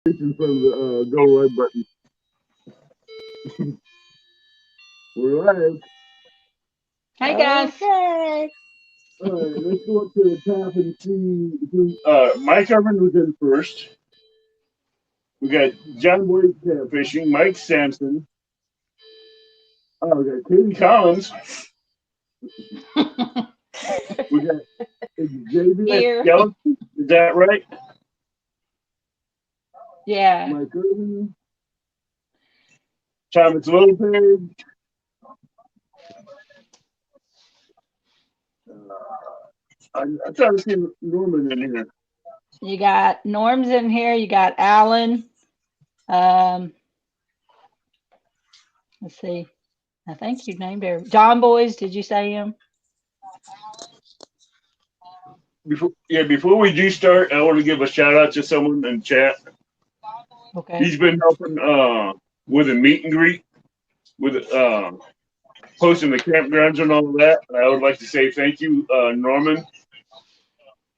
From the go live button. We're live. Hi guys. Okay. All right, let's go up to the top and see who. Mike Irvin was in first. We got John Boyd catfishing, Mike Sampson. Oh, we got Katie Collins. We got Xavier Skeleton. Is that right? Yeah. Mike Irvin. Thomas Lopez. I'm trying to see Norman in here. You got Norm's in here. You got Alan. Let's see. I think you named her. John Boys. Did you say him? Before we do start, I want to give a shout out to someone in chat. Okay. He's been helping with a meet and greet, with posting the campgrounds and all of that. I would like to say thank you, Norman.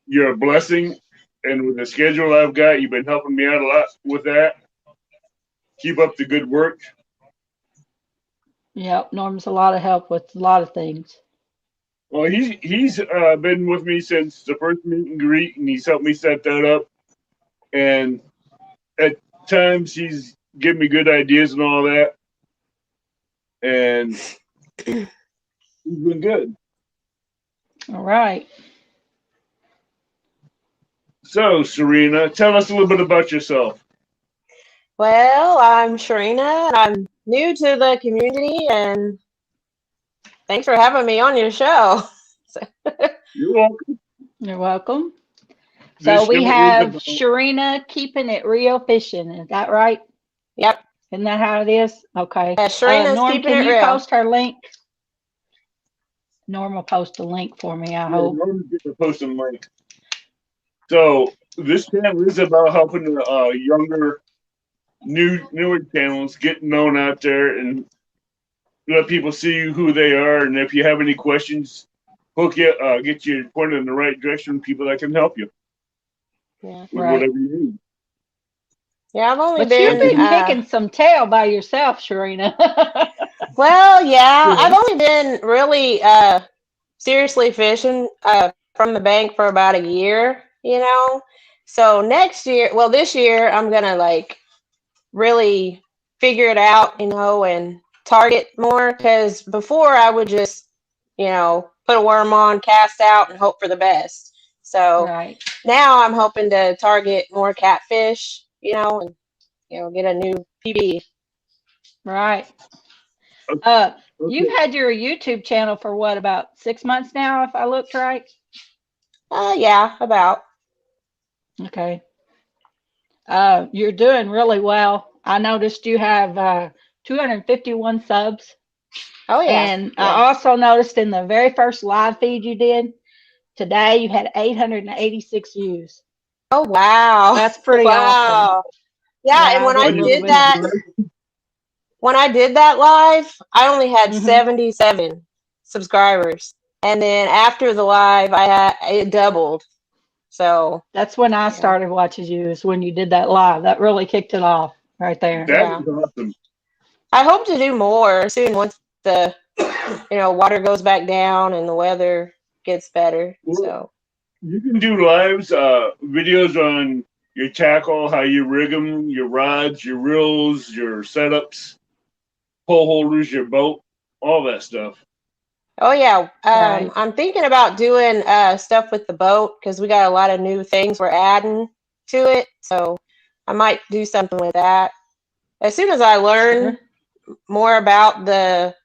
You're a blessing, and with the schedule I've got, you've been helping me out a lot with that. Keep up the good work. Yep, Norm's a lot of help with a lot of things. Well, he's been with me since the first meet and greet, and he's helped me set that up. And at times, he's given me good ideas and all that. And he's been good. All right. So, Serena, tell us a little bit about yourself. Well, I'm Shireena, and I'm new to the community, and thanks for having me on your show. You're welcome. You're welcome. So we have Shireena keeping it real fishing. Is that right? Yep. Isn't that how it is? Okay. Yeah, Shireena's Norm, keeping can it you real. post her link? Norm will post a link for me, I hope. Norm's going to post a link. So this channel is about helping younger, newer channels get known out there and let people see who they are. And if you have any questions, get you pointed in the right direction. People that can help you. Yeah. With whatever you need. Yeah, I've only But you've been kicking some tail by yourself, Shireena. Well, yeah, I've only been really seriously fishing from the bank for about a year, you know. So this year, I'm gonna really figure it out, you know, and target more. Because before I would just, you know, put a worm on, cast out, and hope for the best. So now I'm hoping to target more catfish, you know, and get a new PB. Right. You've had your YouTube channel for what, about 6 months now, if I looked right? Yeah, about. Okay. You're doing really well. I noticed you have 251 subs. Oh, yeah. And I also noticed in the very first live feed you did today, you had 886 views. Oh, wow. That's pretty awesome. Yeah, and when I did that live, I only had 77 subscribers. And then after the live, it doubled. So that's when I started watching you, is when you did that live. That really kicked it off right there. That was awesome. I hope to do more soon once the water goes back down and the weather gets better. Well, so you can do lives, videos on your tackle, how you rig them, your rods, your reels, your setups, pole holders, your boat, all that stuff. Oh, yeah. I'm thinking about doing stuff with the boat because we got a lot of new things we're adding to it. So I might do something with that. As soon as I learn more about the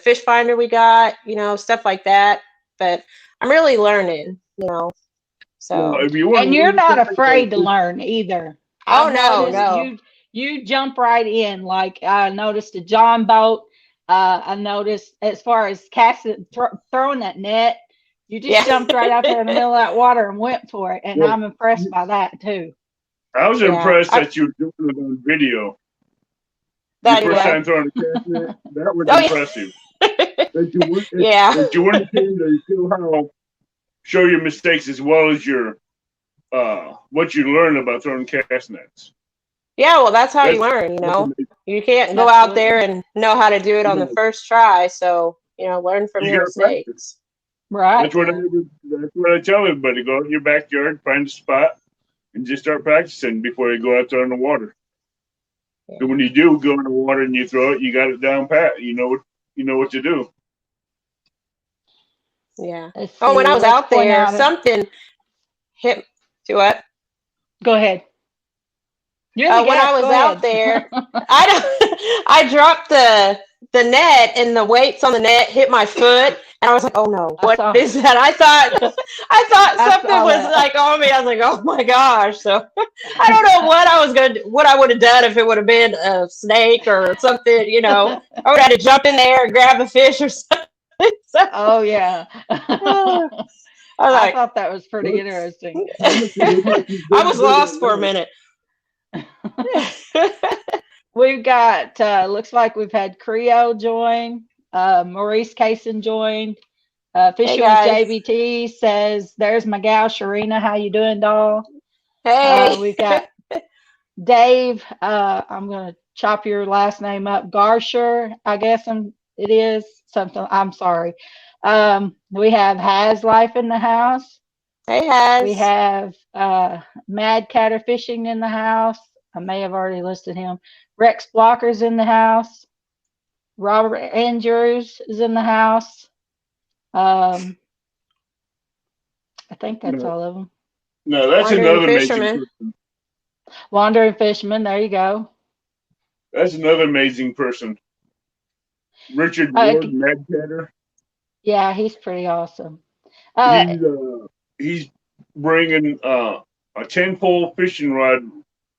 fish finder we got, stuff like that. But I'm really learning, So and you're not afraid to learn either. Oh, no. You jump right in. Like I noticed a John boat. I noticed as far as casting, throwing that net, you just jumped right out there in the middle of that water and went for it. And I'm impressed by that too. I was impressed that you were doing it on video. Your first time throwing a cast net, that was impressive. That you weren't ashamed to show your mistakes as well as your what you learned about throwing cast nets. Yeah, well, that's how you That's, learn, that's amazing. You can't go out there Absolutely. and know how to do it on the You first try. So, learn from your gotta practice. mistakes. Right. That's what I tell everybody. Go out in your backyard, find a spot, and just start practicing before you go out there in the water. Yeah. And when you do go in the water and you throw it, you got it down pat. You know what to do. Yeah. Let's Oh, when see. I was Let's out point there, out. something hit to what? Go ahead. You're the When I guest. was Go out ahead. there, I don't, I dropped the net, and the weights on the net hit my foot, and I was like, "Oh no, I what saw. is that?" I thought I something saw was that. like on me. I was like, "Oh my gosh!" So I don't know what I would have done if it would have been a snake or something. I would have had to jump in there and grab a fish or something. So, Oh yeah. I was I like, thought that was pretty What? interesting. That must be I very was good lost at for a that. minute. We've got looks like we've had Creo join, Maurice Kaysen joined. Hey Fishing with guys. JBT says, "There's my gal Shireena. How you doing, doll?" Hey. We've got Dave. I'm gonna chop your last name up. Garsher, I guess it is something. I'm sorry. We have Has Life in the house. Hey, We Has. have Mad Catter Fishing in the house. I may have already listed him. Rex Blockers in the house. Robert Andrews is in the house. I think that's No, all of them. no, that's Wandering another amazing Fisherman. person. Wandering Fisherman, there you go. That's another amazing person. Richard Uh, Ward, Mad Catter. yeah, he's pretty awesome. Uh, He's bringing a 10-pole fishing rod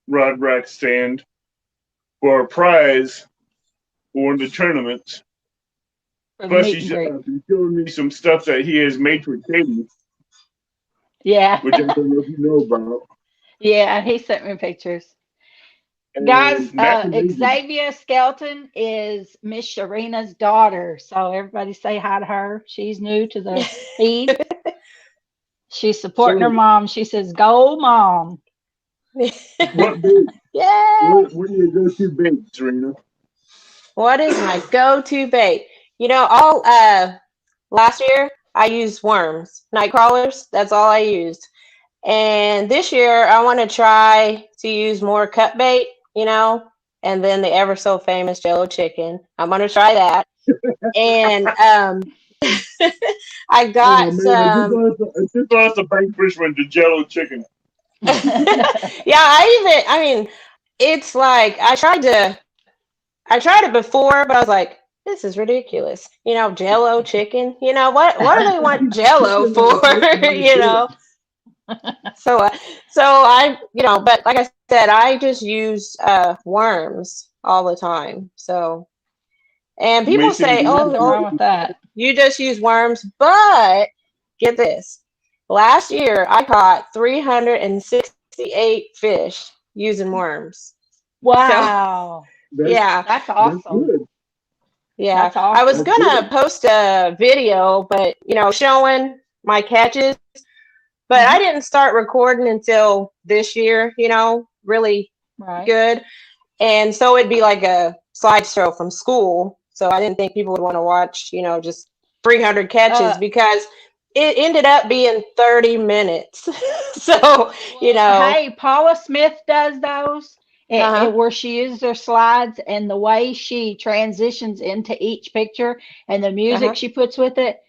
rack stand for a prize for one of the tournaments. for the Plus, meet and he's greet. been showing me some stuff that he has made for Katie, Yeah, which I don't know if you know about. yeah, he sent me pictures. Guys, And that's amazing. Xavier Skelton is Miss Shareena's daughter. So everybody say hi to her. She's new to the feed. She's supporting her So, mom. She says, "Go, mom." what bait? Yay! What do you go to bait, Serena? What is my go-to bait? All last year I used worms, night crawlers. That's all I used. And this year I want to try to use more cut bait, and then the ever so famous Jello chicken. I'm gonna try that. And I Oh got man, some. I just lost a bank fisherman to Jello chicken. Yeah, I mean, it's like I tried it before, but I was like, this is ridiculous. Jello chicken. What do they want Jello for? you know. So, but like I said, I just use worms all the time. So, and people Mason, say, do oh, Nothing you, wrong with that. you just use worms, but get this. Last year, I caught 368 fish using worms. So, Wow, that's yeah. that's that's awesome. good. Yeah, That's I was awesome. That's gonna good. post a video, but showing my catches, but I Hmm. didn't start recording until this year, really Right. good. And so it'd be like a slideshow from school. So I didn't think people would want to watch, just 300 catches Uh, because it ended up being 30 minutes. So, well, hey, Paula Smith does those, uh-huh, where she uses her slides and the way she transitions into each picture and the music uh-huh. she puts with it.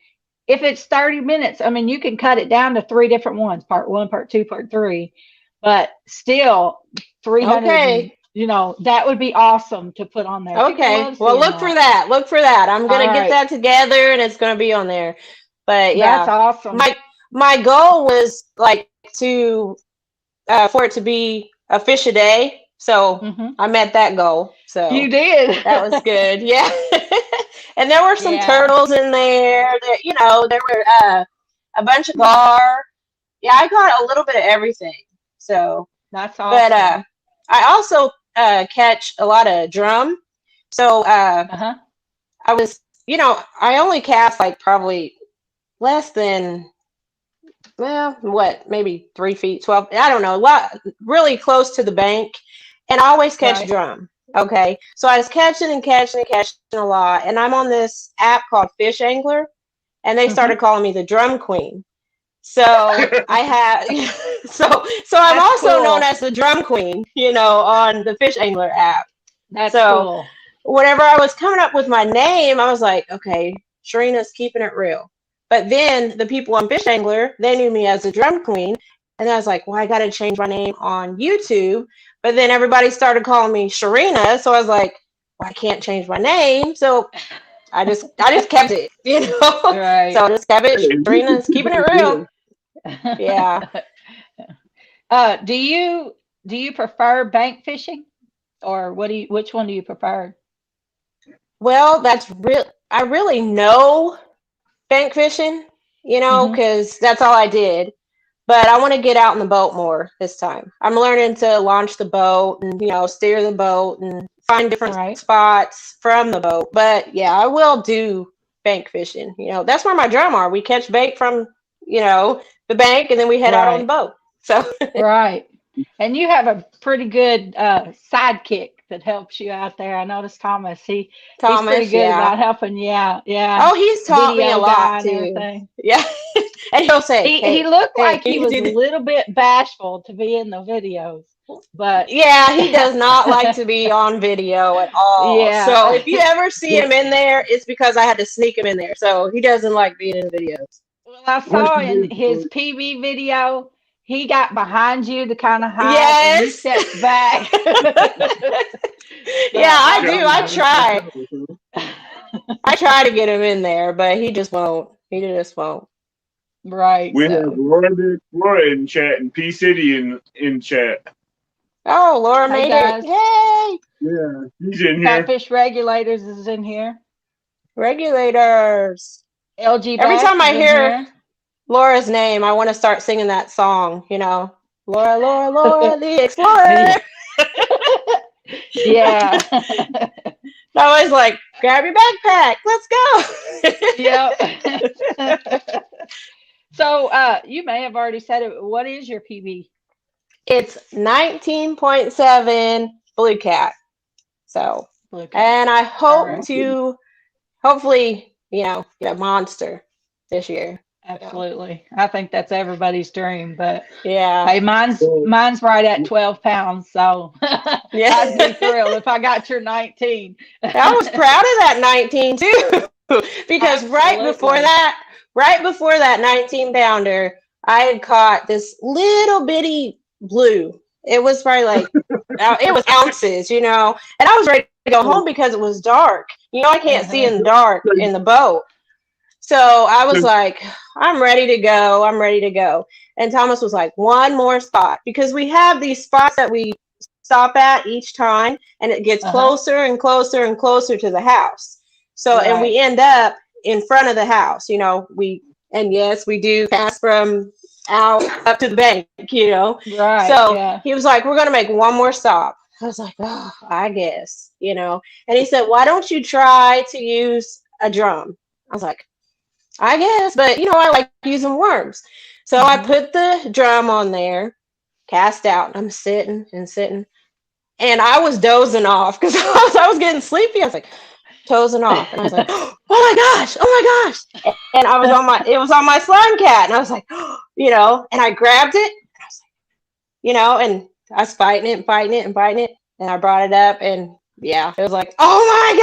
If it's 30 minutes, I mean, you can cut it down to three different ones, part one, part two, part three, but still 300, and, Okay. that would be awesome to put on there. People Okay. love Well, seeing look for that. that. Look for that. I'm All gonna get right. that together and it's gonna be on there. But That's yeah, awesome. my goal was like to for it to be a fish a day. So Hmm. I met that goal. You So did. that was good. Yeah. And there were some Yeah. turtles in there. There were a bunch of gar. Yeah, I got a little bit of everything. So, That's but awesome. I also catch a lot of drum. So Uh-huh. I was, I only cast like probably less than, well, what, maybe 3 feet, 12. I don't know, really close to the bank. and I always catch Right. drum. Okay, so I was catching and catching and catching a lot, and I'm on this app called Fish Angler, and they started calling me the drum queen. So I have, so I'm That's also known cool. as the drum queen, on the Fish Angler app. That's So cool. whenever I was coming up with my name, I was like, okay, Shirena's keeping it real. But then the people on Fish Angler, they knew me as the drum queen. And I was like, well, I got to change my name on YouTube. But then everybody started calling me Shireena. So I was like, well, I can't change my name. So I just kept it, Right. So I just kept it. Shirena's keeping it real. Yeah. Do you prefer bank fishing, or which one do you prefer? Well, that's real. I really know bank fishing, Hmm. because that's all I did. But I want to get out in the boat more this time. I'm learning to launch the boat and, steer the boat and find different Right. spots from the boat. But yeah, I will do bank fishing. That's where my drum are. We catch bait from, the bank, and then we head out on the Right. boat. So Right. And you have a pretty good sidekick that helps you out there. I noticed Thomas. He's pretty Thomas, good yeah. about helping you out. Yeah. Oh, he's taught me a Video lot guy and too. everything. Yeah. And he'll say, He hey, looked hey, like can he you was a do this? little bit bashful to be in the videos, but Yeah, he does not like to be on video at all. So yeah. if you ever see him in there, it's because I had to sneak him in there. So he doesn't like being in videos. Well, I saw in his PB video, he got behind you to kind of hide, and you Yes. stepped back. So Yeah, I I do. was I like, try. I try to get him in there, but he just won't. He just won't. right. We have So Laura the Explorer in chat and P City in chat. Oh, Laura hey made it. guys, Yay! Yeah, he's in here. Catfish Regulators is in here. Regulators. LG Every Bass time I is in hear here. Laura's name, I want to start singing that song, Laura, Laura, Laura, the Explorer. Yeah. I always like, grab your backpack, let's go. Yep. So you may have already said it. What is your PB? It's 19.7 Blue Cat. So, Blue Cat. and I hope right. to hopefully, get a monster this year. Absolutely. I think that's everybody's dream, but Yeah. hey, mine's right at 12 pounds, so Yeah. I'd be thrilled if I got your 19. I was proud of that 19 too, because right before that 19 pounder, I had caught this little bitty blue. It was probably like, it was ounces, and I was ready to go home because it was dark. I can't see in the dark in the boat. So I was like, I'm ready to go. I'm ready to go. And Thomas was like, one more spot, because we have these spots that we stop at each time, and it gets closer and closer and closer to the house. So, and we end up in front of the house, and yes, we do pass from out up to the bank, Right. So he was like, we're going to make one more stop. I was like, oh, I guess, and he said, why don't you try to use a drum? I was like, I guess, but I like using worms. So I put the drum on there, cast out, and I'm sitting and sitting. And I was dozing off because I was getting sleepy. I was like, dozing off. And I was like, oh my gosh, oh my gosh. And it was on my slime cat. And I was like, and I grabbed it. And I was like, and I was fighting it and fighting it and fighting it. And I brought it up, and yeah, it was like, oh my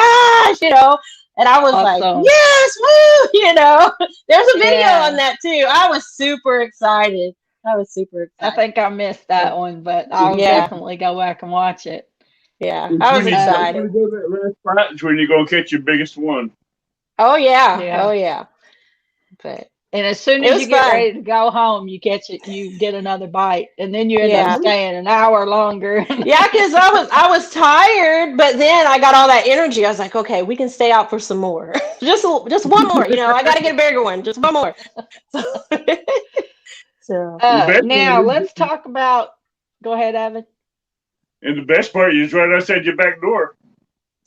gosh, And I was like, yes, woo, There's a video on that too. I was super excited. I think I missed that one, but I'll definitely go back and watch it. Yeah, I was excited. When you go catch your biggest one. Oh yeah. Oh yeah. But and as soon as you get ready to go home, you catch it, you get another bite, and then you end up staying an hour longer. Yeah, because I was tired, but then I got all that energy. I was like, okay, we can stay out for some more. just one more. I got to get a bigger one. Just one more. So now let's talk about. Go ahead, Evan. And the best part is right outside your back door.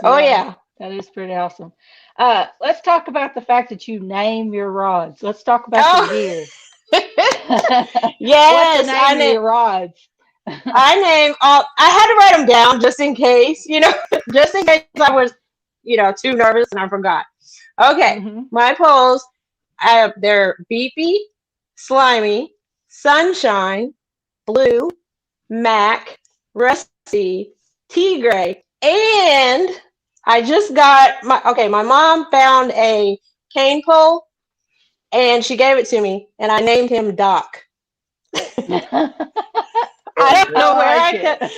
Oh yeah, that is pretty awesome. Let's talk about the fact that you name your rods. Let's talk about your gear. Yes, What's the name of your rods? I name all. I had to write them down just in case, just in case I was, too nervous and I forgot. Okay, Mhm. my polls. They're Beepy, Slimy, Sunshine, Blue, Mac, Rusty, Tigray, and I just got my mom found a cane pole and she gave it to me and I named him Doc. I don't know where like it.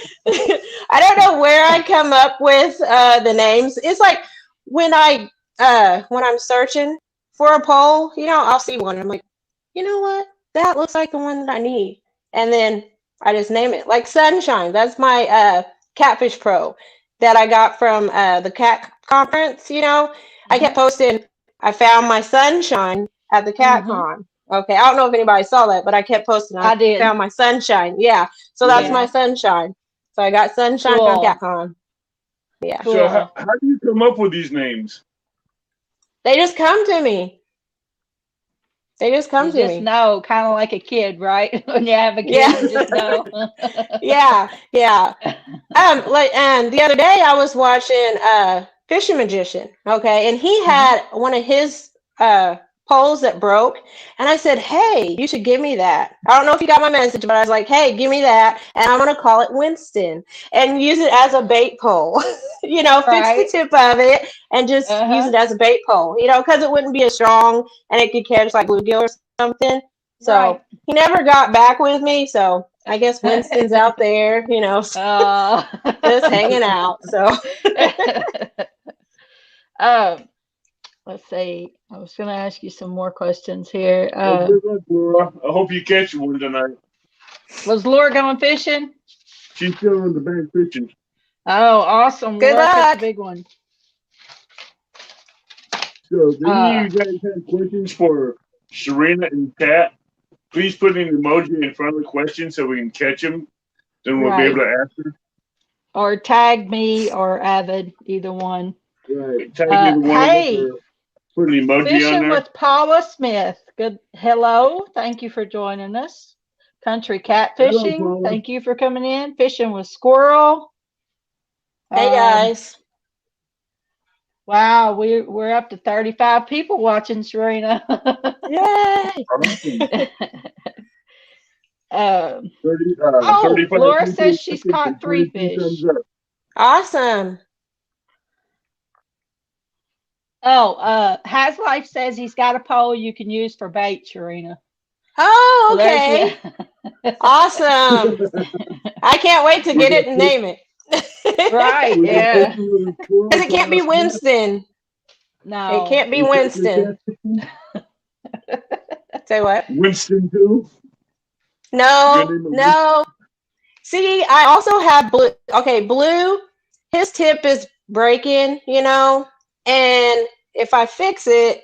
I don't know where I come up with the names. It's like when I'm searching for a pole, I'll see one and I'm like, you know what? That looks like the one that I need. And then I just name it. Like Sunshine. That's my catfish pro that I got from the cat conference, I kept posting, I found my sunshine at the cat Mhm. con. Okay, I don't know if anybody saw that, but I kept posting, I I did. found my sunshine. Yeah. So that's my Yeah. sunshine. So I got sunshine from Cool. CatCon. Yeah. So Cool. how do you come up with these names? They just come to me. They just come You to just me. know, kind of like a kid, right? When you have a kid, Yeah. you just know. Yeah. Yeah. And the other day I was watching Fishing Magician, okay, and he had one of his poles that broke, and I said, "Hey, you should give me that." I don't know if you got my message, but I was like, "Hey, give me that, and I'm gonna call it Winston and use it as a bait pole." Fix the Right. tip of it and just use Uh-huh. it as a bait pole, because it wouldn't be as strong and it could catch like bluegill or something. Right. So he never got back with me. So I guess Winston's out there, Uh, just hanging out. So um, let's see. I was going to ask you some more questions here. Well, good luck, Laura. I hope you catch one tonight. Was Laura going fishing? She's still in the bank fishing. Oh, awesome. good Laura, catch a luck. big one. So if any Uh, of you guys have questions for Serena and Kat, please put an emoji in front of the question so we can catch them. Then we'll be right. able to answer. Or tag me or Avid, either one. Right. Tag either one of us Hey, or put an emoji on fishing there. with Paula Smith. Good. Hello. Thank you for joining us. Country Hello, catfishing. Paula. Thank you for coming in. Fishing with Squirrel. Hey guys. Wow, we're up to 35 people watching, Serena. Yay. Awesome. um, 35 Laura people says she's watching and caught 3 22 thumbs fish. up. Awesome. Oh, Has Life says he's got a pole you can use for bait, Serena. Oh, So there's okay. you. Awesome. I can't wait to We're get gonna it and put name it. Right, we're gonna put yeah. you in the squirrel, Because it can't be Paula Smith. Winston. It No. can't be Is that Winston. Say what? Winston too? Your No, name is no. See, I also have Blue. Okay, Blue, his tip is breaking, and if I fix it,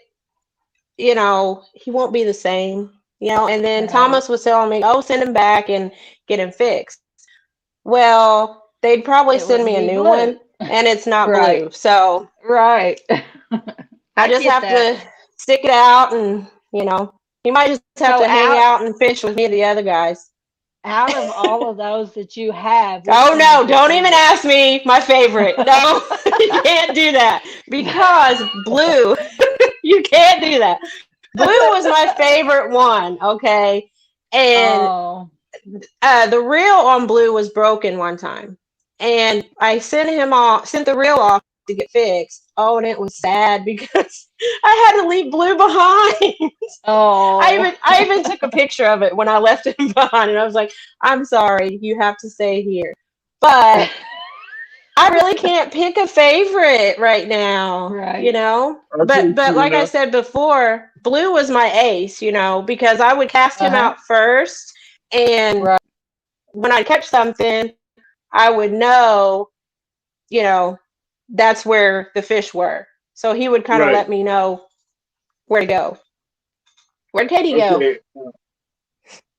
he won't be the same, and then Right. Thomas was telling me, oh, send him back and get him fixed. Well, they'd probably It send wouldn't me a be new blue. one, and it's not Right. Blue. So Right. I I just get have that. to stick it out, and, he might just have So to hang out and fish with me and the other guys. out of all of those that you have, which Oh one is no, your don't even favorite? ask me my favorite. No, you can't do that because Blue, you can't do that. Blue was my favorite one, okay? And Oh, the reel on Blue was broken one time. And I sent the reel off to get fixed. Oh, and it was sad because I had to leave Blue behind. oh. I even took a picture of it when I left him behind, and I was like, "I'm sorry, you have to stay here." But I really can't pick a favorite right now, Right. I'll But say like I Serena. said before, Blue was my ace, because I would cast him Uh-huh. out first, and Right. when I catch something, I would know, you know, that's where the fish were. So he would kind of Right. let me know where to go. Where'd Katie go? Okay.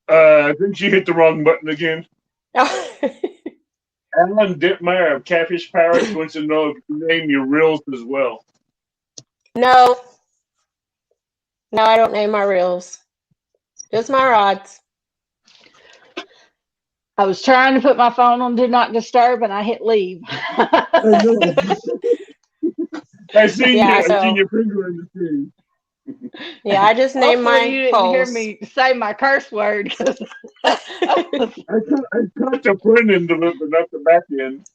I think she hit the wrong button again. Alan Dittmeyer of Catfish Pirates wants to know if you name your reels as well. No, I don't name my reels. Just my rods. I was trying to put my phone on Do Not Disturb and I hit leave. I know. I seen Yeah, I so- seen your finger in the screen. Yeah, I just named Hopefully my you didn't hear polls. me say my curse word. 'Cause I caught the front end of it, but not the back end.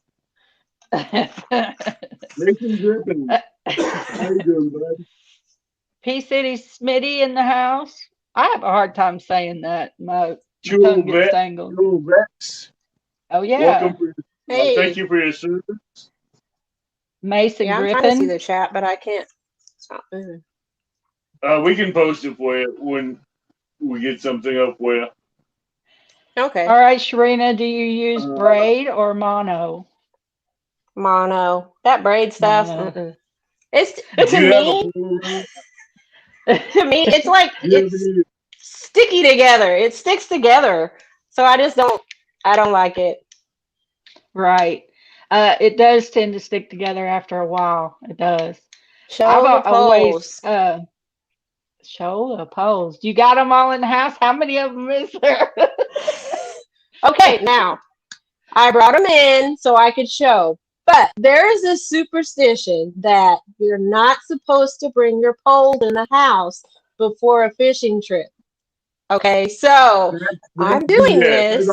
Mason Griffin. How you doing, bud? P City Smitty in the house. I have a hard time saying that. My Jewel tongue gets Vet, tangled. Jewel Vex. Oh yeah. Welcome. Hey. Thank you for your service. Mason Yeah, I'm trying to see Griffin. the chat, but I can't. It's not moving. We can post it for you when we get something up for you. Okay. All right, Shireena, do you use braid or mono? Mono. That braid stuff. Mono. Mm-mm. It's Do to you have a me. pool around? To me, it's like Do you have it's any- sticky together. It sticks together. So I just don't. I don't like it. Right. It does tend to stick together after a while. It does. Show the always polls. show the polls. You got them all in the house? How many of them is there? Okay, now I brought them in so I could show. But there is a superstition that you're not supposed to bring your poles in the house before a fishing trip. Okay, so I'm doing this.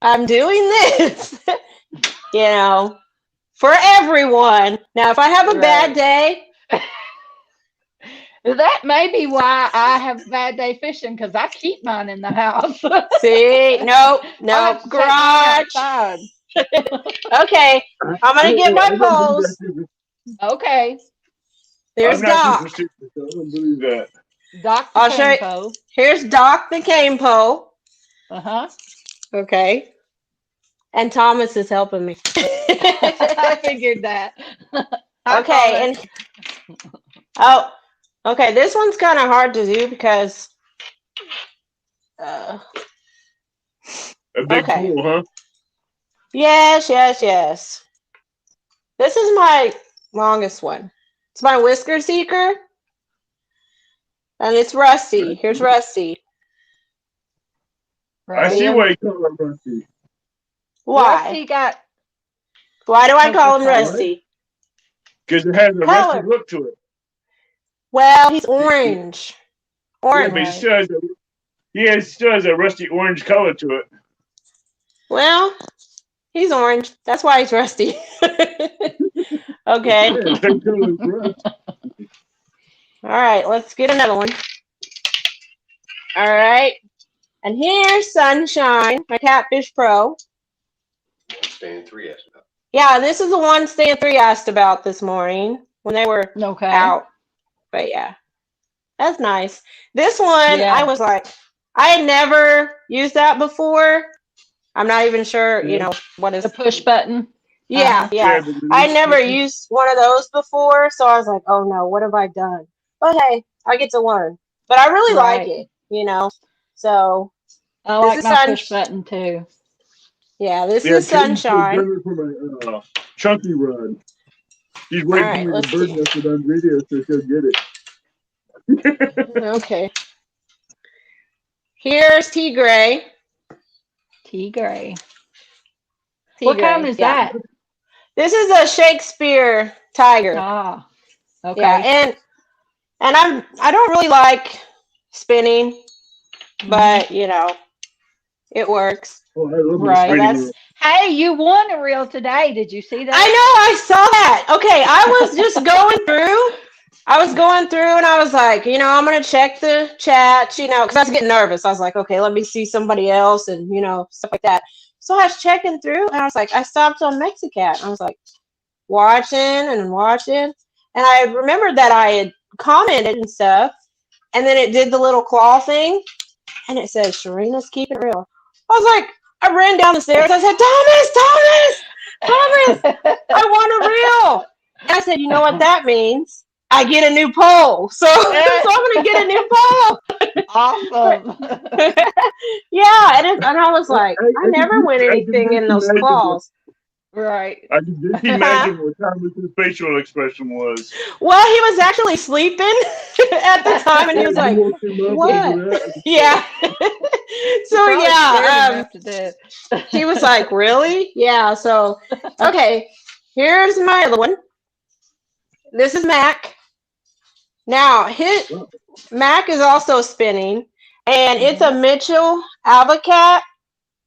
I'm doing this, you know, for everyone. Now, if I have a bad day, That may be why I have a bad day fishing because I keep mine in the house. see, no, I have to take mine garage. outside. Okay, I'm gonna get my poles. Okay. There's I'm not Doc. superstitious, so I don't believe that. Doc I'll show you. Campo. Here's Doc the cane pole. Uh-huh. Okay. And Thomas is helping me. I figured that. Okay, and okay, this one's kind of hard to do because A big okay. pool, huh? Yes. This is my longest one. It's my whisker seeker. And it's Rusty. Here's Rusty. I see why you call him Rusty. Why? Rusty got Why do I call him Rusty? Because it has a Color. rusty look to it. Well, he's orange. Yeah, Orange. but he still has a rusty orange color to it. Well, he's orange. That's why he's rusty. Okay. Yeah, same color as rust. All right, let's get another one. All right. And here's Sunshine, my Catfish Pro. Stand 3 asked about. Yeah, this is the one Stan 3 asked about this morning when they were okay. out. But yeah, that's nice. This one, Yeah. I was like, I had never used that before. I'm not even sure, you know, what is The push button. Yeah, yeah. I never used one of those before, so I was like, oh no, what have I done? But hey, I get to learn. But I really like it, you know. So I this like is my push button too. yeah, this Yeah, is Sunshine. From a chunky rod. She's waiting All right, for me let's to bird see. nest it on video so she'll get it. Okay. Here's T Gray. T Gray. What Tigray, kind is yeah. that? This is a Shakespeare tiger. Ah. Okay. Yeah, and I don't really like spinning, but you know, it works. Oh, I love Right, this that's- reel. Hey, you won a reel today. Did you see that? I know, I saw that. Okay, I was just going through. I was going through and I was like, you know, I'm going to check the chat, you know, because I was getting nervous. I was like, okay, let me see somebody else and, you know, stuff like that. So I was checking through and I was like, I stopped on Mexicat. I was like, watching. And I remembered that I had commented and stuff. And then it did the little claw thing. And it says, Shireena's keeping it real. I was like, I ran down the stairs. I said, Thomas, I want a reel. And I said, you know what that means? I get a new pole. So I'm going to get a new pole. Awesome. Yeah. And I was like, I never win anything in those claws. Right. I can just imagine what Thomas's facial expression was. Well, he was actually sleeping at the time, and he was You like, woke him up "What?" over that. Yeah. So Probably scared him yeah, after that. he was like, "Really?" Yeah. So okay, here's my other one. This is Mac. Now, Mac is also spinning, and it's a Mitchell Avocat.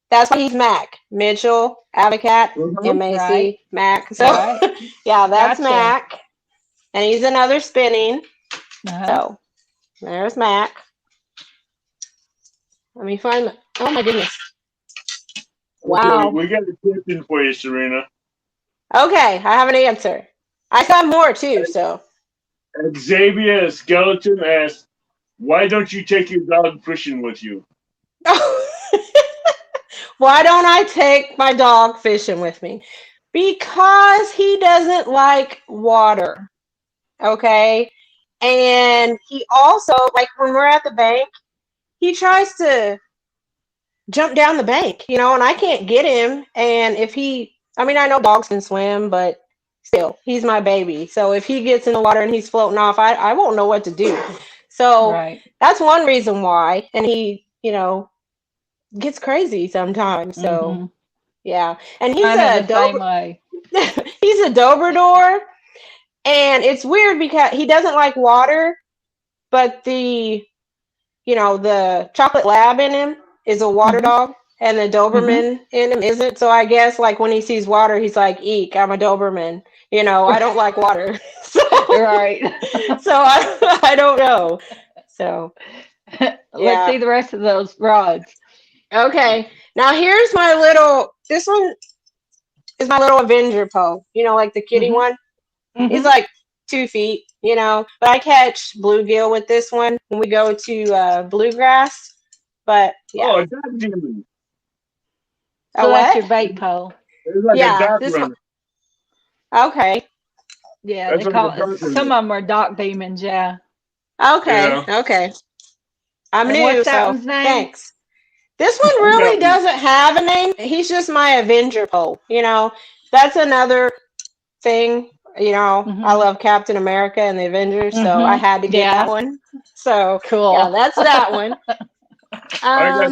That's why he's Mac. Mitchell Avocat, Uh-huh. MAC, Right. Mac. So Right. yeah, that's Gotcha. Mac, and he's another spinning. Uh-huh. So there's Mac. Let me find the. Oh my goodness! Okay, Wow. we got a question for you, Serena. Okay, I have an answer. I saw more too. So Xavier Skeleton asked, "Why don't you take your dog fishing with you?" why don't I take my dog fishing with me? Because he doesn't like water. Okay. And he also, like when we're at the bank, he tries to jump down the bank, and I can't get him. And I mean, I know dogs can swim, but still, he's my baby. So if he gets in the water and he's floating off, I won't know what to do. So Right. that's one reason why. And he, gets crazy sometimes. So yeah. And he's I know a the same way. he's a Dobrador. And it's weird because he doesn't like water, but the chocolate lab in him is a water dog, and the Doberman in him isn't. So I guess like when he sees water, he's like, "Eek, I'm a Doberman." I don't like water. So, Right. so I don't know. So Let's yeah. see the rest of those rods. Okay. Now here's this one is my little Avenger pole. Like the kitty one. He's like 2 feet, but I catch bluegill with this one when we go to bluegrass. But yeah. Oh, a dock demon. So A that's what? your bait pole. It's like a Yeah, dock this runner. Okay. Yeah, That's they like call a dock it. Some runner. of them are dock demons. Yeah. Okay. Yeah. Okay. I'm And new, what's that so one's name? thanks. This one I really got doesn't have a name. He's just my Avenger pole. That's another thing. I love Captain America and the Avengers, so I had to get that one. So Cool. yeah, that's that one. I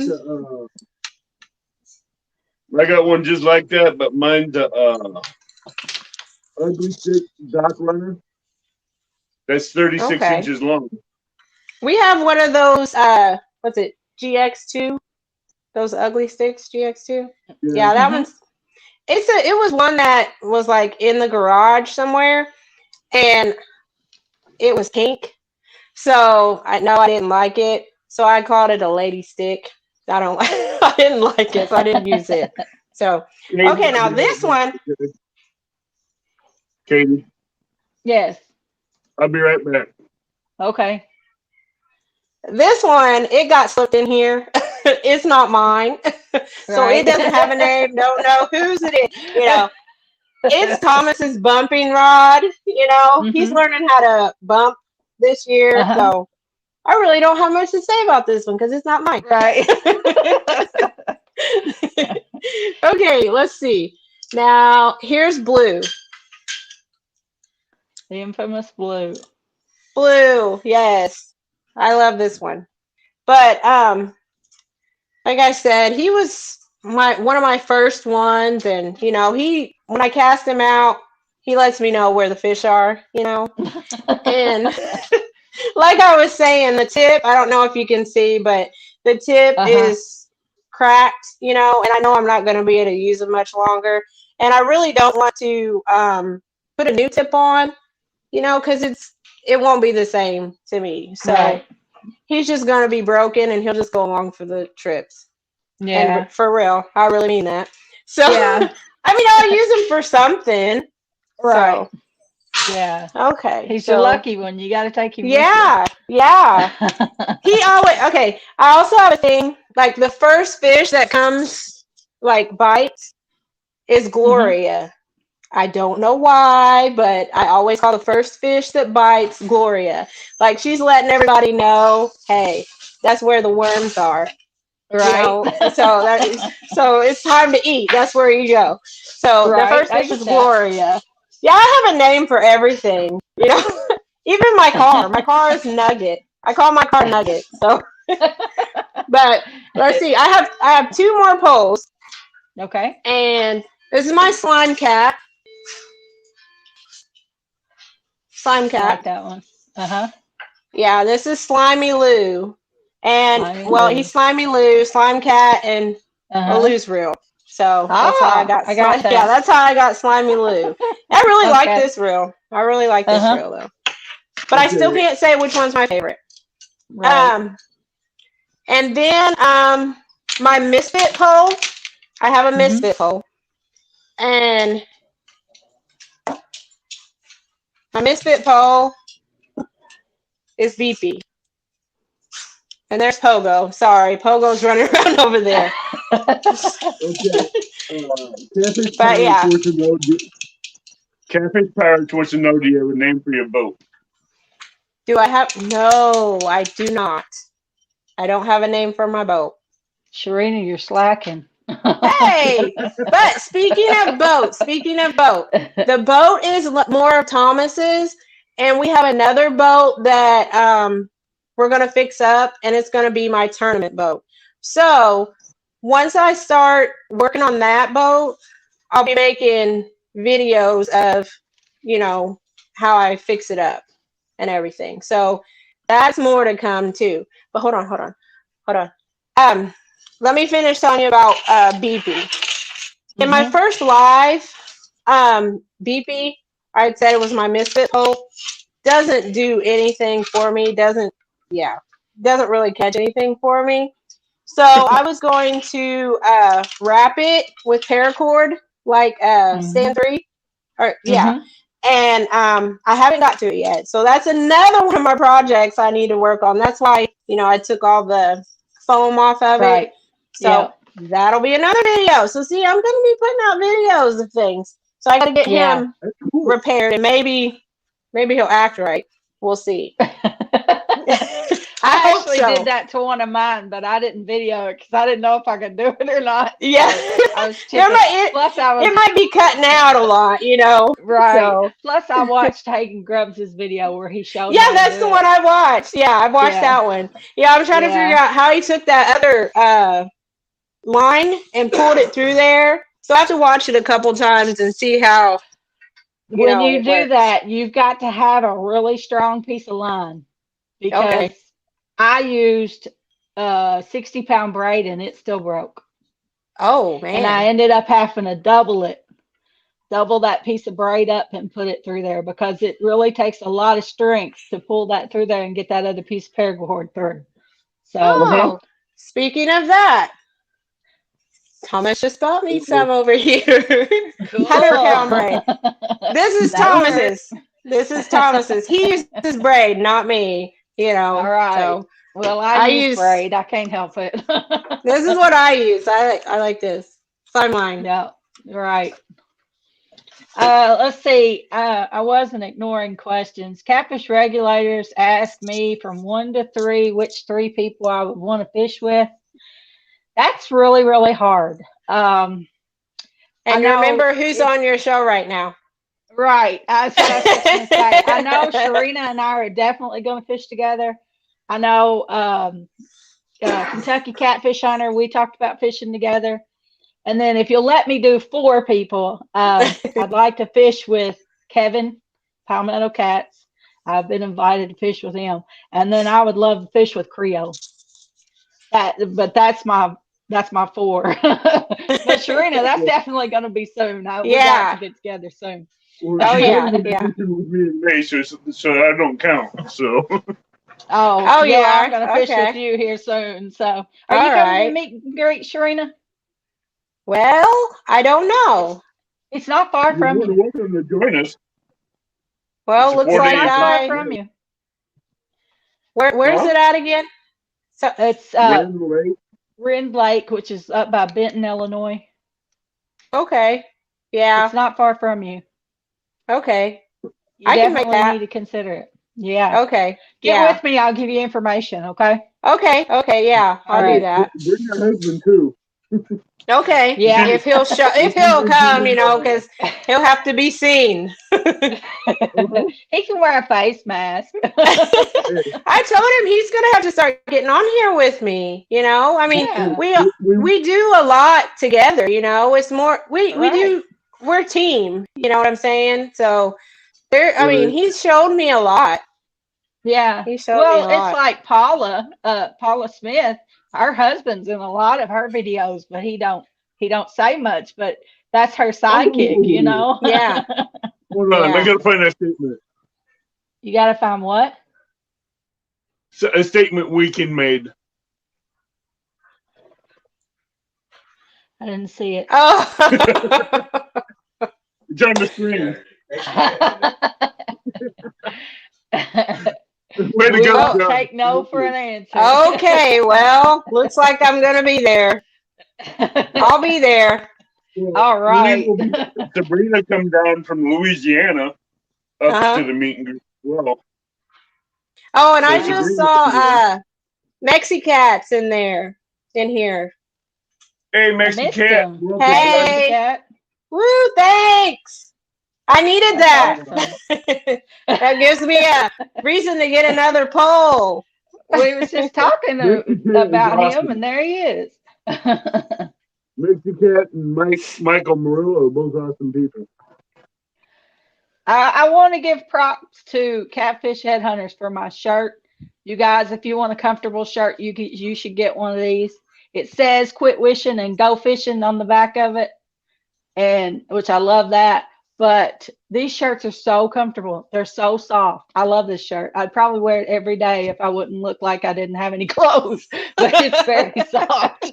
got one just like that, but mine's a ugly stick dock runner. That's 36 Okay. inches long. We have one of those. What's it? GX2. Those ugly sticks. GX2. Yeah, that one's. It was one that was like in the garage somewhere, and it was pink. So I know I didn't like it. So I called it a lady stick. I didn't like it, so I didn't use it. So okay, now this one. Katie, Yes. I'll be right back. Okay. This one, it got slipped in here. It's not mine. So Right. it doesn't have a name. Don't know whose it is. It's Thomas's bumping rod. He's learning how to bump this year. So I really don't have much to say about this one because it's not mine. Right. Okay, let's see. Now here's Blue. The infamous Blue. Blue, yes. I love this one. But like I said, he was one of my first ones, and when I cast him out, he lets me know where the fish are, And like I was saying, the tip, I don't know if you can see, but the tip is cracked, and I know I'm not going to be able to use it much longer. And I really don't want to put a new tip on, because it won't be the same to me. So he's just going to be broken, and he'll just go along for the trips. Yeah. And for real, I really mean that. So, Yeah. I mean, I'll use him for something. Right. So, Yeah. okay. He's your lucky one. You got to take him. Yeah. He always, okay. I also have a thing, like the first fish that comes, like bites, is Gloria. I don't know why, but I always call the first fish that bites Gloria. Like she's letting everybody know, hey, that's where the worms are. Right. So it's time to eat. That's where you go. So the Right. first I fish get is that. Gloria. Yeah, I have a name for everything. Even my car. My car is Nugget. I call my car Nugget. So, but let's see. I have two more poles, Okay. and this is my slime cat. Slime I like cat. that one. Uh-huh. Yeah, this is Slimy Lou. And Slimy well, Lou. he's Slimy Lou, Slime Cat, and Uh-huh. Lou's real. So that's how I got I got that. Yeah, that's how I got Slimy Lou. I really like Okay. this reel. I really like this Uh-huh. reel though. But I still can't say which one's my favorite. Right. And then my misfit pole. I have a misfit pole. And my misfit pole is BP. And there's Pogo. Sorry, Pogo's running around over there. Okay. Catfish But yeah. Catfish Pirates wants to know, do you have a name for your boat? Do I have? No, I do not. I don't have a name for my boat. Shireena, you're slacking. Hey, but speaking of boat, the boat is more of Thomas's, and we have another boat that we're gonna fix up, and it's gonna be my tournament boat. So once I start working on that boat, I'll be making videos of, how I fix it up and everything. So that's more to come too. But hold on. Let me finish telling you about BP. In my first live, BP, I said it was my misfit pole. Doesn't do anything for me. Doesn't really catch anything for me. So I was going to wrap it with paracord, like stand 3, and I haven't got to it yet. So that's another one of my projects I need to work on. That's why I took all the foam off of it. So that'll be another video. So see, I'm gonna be putting out videos of things. So I gotta get him repaired, and maybe he'll act right. We'll see. I actually did that to one of mine, but I didn't video it because I didn't know if I could do it or not. Yeah. I was Plus, it might be cutting out a lot, Right. So. Plus, I watched Hagen Grubbs' video where he showed. Yeah, that's the one I watched. Yeah, I watched that one. Yeah, I'm trying to figure out how he took that other line and pulled it through there. So I have to watch it a couple times and see how. When you do that, you've got to have a really strong piece of line, because I used 60-pound braid and it still broke. Oh man! And I ended up having to double that piece of braid up and put it through there, because it really takes a lot of strength to pull that through there and get that other piece of paracord through. So, speaking of that, Thomas just bought me some over here. 100-pound braid. This is Thomas's. This is Thomas's. He uses braid, not me. All right. So, well, I use braid. I can't help it. This is what I use. I like this. Fine line. Yeah. Right. Let's see. I wasn't ignoring questions. Catfish regulators asked me from 1 to 3 which 3 people I would want to fish with. That's really, really hard. And remember who's on your show right now. Right. That's what I was going to say. I know Shireena and I are definitely going to fish together. I know Kentucky Catfish Hunter, we talked about fishing together. And then if you'll let me do 4 people, I'd like to fish with Kevin, Palmetto Cats. I've been invited to fish with him. And then I would love to fish with Creole. But that's my 4. But Shireena, that's definitely going to be soon. We got to get together soon. Well, yeah. With me in May, so I don't count. So. Oh yeah, I'm going to fish with you here soon. So, are you coming to meet and greet, Shireena? Well, I don't know. It's not far from you. You're welcome to join us. Well, looks like not far from you. Where's it at again? So it's Wren Lake, which is up by Benton, Illinois. Okay. Yeah. It's not far from you. Okay. You definitely need to consider it. Yeah. Okay. Get with me. I'll give you information. Okay. Okay, yeah, I'll do Alright. that. Bring your husband too. Okay, Yeah. if he'll come, because he'll have to be seen. He can wear a face mask. I told him he's gonna have to start getting on here with me. I mean, Yeah. we do a lot together. It's more we Right. do. We're a team. You know what I'm saying? So I mean, Right. he's showed me a lot. Yeah. He showed me Well, a it's lot. like Paula Smith. Her husband's in a lot of her videos, but he don't say much. But that's her sidekick, you know. Yeah. Hold on, I Yeah. gotta find that statement. You got to find what? So, a statement Weekend made. I didn't see it. Oh. It's on the screen. Way to We go, won't John. take no for an answer. Okay. Well, looks like I'm gonna be there. I'll be there. All right. Sabrina come down from Louisiana up Uh-huh. to the meet and greet as well. Oh, and I So just Sabrina- saw Mexicats in here. Hey, I Mexican missed cat. him. welcome Hey. Cat. Woo, thanks. I needed that. Awesome. That gives me a reason to get another poll. We was just talking about him, and there he is. Mexican and Michael Murillo are both awesome people. I want to give props to Catfish Headhunters for my shirt. You guys, if you want a comfortable shirt, you should get one of these. It says "Quit Wishing and Go Fishing" on the back of it, and which I love that. But these shirts are so comfortable. They're so soft. I love this shirt. I'd probably wear it every day if I wouldn't look like I didn't have any clothes. But it's very soft.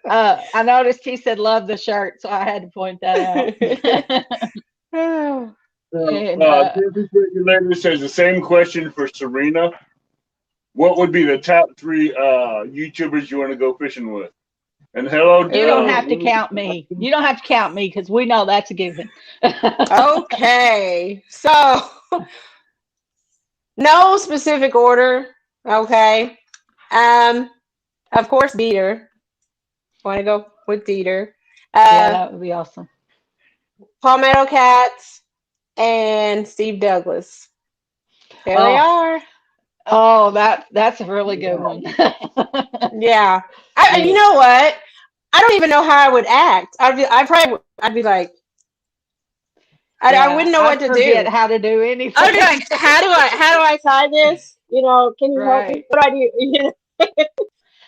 I noticed he said love the shirt, so I had to point that out. And, Catfish Regulator says the same question for Serena. What would be the top 3 YouTubers you want to go fishing with? And hello, you don't have to count me. You don't have to count me because we know that's a given. Okay. So, no specific order. Okay. Of course, Dieter. Want to go with Dieter. Yeah, that would be awesome. Palmetto Cats and Steve Douglas. There they are. Oh, that's a really good one. Yeah. You know what? I don't even know how I would act. I'd be like, I wouldn't know what to forget do. how to do anything. I'd be like, how do I tie this? Can you help me? What do I do?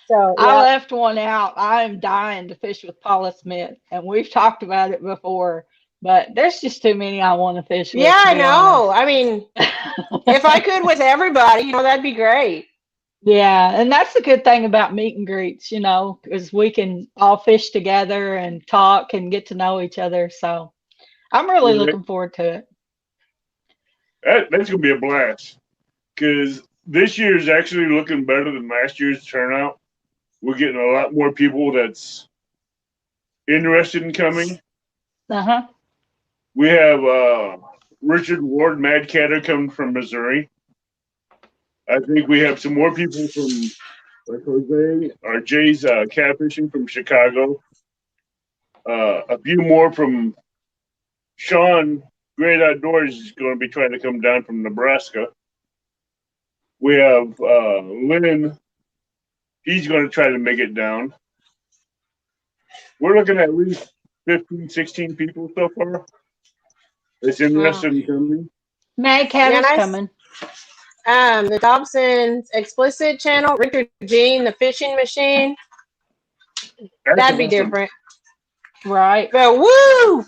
So yeah. I left one out. I'm dying to fish with Paula Smith, and we've talked about it before. But there's just too many I want to fish with. Yeah, I know. I mean, if I could with everybody, that'd be great. Yeah, and that's the good thing about meet and greets, is we can all fish together and talk and get to know each other. So I'm really looking forward to it. That's going to be a blast. Because this year is actually looking better than last year's turnout. We're getting a lot more people that's interested in coming. Uh-huh. We have Richard Ward, Mad Catter, coming from Missouri. I think we have some more people from Jose or Jay's catfishing from Chicago. A few more from Sean, Great Outdoors, is going to be trying to come down from Nebraska. We have Lynn. He's going to try to make it down. We're looking at least 15, 16 people so far. It's interested in coming. Mad Cat is coming. The Dobson's Explicit channel, Richard Jean, the fishing machine. That'd be different. Right. But woo!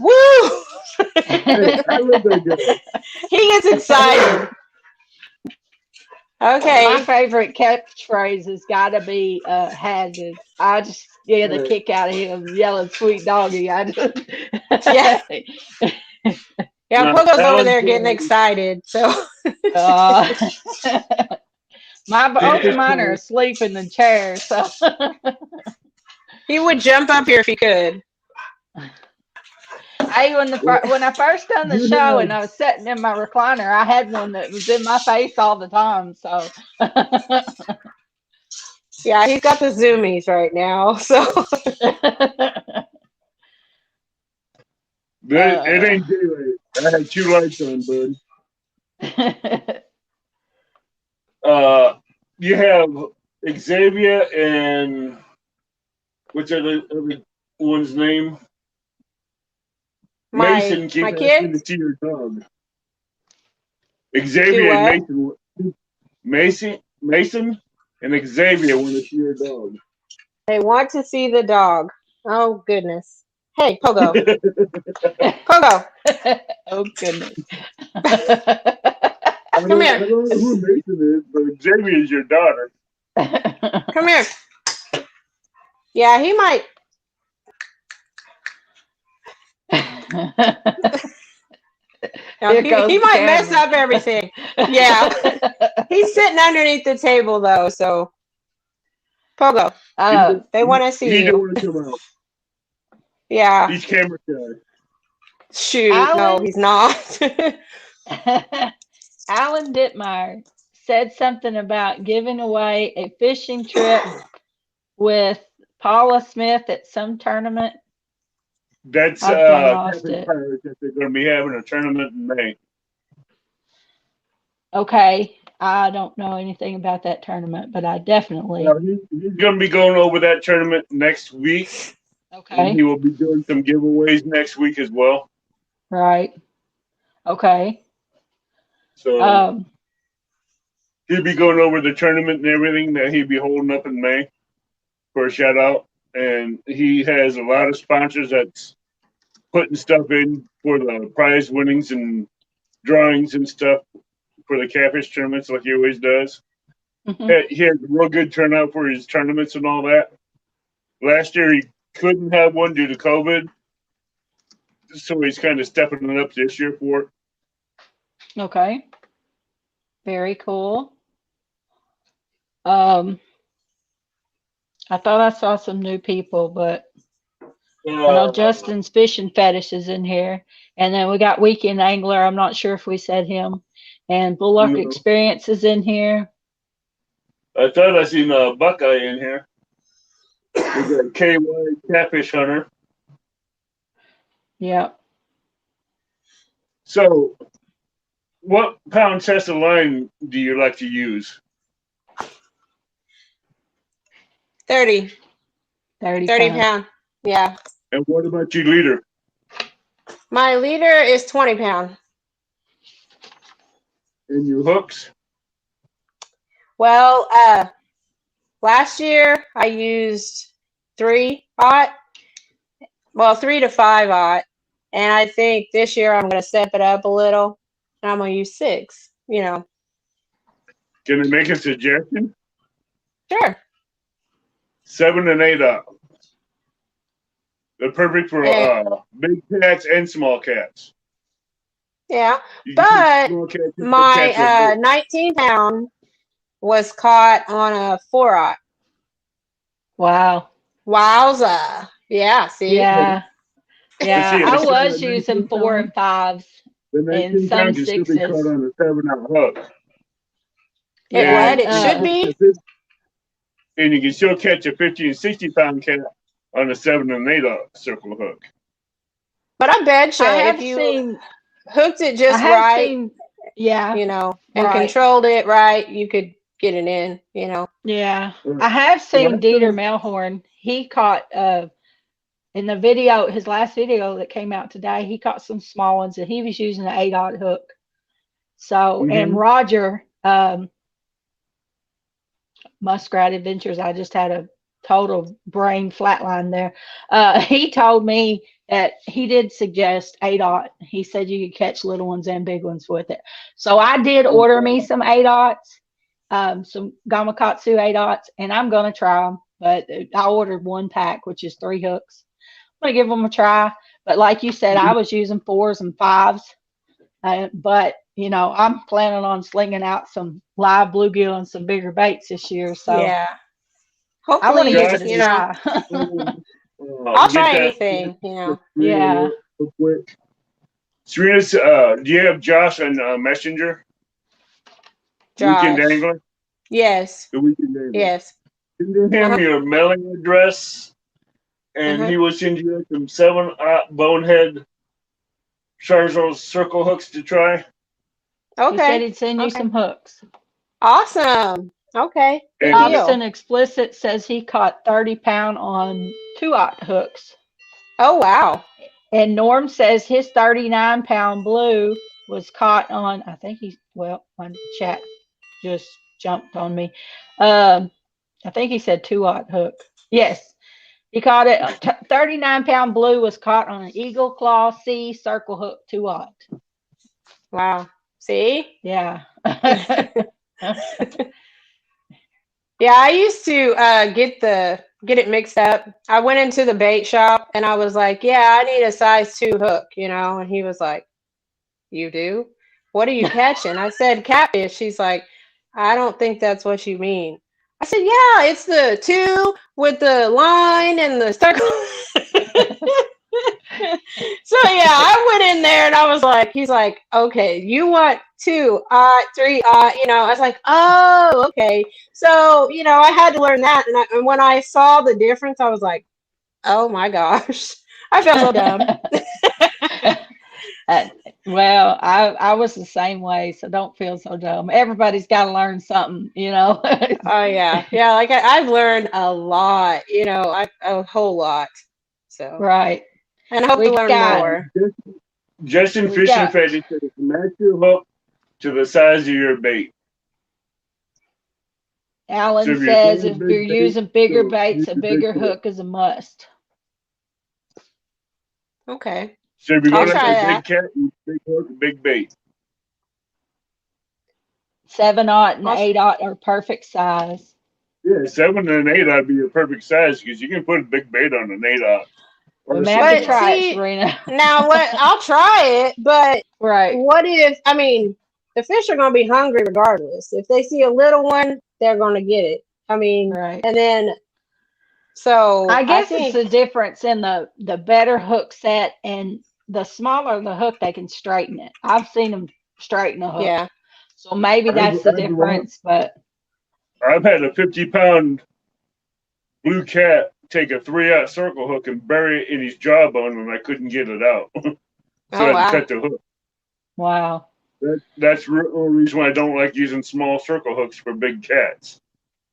Hey, I love that guy. He gets excited. Okay. My favorite catchphrase has got to be "Hazard." I just get a kick out of him yelling "Sweet doggy." I just yeah. Yeah, Pogo's over there getting excited. So both of mine are asleep in the chair. So he would jump up here if he could. Hey, when I first done the show and I was sitting in my recliner, I had one that was in my face all the time. So Yeah, he's got the zoomies right now. So It ain't daylight. I had 2 lights on, bud. You have Xavier and what's the other one's name? Mason keep my asking to kids see your dog. do Xavier and what? Mason and Xavier want to see your dog. They want to see the dog. Oh goodness. Hey, Pogo. Pogo, Oh goodness. come I here. don't know who Mason is, but Xavier is your daughter. Come here. Yeah, he might. Here goes He the might mess camera. up everything. Yeah. He's sitting underneath the table though, so Pogo, they want to see He don't you. want to come out. Yeah. He's camera shy. Shoot, no, Alan? he's not. Alan Dittmeyer said something about giving away a fishing trip with Paula Smith at some tournament. That's I've done lost Catfish it. Pirates that they're going to be having a tournament in May. Okay, I don't know anything about that tournament, but I definitely. He's going to be going over that tournament next week, and Okay, he will be doing some giveaways next week as well. right. Okay. So he'll be going over the tournament and everything that he'll be holding up in May for a shout out. And he has a lot of sponsors that's putting stuff in for the prize winnings and drawings and stuff for the catfish tournaments like he always does. Mhm. He had a real good turnout for his tournaments and all that. Last year he couldn't have one due to COVID, so he's kind of stepping it up this year for it. Okay. Very cool. I thought I saw some new people, but I know Justin's fishing fetish is in here. And then we got Weekend Angler. I'm not sure if we said him. And Bullock No. Experience is in here. I thought I seen a Buckeye in here. We got KY Catfish Hunter. Yep. So, what pound test of line do you like to use? 30 30 pounds. pound. Yeah. And what about your leader? My leader is 20 pound. And your hooks? Well, last year I used 3/0. Well, 3 to 5/0. And I think this year I'm going to step it up a little. And I'm going to use 6, you know. Can I make a suggestion? Sure. 7 and 8 They're perfect for big cats and small cats. Yeah. You can But keep small cats and big my cats real big. 19 pound was caught on a 4/0. Wow. Wowza. Yeah, see? Yeah. Yeah. See, I the was 19 using 4 and 5s The and 19 some pound can still be caught 6s. on a 7-out hook. It Yeah. would. It should be. And you can still catch a 50 and 60 pound cat on a 7 and 8 circle hook. But I bet you I have if you seen, hooked it I just have right, seen, yeah. you know, and Right. controlled it right, you could get it in, you know. Yeah. I have seen Dieter Melhorn. He caught in the video, his last video that came out today, he caught some small ones and he was using an 8/0 hook. So, and Roger, Muskrat Adventures, I just had a total brain flatline there. He told me that he did suggest 8/0. He said you could catch little ones and big ones with it. So I did order me some 8/0s, some Gamakatsu 8/0s, and I'm going to try them. But I ordered 1 pack, which is 3 hooks. I'm going to give them a try. But like you said, I was using 4s and 5s. But, you know, I'm planning on slinging out some live bluegill and some bigger baits this year. So Yeah. I want to Hopefully, give it a you know, try. I'll try anything, you know. Yeah. Real quick. Serena, do you have Josh on Messenger? Josh. Weekend Angler? Yes. The Weekend Angler. Yes. sending him Uh-huh. your mailing address, and Uh-huh. he will send you some 7/0 bonehead Charzos circle hooks to try. He said Okay. he'd send you Okay. some hooks. Awesome. Okay. Good And deal. Hobson Explicit says he caught 30-pound on 2/0 hooks. Oh wow. And Norm says his 39-pound blue was caught on, I think my chat just jumped on me. I think he said 2/0 hook. Yes, he caught it. 39-pound blue was caught on an Eagle Claw C circle hook 2/0. Wow. See? Yeah. Yeah, I used to get it mixed up. I went into the bait shop and I was like, "Yeah, I need a size 2 hook," and he was like, "You do? What are you catching?" I said, "Catfish." He's like, "I don't think that's what you mean." I said, "Yeah, it's the 2 with the line and the circle." So yeah, I went in there and I was like, he's like, "Okay, you want 2, 3, I was like, "Oh, okay." So, I had to learn that, and when I saw the difference, I was like, "Oh my gosh." I felt so dumb. Well, I was the same way, so don't feel so dumb. Everybody's got to learn something. Oh yeah. Yeah, like I've learned a lot, a whole lot. So, Right. and I hope to We learn got more. Justin We Fishing got Fetish says match your hook to the size of your bait. So Alan if you're says throwing if you're big bait, using bigger so baits, use a your big bigger hook. hook is a must. Okay. So if you're I'll going try after a that. big cat, use big hook, big bait. 7/0 and I'll, 8/0 are perfect size. Yeah, 7 and 8 ought to be a perfect size because you can put a big bait on an 8/0 We or a may have to 7/0. but try it, see, Serena. now I'll try it, but Right. what if, the fish are going to be hungry regardless. If they see a little one, they're going to get it. Right. And then, so I I guess it's think, the difference in the better hook set, and the smaller the hook, they can straighten it. I've seen them straighten a hook. yeah. So maybe that's the difference, but I've had a 50-pound blue cat take a 3/0 circle hook and bury it in his jawbone, and I couldn't get it out. So Oh, I had wow. to cut the hook. wow. That's the only reason why I don't like using small circle hooks for big cats.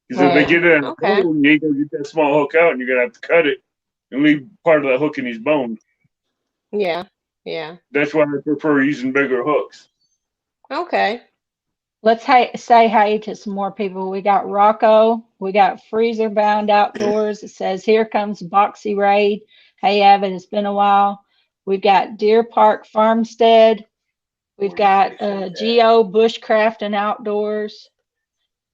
Because if they Right. get in a Okay. hole, you ain't going to get that small hook out, and you're going to have to cut it and leave part of the hook in his bone. Yeah. Yeah. That's why I prefer using bigger hooks. Okay. Let's say hey to some more people. We got Rocco. We got Freezer Bound Outdoors. It says, here comes Boxy Raid. Hey, Avid, it's been a while. We've got Deer Park Farmstead. We've got Geo Bushcraft and Outdoors.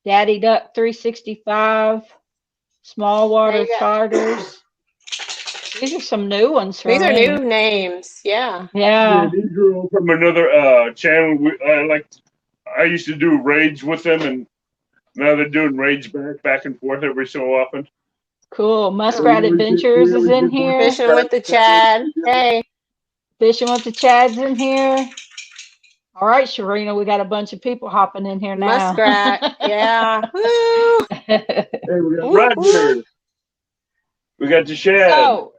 Daddy Duck 365. Small There Water you go. Charters. These are some new ones for These are me. new names. Yeah. Yeah, Yeah. these are all from another channel. I used to do raids with them, and now they're doing raids back and forth every so often. Cool. Oh. Muskrat We always Adventures is in get here. Fishing with the Chad. Hey. Fishing with the Chads in here. All right, Shireena, we got a bunch of people hopping in here now. Muskrat. Yeah. Woo. Hey, we got Woo, Roger. woo. We got the Shad. So,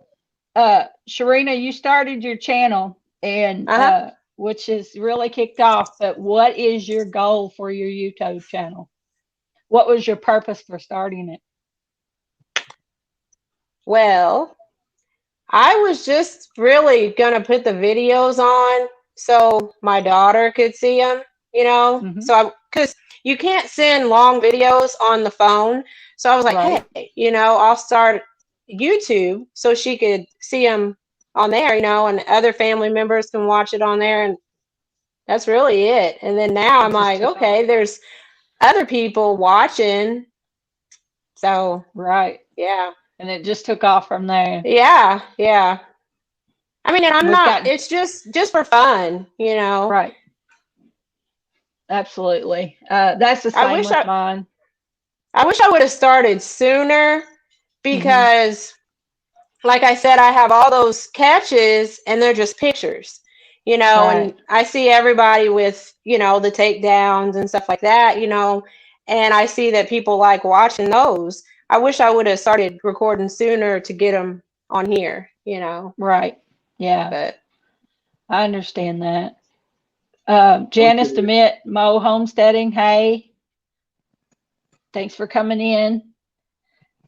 Shireena, you started your channel, and Uh-huh. which is really kicked off. But what is your goal for your YouTube channel? What was your purpose for starting it? Well, I was just really gonna put the videos on so my daughter could see them, Mhm. So because you can't send long videos on the phone, so I was like, Right. hey, I'll start YouTube so she could see them on there, and other family members can watch it on there, and that's really it. And then now I'm It just like, took okay, off. there's other people watching, so Right. yeah, And it just took off from there. yeah, yeah. And I'm We've not, got, it's just for fun, right. Absolutely. That's the I same wish with mine. I wish I would have started sooner Mhm. because like I said, I have all those catches and they're just pictures, Right. and I see everybody with, the takedowns and stuff like that, and I see that people like watching those. I wish I would have started recording sooner to get them on here, you know. Right. Yeah, But I understand that. Janice Okay. DeMitt, Mo Homesteading. Hey, thanks for coming in.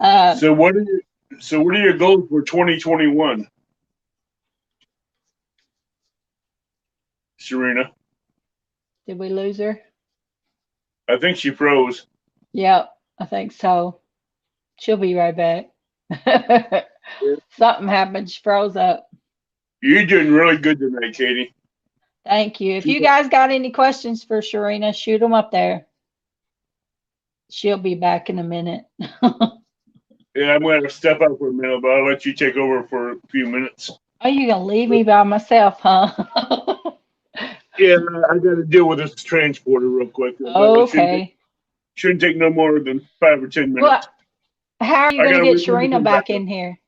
So what are your goals for 2021, Serena? Did we lose her? I think she froze. Yep, I think so. She'll be right back. Something happened. She froze up. You're doing really good tonight, Katie. Thank you. If you guys got any questions for Shireena, shoot them up there. She'll be back in a minute. Yeah, I'm going to step out for a minute, but I'll let you take over for a few minutes. Are you gonna leave me by myself, huh? Yeah, I got to deal with this transporter real quick. But Okay. shouldn't take no more than 5 or 10 minutes. Well, how are you I gonna gotta get wait for her to Shireena come back back in here?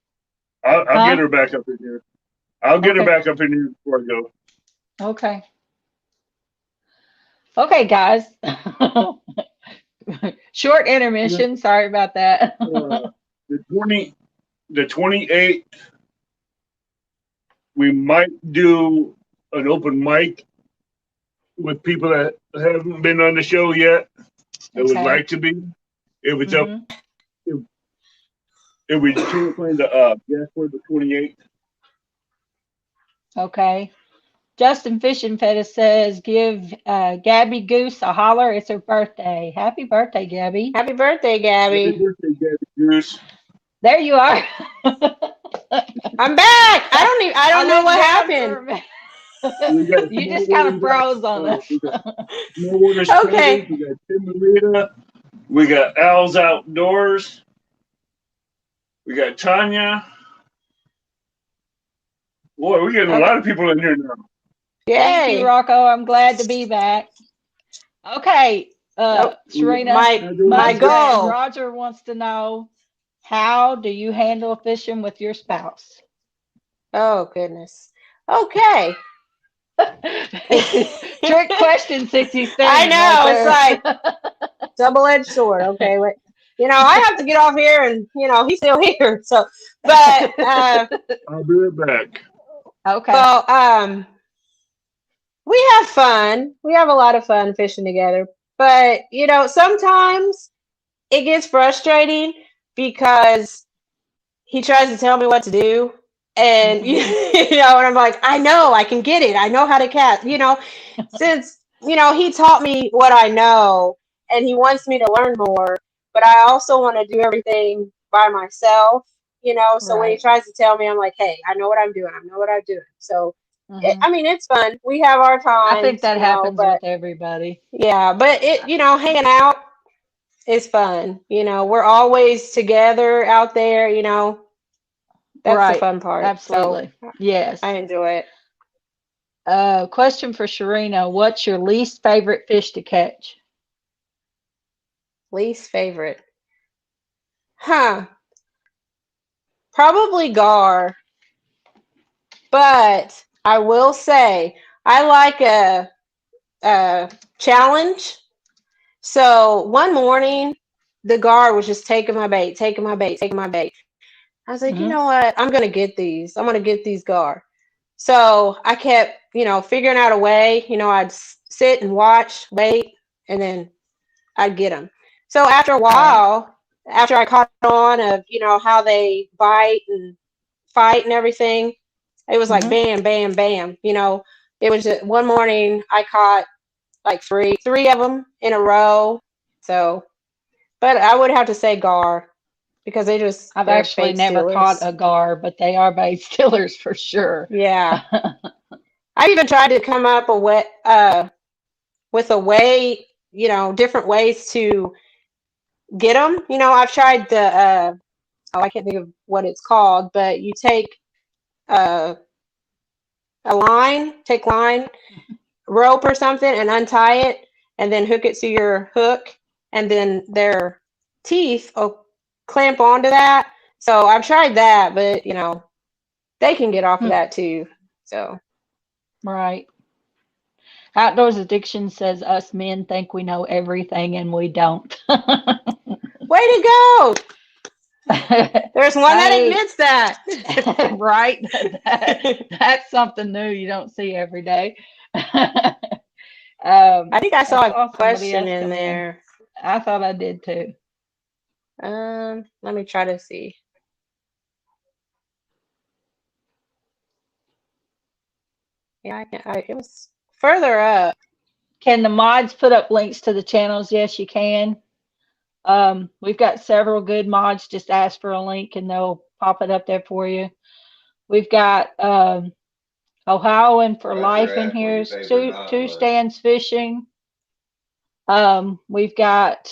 I'll Huh? get her back up in here. I'll get her Okay. back up in here before I go. Okay. Okay, guys. Short intermission. Sorry about that. The 28th, we might do an open mic with people that haven't been on the show yet that would Okay. like to be. If it's up, Mhm. if we can't find the guest for the 28th. Okay. Justin Fishing Fetish says, give Gabby Goose a holler. It's her birthday. Happy birthday, Gabby. Happy birthday, Happy Gabby. birthday, Gabby Goose. There you are. I'm back. I don't know what happened. We got You just kind of froze on us. We got Small Waters Okay. Traders, we got Tim Marita, we got Al's Outdoors, we got Tanya. Boy, we're getting a lot of people in here now. Thank you, Yay. Rocco. I'm glad to be back. Okay, Shireena, My goal. Roger wants to know, how do you handle fishing with your spouse? Oh, goodness. Okay. Trick question, 67. I know. Right It's like double-edged sword. Okay. Wait. You know, I have to get off here and, you know, he's still here. So, but, I'll be right back. Okay. well, we have fun. We have a lot of fun fishing together. But, you know, sometimes it gets frustrating because he tries to tell me what to do. And, you know, and I'm like, I know, I can get it. I know how to cast, you know, since, you know, he taught me what I know and he wants me to learn more, but I also want to do everything by myself, you know. So when he Right. tries to tell me, I'm like, hey, I know what I'm doing. I know what I'm doing. So, Mhm. I mean, it's fun. We have our times. I think that you know, happens but with everybody. yeah, but it, you know, hanging out is fun. You know, we're always together out there, you know. That's Right. the fun part. Absolutely. So Yes. I enjoy it. Question for Shireena. What's your least favorite fish to catch? Least favorite. Huh. Probably gar. But I will say I like a challenge. So one morning the gar was just taking my bait, taking my bait, taking my bait. I was like, you know what? I'm gonna get these. I'm gonna get these gar. So I kept, you know, figuring out a way. You know, I'd sit and watch, wait, and then I'd get them. So after a while, after I caught on of, you know, how they bite and fight and everything, it was like bam, bam, bam. You know, it was just, one morning I caught like three of them in a row. So, but I would have to say gar because I've they're actually bait never stealers. caught a gar, but they are bait stealers for sure. Yeah. I even tried to come up with a way, you know, different ways to get them. You know, I've tried the I can't think of what it's called, but you take take line, rope or something, and untie it, and then hook it to your hook, and then their teeth will clamp onto that. So I've tried that, but you know, they can get off of that too. So Right. Outdoors Addiction says us men think we know everything and we don't. way to go! There's one that Hey. admits that. Right? That's something new you don't see every day. I think I saw a somebody question else in come in. there. I thought I did too. Let me try to see. Yeah, it was further up. Can the mods put up links to the channels? Yes, you can. We've got several good mods. Just ask for a link and they'll pop it up there for you. We've got Ohioan for Roger life in asked what here. your favorite knot Two was. stands fishing. We've got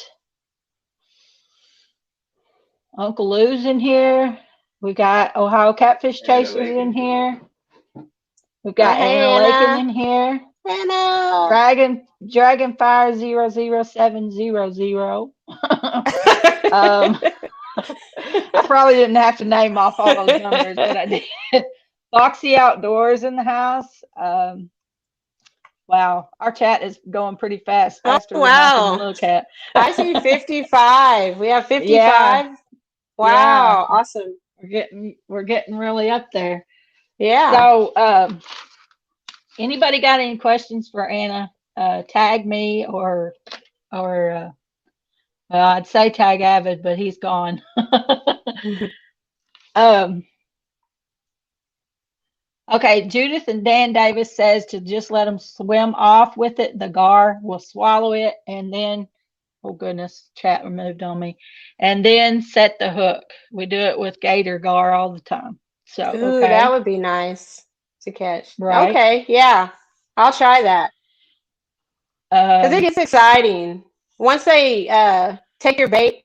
Uncle Lou's in here. We've got Ohio Catfish Anna Chasers in Lakin. here. We've got hey, Anna Lakin Anna. in here. Anna. Dragonfire 00700. I probably didn't have to name off all those numbers, but I did. Foxy Outdoors in the house. Wow, our chat is going pretty fast, Oh, faster than I can wow. look at. I see 55. We have 55. Yeah. Wow, Yeah. awesome. We're getting really up there. Yeah. So, anybody got any questions for Anna? Tag me or well, I'd say tag Avid, but he's gone. Okay, Judith and Dan Davis says to just let them swim off with it. The gar will swallow it, and then, oh goodness, chat removed on me, and then set the hook. We do it with gator gar all the time. So, Ooh, okay, that would be nice to catch. right. Okay, yeah. I'll try that. Because it gets exciting. Once they take your bait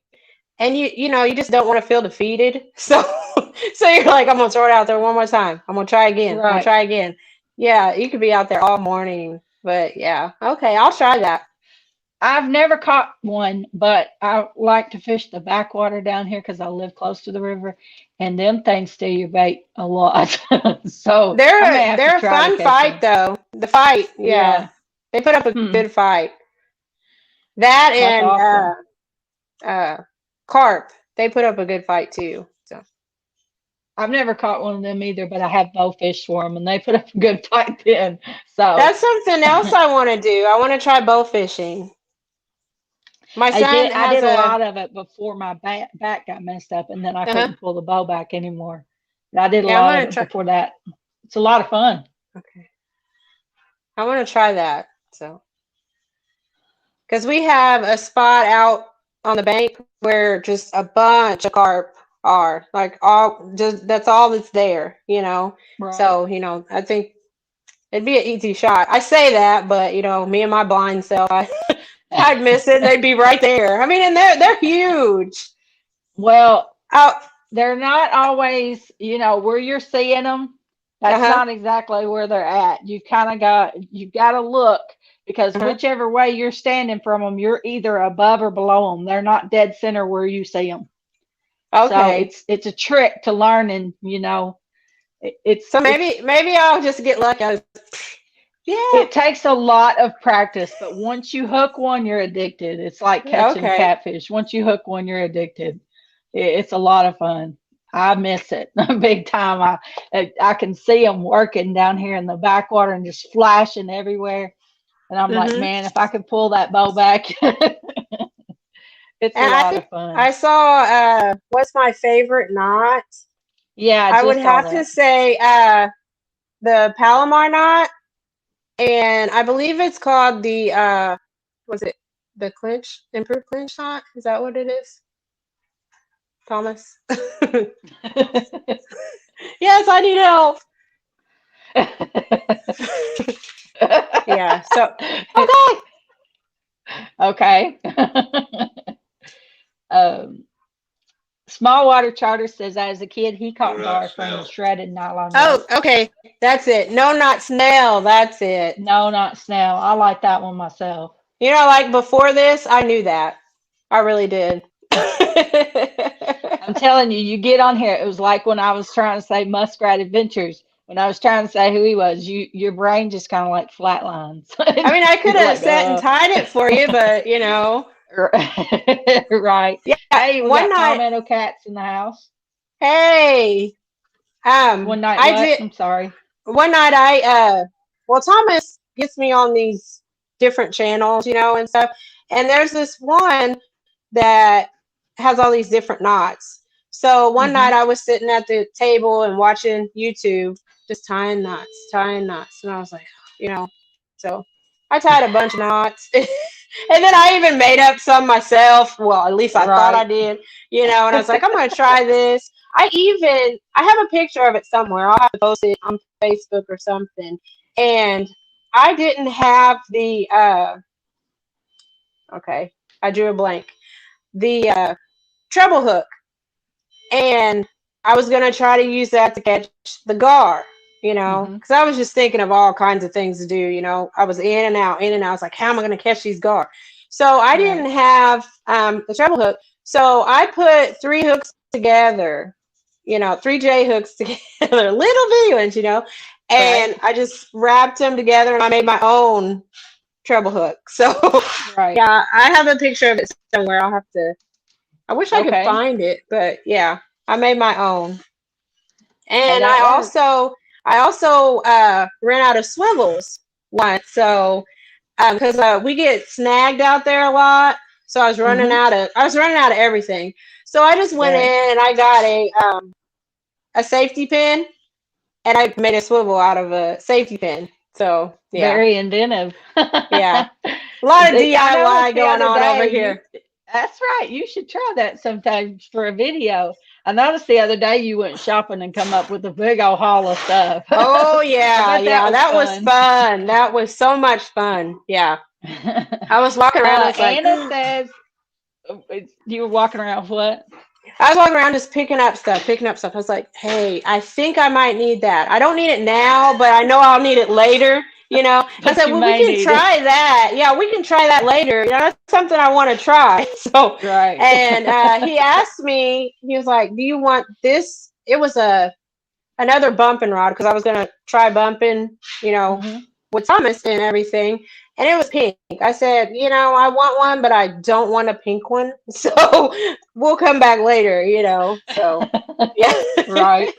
and you just don't want to feel defeated. So you're like, I'm gonna throw it out there one more time. I'm gonna try again. I'm gonna Right. try again. Yeah, you could be out there all morning. But yeah, okay, I'll try that. I've never caught one, but I like to fish the backwater down here because I live close to the river, and them things steal your bait a lot. So I may have They're to a try to fun catch fight them. though. The fight, yeah. They put up a good fight. That That's and awesome. carp, they put up a good fight too. So I've never caught one of them either, but I have bowfish for them, and they put up a good fight then. So that's something else I want to do. I want to try bow fishing. My son I has did a lot of it before my back got messed up, and then I couldn't pull the bow back anymore. I did a Yeah, lot of it before that. It's a lot of fun. Okay. I want to try that. So, because we have a spot out on the bank where just a bunch of carp are, like all just that's all that's there, Right. So, I think it'd be an easy shot. I say that, but me and my blind self, I'd miss it. They'd be right there. I mean, and they're huge. Well, they're not always, where you're seeing them. That's not exactly where they're at. You've got to look, because whichever way you're standing from them, you're either above or below them. They're not dead center where you see them. Okay. So it's a trick to learning, So maybe I'll just get lucky. Yeah. It takes a lot of practice, but once you hook one, you're addicted. It's like catching catfish. Once you hook one, you're addicted. It's a lot of fun. I miss it big time. I can see them working down here in the backwater and just flashing everywhere. And I'm like, man, if I could pull that bow back, it's a lot of fun. I saw what's my favorite knot? Yeah, I would have to say the Palomar knot, and I believe it's called the was it the improved clinch knot? Is that what it is? Thomas? Yes, I need help. Yeah, so okay. Small Water Charter says as a kid he caught gar from the shredded nylon. Oh, okay. That's it. No, not snail. That's it. No, not snail. I like that one myself. Like before this, I knew that. I really did. I'm telling you, you get on here. It was like when I was trying to say Muskrat Adventures. When I was trying to say who he was, your brain just kind of like flatlines. I mean, I could have set and tied it for you, but Right. Yeah, Hey, we one got night. palmetto cats in the house. Hey, One night, I what? did I'm sorry. one night. Well, Thomas gets me on these different channels, and stuff. And there's this one that has all these different knots. So one Hmm. night I was sitting at the table and watching YouTube, just tying knots, tying knots, and I was like, so I tied a bunch of knots. And then I even made up some myself. Well, at least I thought I Right. did, and I was like, I'm gonna try this. I have a picture of it somewhere. I'll have to post it on Facebook or something. And I didn't have the okay, I drew a blank. The treble hook. And I was gonna try to use that to catch the gar, Hmm. because I was just thinking of all kinds of things to do. I was in and out, in and out. I was like, how am I gonna catch these gar? So I Right. didn't have the treble hook. So I put three hooks together, three J hooks together, little bitty ones, Right. and I just wrapped them together and I made my own treble hook. So Right. yeah, I have a picture of it somewhere. I wish I could Okay. find it, but yeah, I made my own. Hey, And that works. I also ran out of swivels once. So because we get snagged out there a lot, so Hmm. I was running out of everything. So I just went Right. in and I got a safety pin and I made a swivel out of a safety pin. So yeah, Very inventive. yeah, a lot of I noticed DIY the going other on over day you. here. That's right. You should try that sometimes for a video. I noticed the other day you went shopping and come up with a big old haul of stuff. Oh I yeah, bet that yeah, was that was fun. fun. That was so much fun. Yeah. I was walking around. I was like, Anna says you were walking around what? I was walking around just picking up stuff, picking up stuff. I was like, hey, I think I might need that. I don't need it now, but I know I'll need it later. I But said, you well, we may can need it. try that. Yeah, we can try that later. That's something I want to try. So, Right. and he asked me, he was like, do you want this? It was another bumping rod because I was gonna try bumping, Hmm. with Thomas and everything, and it was pink. I said, I want one, but I don't want a pink one, so we'll come back later, So yeah. Right.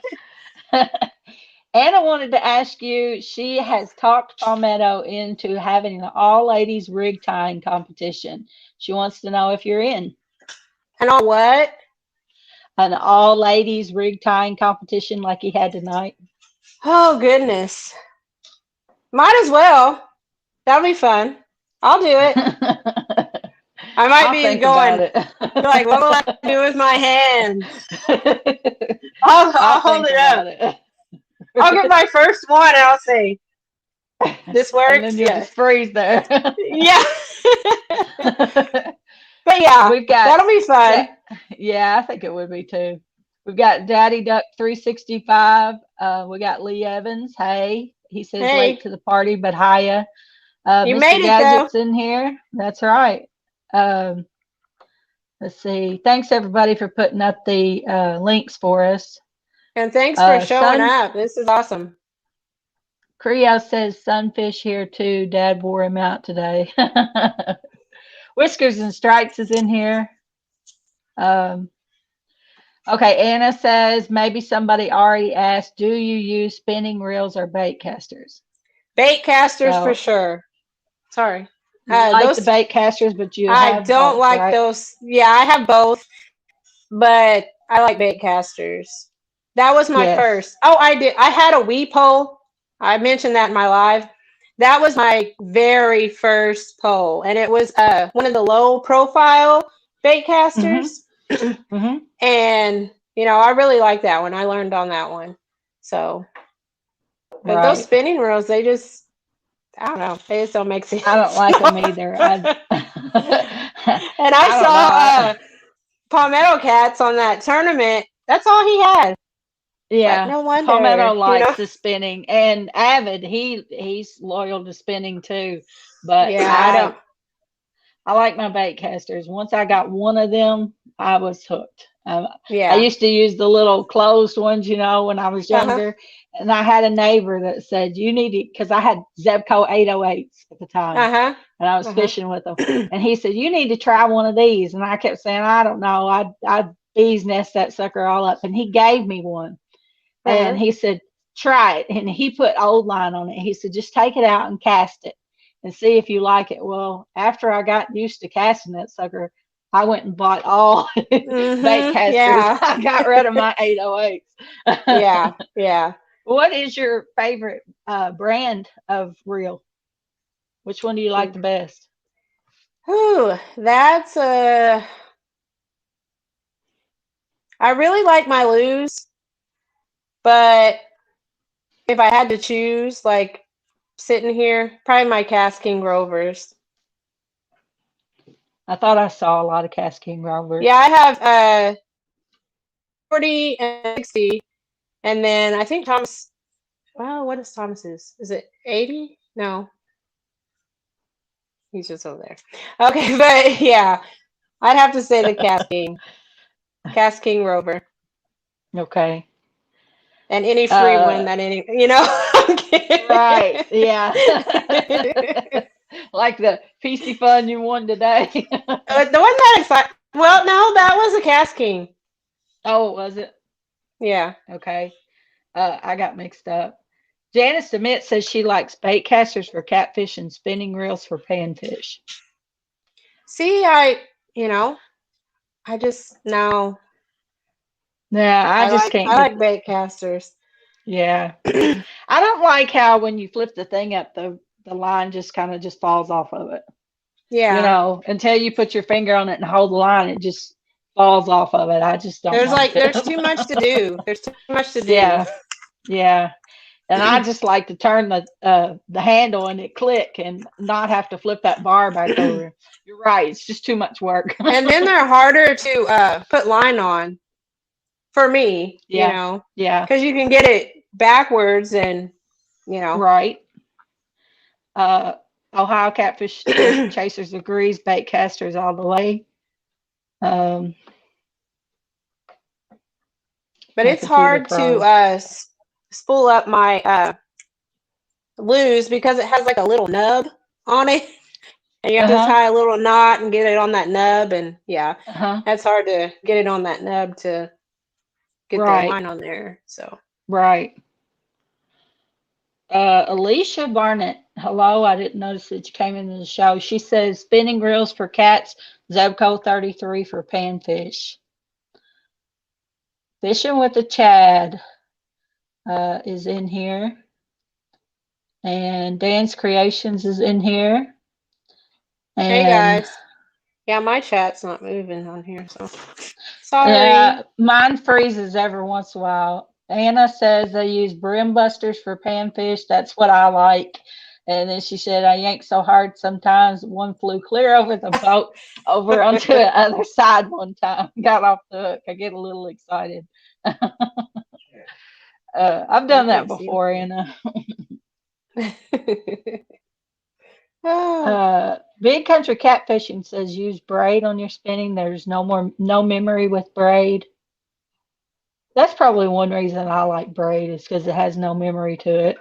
Anna wanted to ask you, she has talked Palmetto into having an all ladies rig tying competition. She wants to know if you're in And on what? an all ladies rig tying competition like he had tonight. Oh goodness, might as well. That'll be fun. I'll do it. I might I'll be think about going it. like, what will I do with my hands? I'll I'll hold think it up. about it. I'll get my first one and I'll say, this And then works. you'll Yeah. just freeze there. Yeah. But yeah, We've got that'll be fun. yeah, I think it would be too. We've got Daddy Duck 365. We got Lee Evans. Hey, he says late Hey, to the party, but hiya. you Mr. made it though. Gadget's in here. That's right. Um, let's see. Thanks everybody for putting up the links for us. And thanks for showing Sun up. This is awesome. Creo says sunfish here too. Dad wore him out today. Whiskers and Stripes is in here. Um, okay, Anna says maybe somebody already asked, do you use spinning reels or bait casters? Bait casters for So sure. Sorry. you like the Those bait casters, but you I have don't both, like right? those. Yeah, I have both, but I like bait casters. That was my Yes. first. Oh, I did. I had a Wii pole. I mentioned that in my live. That was my very first pole, and it was one of the low profile bait Mm-hmm. casters. Mm-hmm. And I really like that one. I learned on that one. So, but those Right. spinning reels, they just, I don't know, they just don't make sense. I don't like them either. And I I don't know. saw Palmetto Cats on that tournament. That's all he had. Like, Yeah, no Palmetto wonder, likes the spinning, and Avid he's loyal to spinning too. But Yeah, I I don't. don't. I like my bait casters. Once I got one of them, I was hooked. I Yeah. used to use the little closed ones, when I was Uh huh. younger, And I had a neighbor that said, you need to, because I had Zebco 808s at the time, Uh-huh. and I was fishing with them. And he said, you need to try one of these. And I kept saying, I don't know. I'd bees nest that sucker all up. And he gave me one. And he said, try it. And he put old line on it. He said, just take it out and cast it and see if you like it. Well, after I got used to casting that sucker, I went and bought all bait casters. Yeah. I got rid of my 808s. Yeah. Yeah. What is your favorite brand of reel? Which one do you like the best? Ooh, that's I really like my Lose, but if I had to choose, like sitting here, probably my Cast King Rovers. I thought I saw a lot of Cast King Rovers. Yeah, I have 40 and 60, and then I think Thomas. Well, what is Thomas's? Is it 80? No, he's just over there. Okay, but yeah, I'd have to say the Cast King Rover. Okay. And any free one that I'm kidding. Right, yeah. Like the PC fun you won today. The one that excited. Well, no, that was a Cast King. Oh, was it? Yeah. Okay. I got mixed up. Janice DeMitt says she likes bait casters for catfish and spinning reels for panfish. See, I just now. Yeah, I just can't. I like bait casters. Yeah. I don't like how when you flip the thing up, the line just kind of just falls off of it. Yeah. Until you put your finger on it and hold the line, it just falls off of it. I just don't There's too much to do. There's too much to do. Yeah. Yeah. And I just like to turn the handle and it click and not have to flip that bar back over. You're right. It's just too much work. And then they're harder to put line on for me, Yeah. because you can get it backwards and, Right. Ohio Catfish Chasers agrees, bait casters all the way. But it's hard to spool up my Lose because it has like a little nub on it. And you have to tie a little knot and get it on that nub. And yeah, that's hard to get it on that nub to get the line on there. So right. Alicia Barnett, hello. I didn't notice that you came into the show. She says spinning reels for cats, Zebco 33 for panfish. Fishing with the Chad is in here. And Dan's Creations is in here. And hey guys. Yeah, my chat's not moving on here, so sorry. Yeah, mine freezes every once in a while. Anna says they use brim busters for panfish. That's what I like. And then she said, I yank so hard sometimes one flew clear over the boat over onto the other side one time. Got off the hook. I get a little excited. I've done that before, Anna. Big Country Catfishing says use braid on your spinning. There's no memory with braid. That's probably one reason I like braid is because it has no memory to it.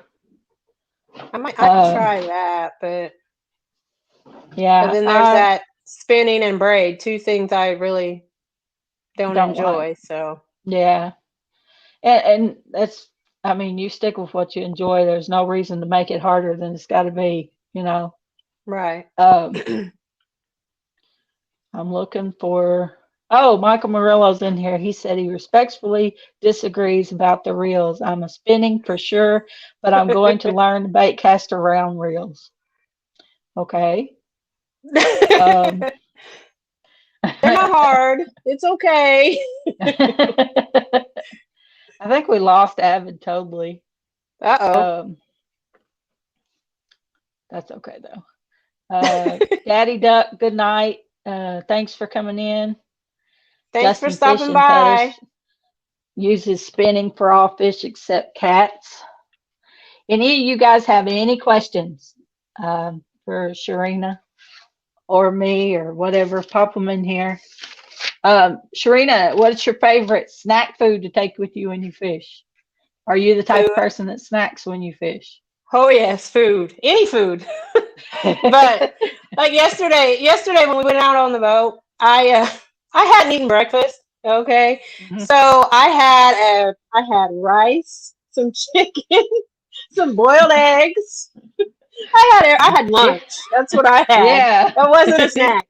I could try that, but yeah. But then there's that spinning and braid, two things I really don't enjoy. Like. So yeah, and that's. I mean, you stick with what you enjoy. There's no reason to make it harder than it's got to be. Right. I'm looking for. Oh, Michael Murillo's in here. He said he respectfully disagrees about the reels. I'm a spinning for sure, but I'm going to learn the bait caster round reels. Okay. They're not hard. It's okay. I think we lost Avid totally. Uh-oh. That's okay though. Daddy Duck, good night. Thanks for coming in. Thanks for stopping by. Uses spinning for all fish except cats. Any of you guys have any questions for Shireena or me or whatever? Pop them in here. Shireena, what's your favorite snack food to take with you when you fish? Are you the type of Food. person that snacks when you fish? Oh yes, food. Any food. But like yesterday when we went out on the boat, I hadn't eaten breakfast. Okay, Mhm. so I had rice, some chicken, some boiled eggs. I had Yeah. lunch. That's what I had. Yeah. That wasn't a snack.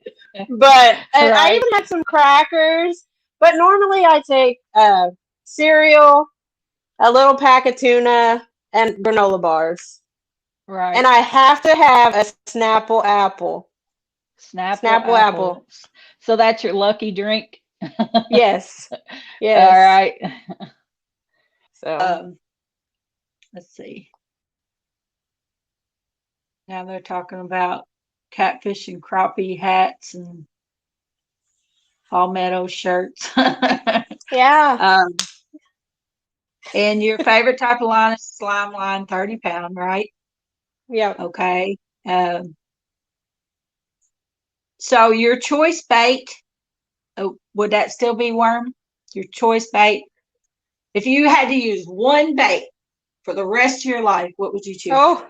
But and I Right. even had some crackers. But normally I take cereal, a little pack of tuna, and granola bars. And Right. I have to have a Snapple apple. Snapple Snapple apple. apples. So that's your lucky drink. Yes. All Yes. right. So Let's see. Now they're talking about catfish and crappie hats and palmetto shirts. yeah. um, and your favorite type of line is slime line, 30-pound, right? Yep. Okay. So your choice bait, would that still be worm? Your choice bait? If you had to use one bait for the rest of your life, what would you choose? Oh,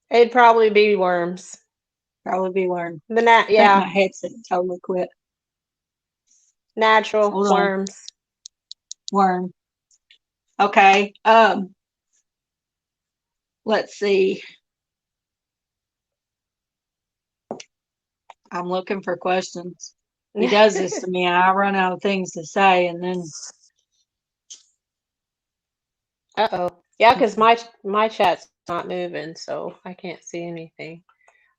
it'd probably be worms. Probably be worm. I think my Yeah, headset totally quit. natural Hold on. worms. Worm. Okay. Let's see. I'm looking for questions. He does this to me, and I run out of things to say, and then Uh-oh. Yeah, because my chat's not moving, so I can't see anything.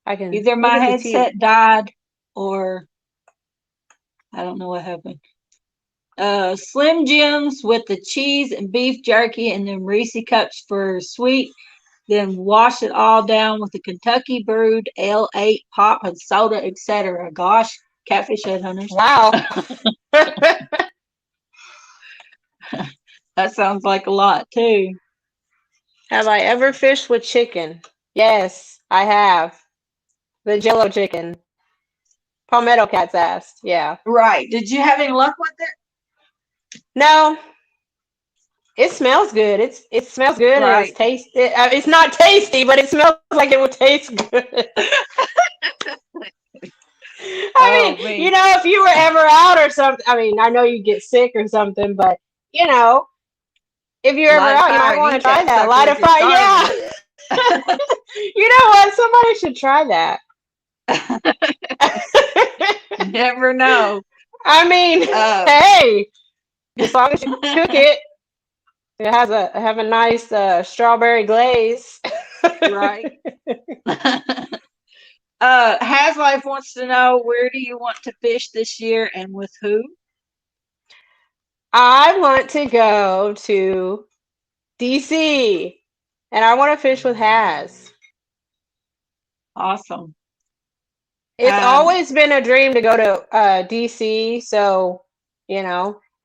I can either look my at the TV. headset died or I don't know what happened. Slim Jims with the cheese and beef jerky, and then Reese cups for sweet. Then wash it all down with the Kentucky brewed L8 pop and soda, etc. Gosh, catfish headhunters. Wow. That sounds like a lot too. Have I ever fished with chicken? Yes, I have. The Jello chicken. Palmetto Cat's asked. Yeah. Right. Did you have any luck with it? No, it smells good. It smells good and it's Right. tasty. It's not tasty, but it smells like it would taste good. I mean, Man. if you were ever out or something, I mean, I know you get sick or something, but if you're ever Light a out, you might fire, want to eat try that that. sucker Light a if you're fire, starving. yeah. You know what? Somebody should try that. Never know. I mean, hey, as long as you cook it, it has have a nice strawberry glaze. Right. Has Life wants to know, where do you want to fish this year and with who? I want to go to DC and I want to fish with Has. Awesome. It's always been a dream to go to DC, so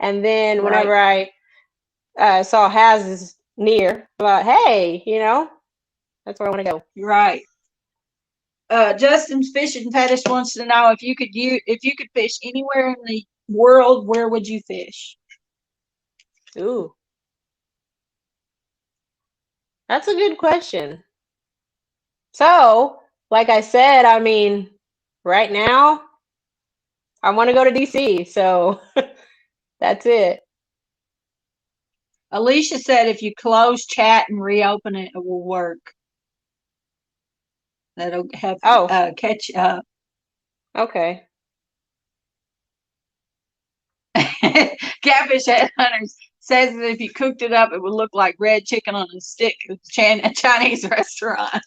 and then whenever I saw Has is near, I thought, hey, that's where I want to go. Right. Justin's Fishing Fetish wants to know, if you could fish anywhere in the world, where would you fish? Ooh, that's a good question. So, like I said, I mean, right now, I want to go to DC, so that's it. Alicia said if you close chat and reopen it, it will work. That'll help catch up. Okay. Catfish Headhunters says that if you cooked it up, it would look like red chicken on a stick at a Chinese restaurant.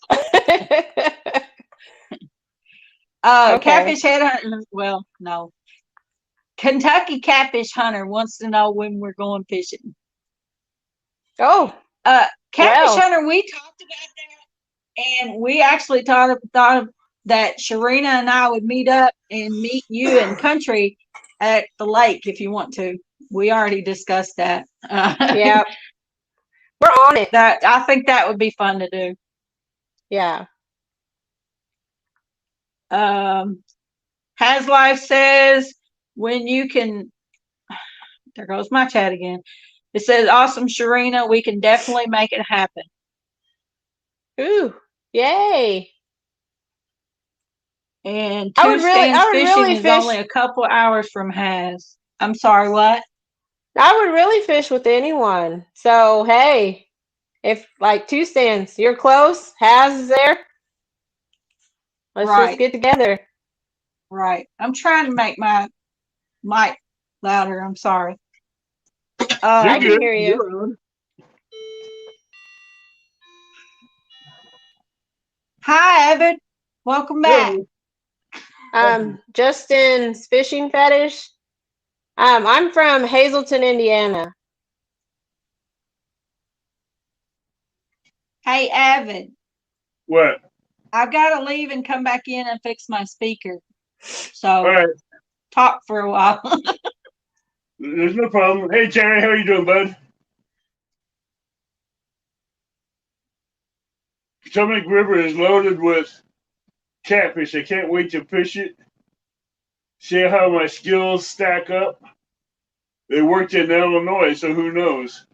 Catfish Headhunter, well, no. Kentucky Catfish Hunter wants to know when we're going fishing. Oh. Catfish Hunter, we talked about that, and we actually thought that Shireena and I would meet up and meet you in country at the lake if you want to. We already discussed that. Yeah. We're on it. I think that would be fun to do. Yeah. Has Life says, when you can, there goes my chat again. It says, awesome, Shireena. We can definitely make it happen. Ooh, yay. And I Two would Stands Fishing really is fish. only a couple hours from Has. I'm sorry, what? I would really fish with anyone. So, hey, if like Two Stands, you're close, Has is there. Let's Right. just get together. Right. I'm trying to make my mic louder. I'm sorry. I You're can good. hear you. You're on. Hi, Evan. Welcome back. Hello. Justin's fishing fetish. I'm from Hazleton, Indiana. Hey, Evan. What? I've got to leave and come back in and fix my speaker. So All right. talk for a while. There's no problem. Hey, Terry, how are you doing, bud? Potomac River is loaded with catfish. I can't wait to fish it. See how my skills stack up. They worked in Illinois, so who knows?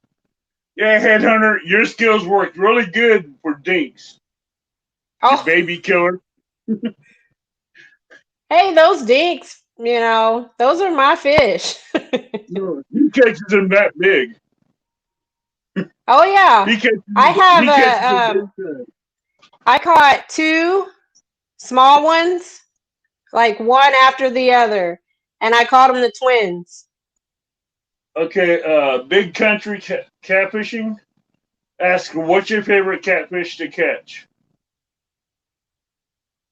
Yeah, Headhunter, your skills worked really good for dinks. You Oh, baby killer. hey, those dinks, those are my fish. No, he catches them that big. Oh yeah, He catches I he catches have them that big. I caught 2 small ones, like one after the other, and I caught them the twins. Okay, big country catfishing. Ask what's your favorite catfish to catch?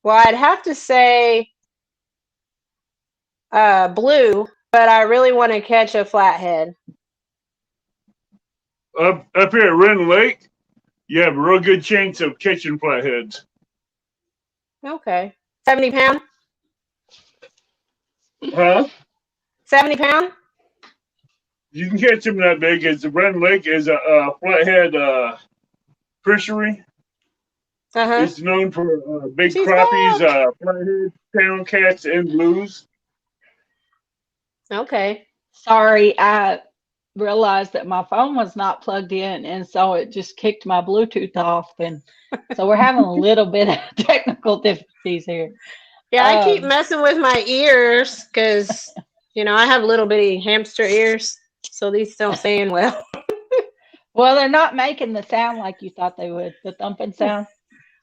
Well, I'd have to say blue, but I really want to catch a flathead. Up here at Wren Lake, you have a real good chance of catching flatheads. Okay. 70 pound? Huh? 70 pound? You can catch them that big. As the Wren Lake is a flathead fishery. Uh-huh. It's known for big She's crappies, back. flathead, town cats, and blues. Okay. Sorry, I realized that my phone was not plugged in, and so it just kicked my Bluetooth off. And so we're having a little bit of technical difficulties here. Yeah, I keep messing with my ears because, I have little bitty hamster ears, so these don't stand well. Well, they're not making the sound like you thought they would, the thumping sound.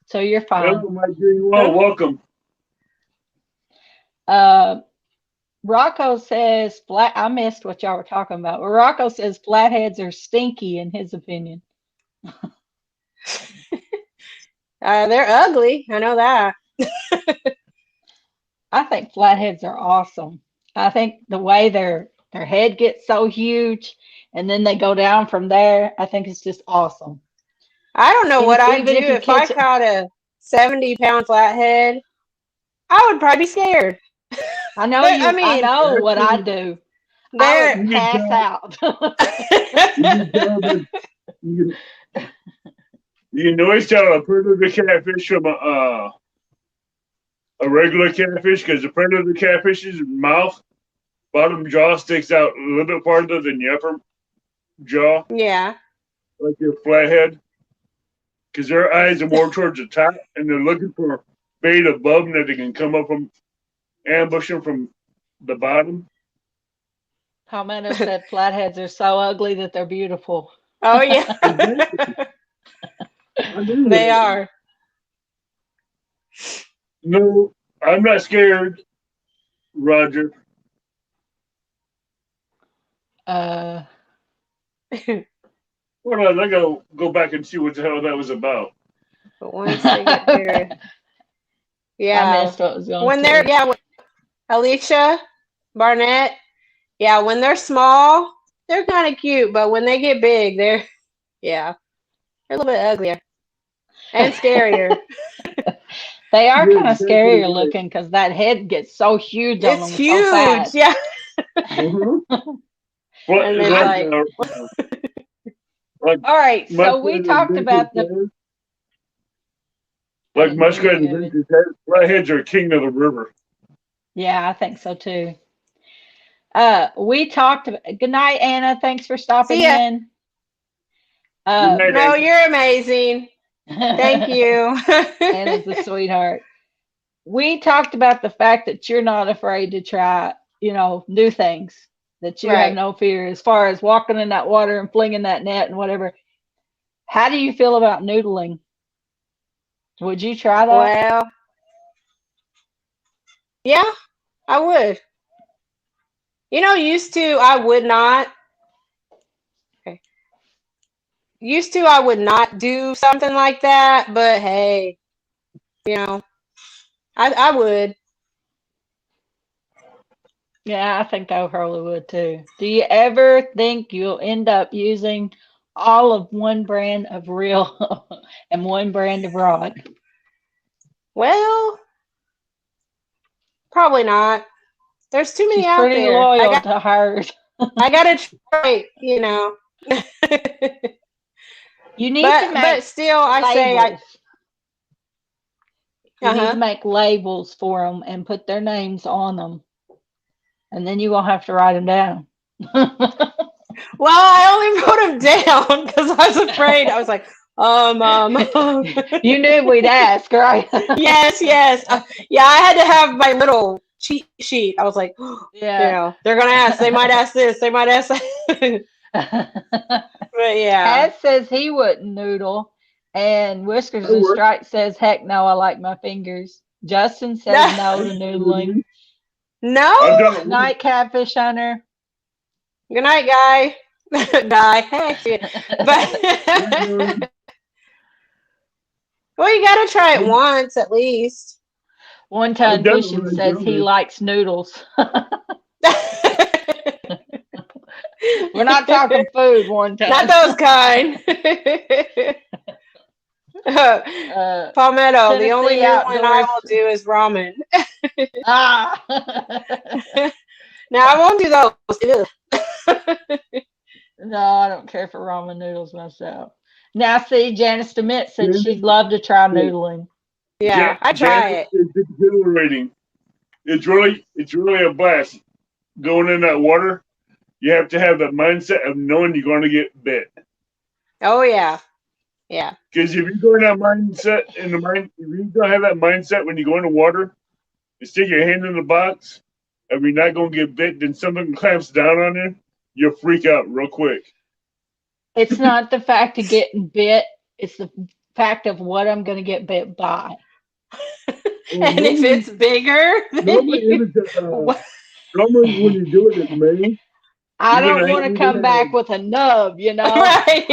So you're fine. Hello, my dear. Well, welcome. Rocco says I missed what y'all were talking about. Well, Rocco says flatheads are stinky in his opinion. They're ugly. I know that. I think flatheads are awesome. I think the way their head gets so huge and then they go down from there, I think it's just awesome. I don't know what I'd do Even if you if I catch it- caught a 70-pound flathead. I would probably be scared. I know But, you. I know what I do. I would pass out. You can always tell a predator catfish from a regular catfish because the predator catfish's mouth, bottom jaw sticks out a little bit farther than the upper jaw, Yeah. like your flathead, because their eyes are more towards the top and they're looking for bait above them that they can come up from, ambush them from the bottom. Palmetto said flatheads are so ugly that they're beautiful. Oh, yeah. They are. No, I'm not scared, Roger. Uh, Hold on, I gotta go back and see what the hell that was about. But once they get there, yeah. I missed what was going When to. they're, yeah, Alicia, Barnett, yeah, when they're small, they're kind of cute, but when they get big, they're a little bit uglier and scarier. They are kind of scarier looking because that head gets so huge on It's them. huge, So fast. yeah. What, And then, All right, so muskrat we talked about the. adventures like muskrat adventures. Flatheads are king of the river. Yeah, I think so too. We talked. Good night, Anna. Thanks for stopping See ya. in. Good night, No, Anna. you're amazing. Thank you. Anna's a sweetheart. We talked about the fact that you're not afraid to try, new things, that you have Right. no fear as far as walking in that water and flinging that net and whatever. How do you feel about noodling? Would you try that? Well, yeah, I would. Used to I would not. Okay. Used to I would not do something like that, but hey, you know, I would. Yeah, I think I probably would too. Do you ever think you'll end up using all of one brand of reel and one brand of rod? Well, probably not. There's too many She's out pretty there. loyal to hers. I gotta try. You need to But make still, I say labels. You need to uh-huh. make labels for them and put their names on them, and then you won't have to write them down. Well, I only wrote them down because I was afraid. I was like, You knew we'd ask, right? yes, yes. Yeah, I had to have my little cheat sheet. I was like, Yeah. they're gonna ask. They might ask this. They might ask that. But yeah. Ed says he wouldn't noodle, and Whiskers and Stripes says, "Heck no, I like my fingers." Justin says no to noodling. No. I've done it. Night Catfish Hunter. Good night, guy. Guy. Hey. But well, you gotta try it once at least. One Ton I've done it Fishing when I says do he it. likes noodles. We're not talking food, One Ton. Not those kind. Palmetto, the only Tennessee noodling I Outdoors. will do is ramen. Ah. Now I won't do those. No, I don't care for ramen noodles myself. Now, see, Janice DeMint said Janice- she'd love to try noodling. Yeah, I try it. It's exhilarating. It's really a blast. Going in that water, you have to have that mindset of knowing you're going to get bit. Oh yeah, yeah. Because if you go in that mindset, if you don't have that mindset when you go in the water, you stick your hand in the box, and you're not going to get bit, then something clamps down on you, you'll freak out real quick. It's not the fact of getting bit, it's the fact of what I'm going to get bit by. And if it's bigger, Normally when you do it in May, I You're don't gonna want to eat come it. back with a nub, right?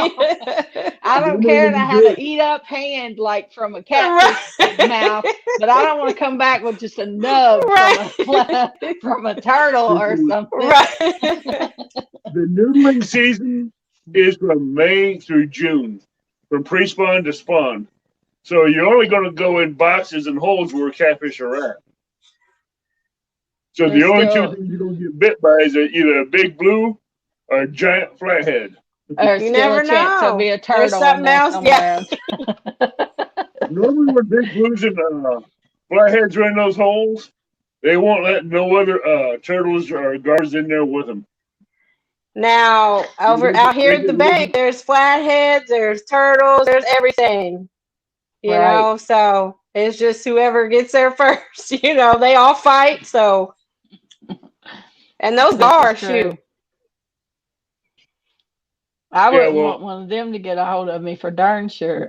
I don't care to have an eat up hand like from a catfish mouth, but I don't want to come back with just a nub from a turtle or something. Right. The noodling season is from May through June, from pre-spawn to spawn. So you're only going to go in boxes and holes where catfish are at. So the only two things you're going to get bit by is either a big blue or a giant flathead. Or You still never a chance know. there'll be a There's turtle in something there else. somewhere. Yeah. Normally when big blues and flatheads are in those holes, they won't let no other turtles or garbs in there with them. Now, out here at the bank, there's flatheads, there's turtles, there's everything. You know, so it's just whoever gets there first. They all fight. So, and those are shoot. I wouldn't want one of them to get a hold of me for darn sure.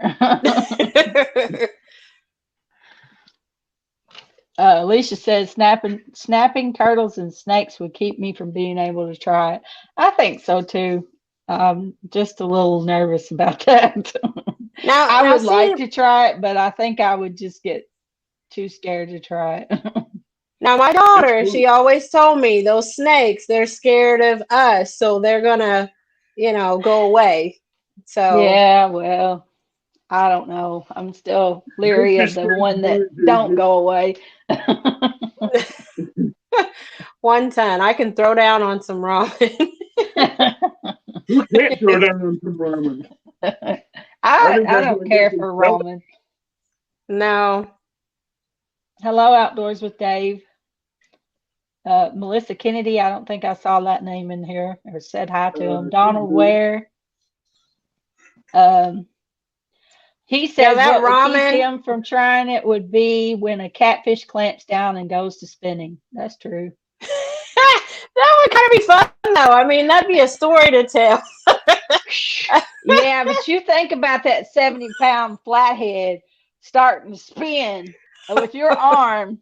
Alicia says snapping turtles and snakes would keep me from being able to try it. I think so too. Just a little nervous about that. Now I would like to try it, but I think I would just get too scared to try it. Now my daughter, she always told me those snakes, they're scared of us, so they're gonna, go away. So yeah, well, I don't know. I'm still leery of the one that don't go away. 1 ton. I can throw down on some ramen. You can't throw down on some ramen. I don't care for ramen. No. Hello, Outdoors with Dave. Melissa Kennedy, I don't think I saw that name in here or said hi to him. Uh, Donald Ware. Um, he Yeah, says that what would keep ramen. him from trying it would be when a catfish clamps down and goes to spinning. That's true. That would kind of be fun, though. I mean, that'd be a story to tell. Yeah, but you think about that 70-pound flathead starting to spin with your arm.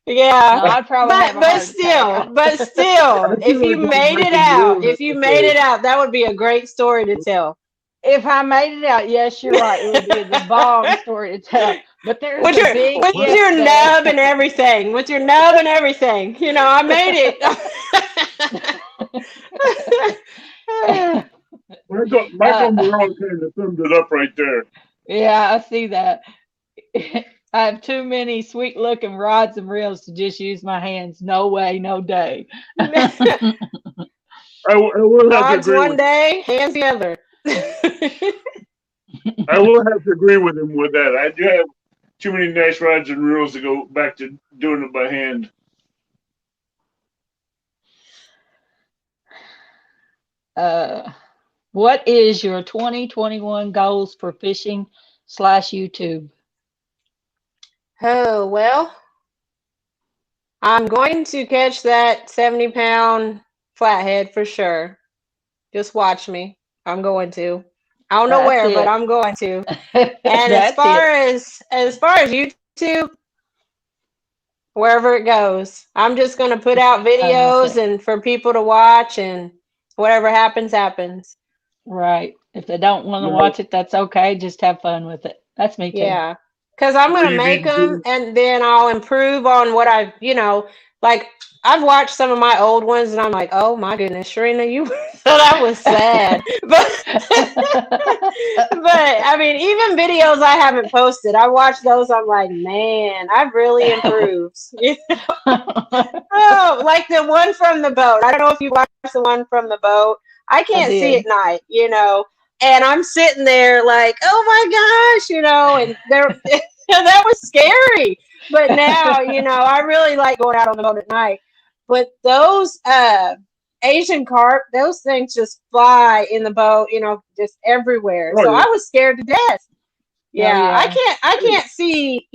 Yeah, No, I'd probably have a heart attack. but still, I feel if you like made it Michael out, Moore has to say, that would be a great story to tell. If I made it out, yes, you're right. It would be the bomb story to tell. But there's a big With if your there. nub and everything, You know, I made it. Michael Moore kind of summed it up right there. Yeah, I see that. I have too many sweet looking rods and reels to just use my hands. No way, no day. I will have to Rods agree one with day, hands the other. I will have to agree with him with that. I do have too many nice rods and reels to go back to doing it by hand. What is your 2021 goals for fishing / YouTube? Oh, well, I'm going to catch that 70-pound flathead for sure. Just watch me. I'm going to. I don't know That's where, but it. I'm going to. And as That's far it. as YouTube, wherever it goes, I'm just going to put out videos and for people to watch, and whatever happens, happens. Right. If they don't want to No, watch it, that's okay. Just have fun with it. That's me too. Yeah. Because I'm all going to you make need to them do, and then I'll improve on what I've, like I've watched some of my old ones and I'm like, oh my goodness, Shireena, you that was sad. But I mean, even videos I haven't posted, I watch those. I'm like, man, I've really improved. Oh, like the one from the boat. I don't know if you watched the one from the boat. I can't see at did. night, and I'm sitting there like, oh my gosh, and there that was scary. But now, I really like going out on the boat at night. But those Asian carp, those things just fly in the boat, just everywhere. oh So yeah, I was scared to death. Yeah, yeah. I can't see,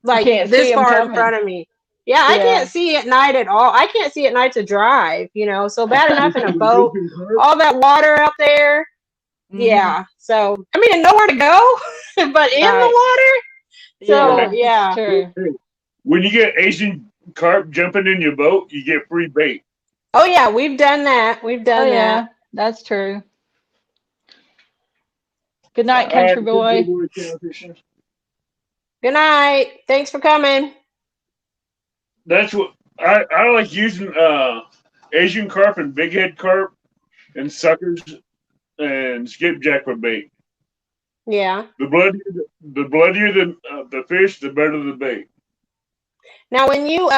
like can't this see 'em far in coming. front of me. Yeah, I Yeah. can't see at night at all. I can't see at night to drive, so bad enough in a the boat, Asian carp. all that water out there. Mhm. Yeah. So, I mean, nowhere to go, but in Right. the water. So, Yeah, yeah. it's true. Hey, when you get Asian carp jumping in your boat, you get free bait. Oh, yeah, we've done that. We've Oh done yeah, that. that's true. Good night, So, country Good boy. boy, catfishing. good night. Thanks for coming. That's what I like using Asian carp and big head carp and suckers and skipjack for bait. Yeah. The bloodier the fish, the better the bait. Now, when you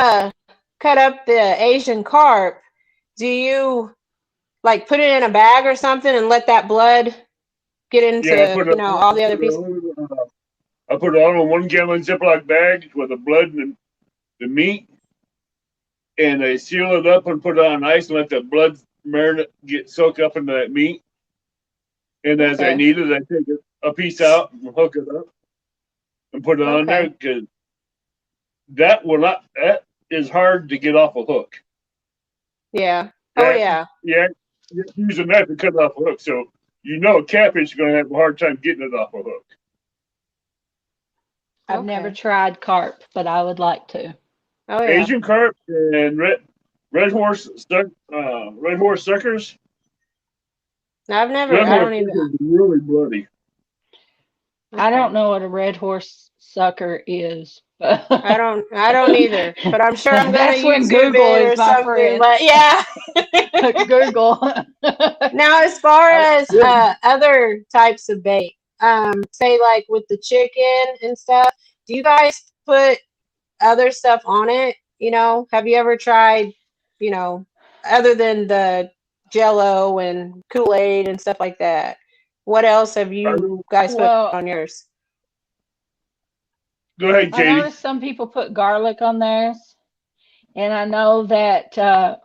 cut up the Asian carp, do you like put it in a bag or something and let that blood get into, Yeah, I put all the other pieces? I put it all in 1 gallon Ziploc bag with the blood and the meat, and I seal it up and put it on ice and let the blood marinate get soak up into that meat. And as I Okay. need it, I take a piece out and hook it up and put it on there, Okay. because that is hard to get off a hook. Yeah. Oh, That- yeah. Yeah, you're using that to cut off a hook, so a catfish is going to have a hard time getting it off a hook. I've never Okay. tried carp, but I would like to. Oh, yeah. Asian carp and red horse suckers. I Red don't horse even. suckers are really bloody. I don't know what a red horse sucker is. But I don't either. But I'm sure I'm gonna That's when YouTube Google it or is my something. friend. But yeah. Google. Now, as far as Yeah. other types of bait, say like with the chicken and stuff, do you guys put other stuff on it? Have you ever tried, other than the Jello and Kool-Aid and stuff like that? What else have you guys put Well, on yours? Go ahead, I Katie. noticed some people put garlic on theirs, and I know that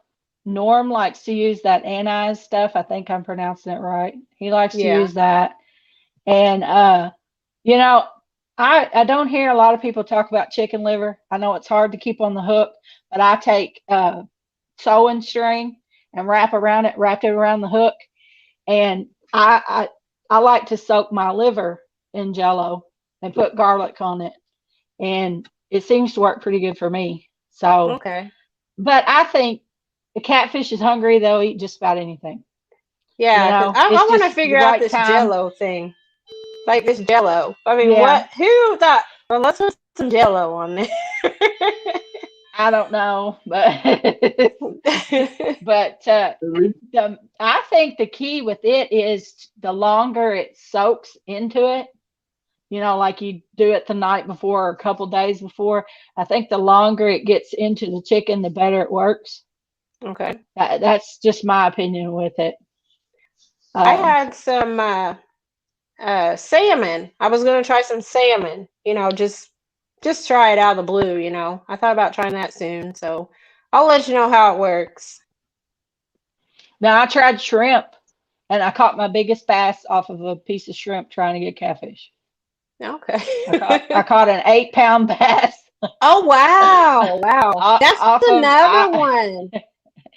Norm likes to use that anise stuff. I think I'm pronouncing it right. He likes to Yeah. use that. And you know, I don't hear a lot of people talk about chicken liver. I know it's hard to keep on the hook, but I take sewing string and wrap it around the hook. And I like to soak my liver in Jello and put garlic on it, and it seems to work pretty good for me. So, Okay. but I think the catfish is hungry; they'll eat just about anything. You Yeah, because know, I it's want to just the figure out right this time. Jello thing. Like this Jello. I mean, Yeah, what? Who thought? Well, let's put some Jello on there. I don't know, but but I think the key with it is the longer it soaks into it. You know, like you do it the night before or a couple days before. I think the longer it gets into the chicken, the better it works. Okay. That's just my opinion with it. I had some salmon. I was gonna try some salmon. Just try it out of the blue. I thought about trying that soon. So I'll let you know how it works. Now I tried shrimp, and I caught my biggest bass off of a piece of shrimp trying to get catfish. Okay. I caught an 8-pound bass. Oh wow! Wow, that's Off of another one.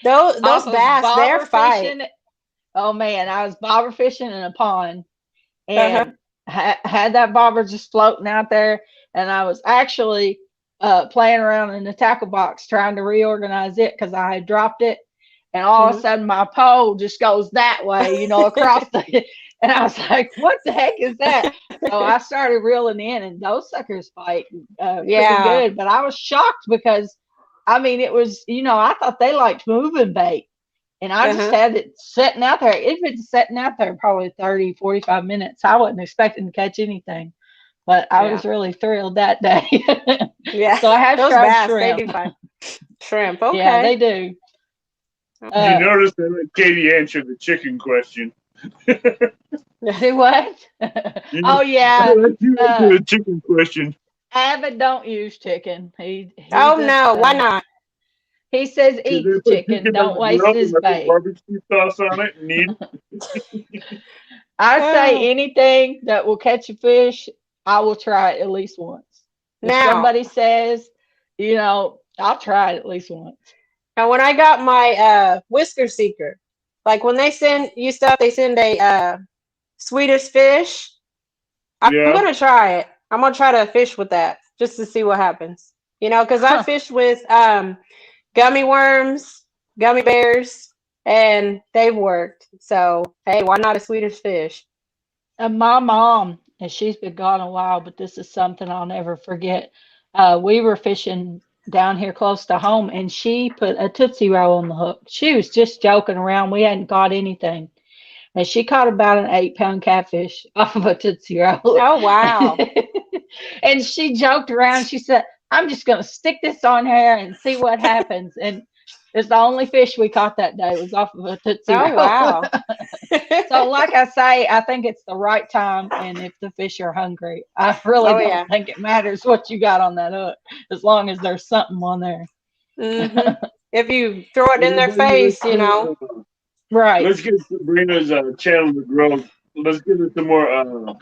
Those off of bass, they're bobber fight. fishing. Oh man, I was bobber fishing in a pond, Uh-huh. and had that bobber just floating out there, and I was actually playing around in the tackle box trying to reorganize it because I had dropped it, and all of a sudden my pole just goes that way, across the, and I was like, what the heck is that? So I started reeling in, and those suckers fight pretty Yeah. good, but I was shocked because, I mean, it was, I thought they liked moving bait. And I just Uh-huh. had it sitting out there. If it's sitting out there probably 30, 45 minutes, I wasn't expecting to catch anything. But I Yeah. was really thrilled that day. Yeah. So I have Those tried bass, they shrimp. do fight. Shrimp. Yeah, Okay. they do. You notice that Katie answered the chicken question. What? Oh, yeah. You answered the chicken question. Avid don't use chicken. He Oh just no, why not? he says Because eat they the put chicken. chicken on Don't the waste grill his and I put bait. barbecue sauce on it and eat it. I Oh. say anything that will catch a fish, I will try it at least once. If Now, somebody says, I'll try it at least once. now when I got my whisker seeker, like when they send you stuff, they send a Swedish fish. I'm Yeah. gonna try it. I'm gonna try to fish with that just to see what happens. Because I fished with gummy worms, gummy bears, and they've worked. So hey, why not a Swedish fish? And my mom, and she's been gone a while, but this is something I'll never forget. We were fishing down here close to home, and she put a Tootsie Roll on the hook. She was just joking around. We hadn't caught anything. And she caught about an 8-pound catfish off of a Tootsie Roll. Oh wow. And she joked around. She said, I'm just going to stick this on her and see what happens. And it's the only fish we caught that day was off of a Tootsie Oh Roll. wow. So, like I say, I think it's the right time. And if the fish are hungry, I really Oh, don't yeah. think it matters what you got on that hook, as long as there's something on there. If you throw it in their face, Right. Let's get Sabrina's channel to grow. Let's give her some more.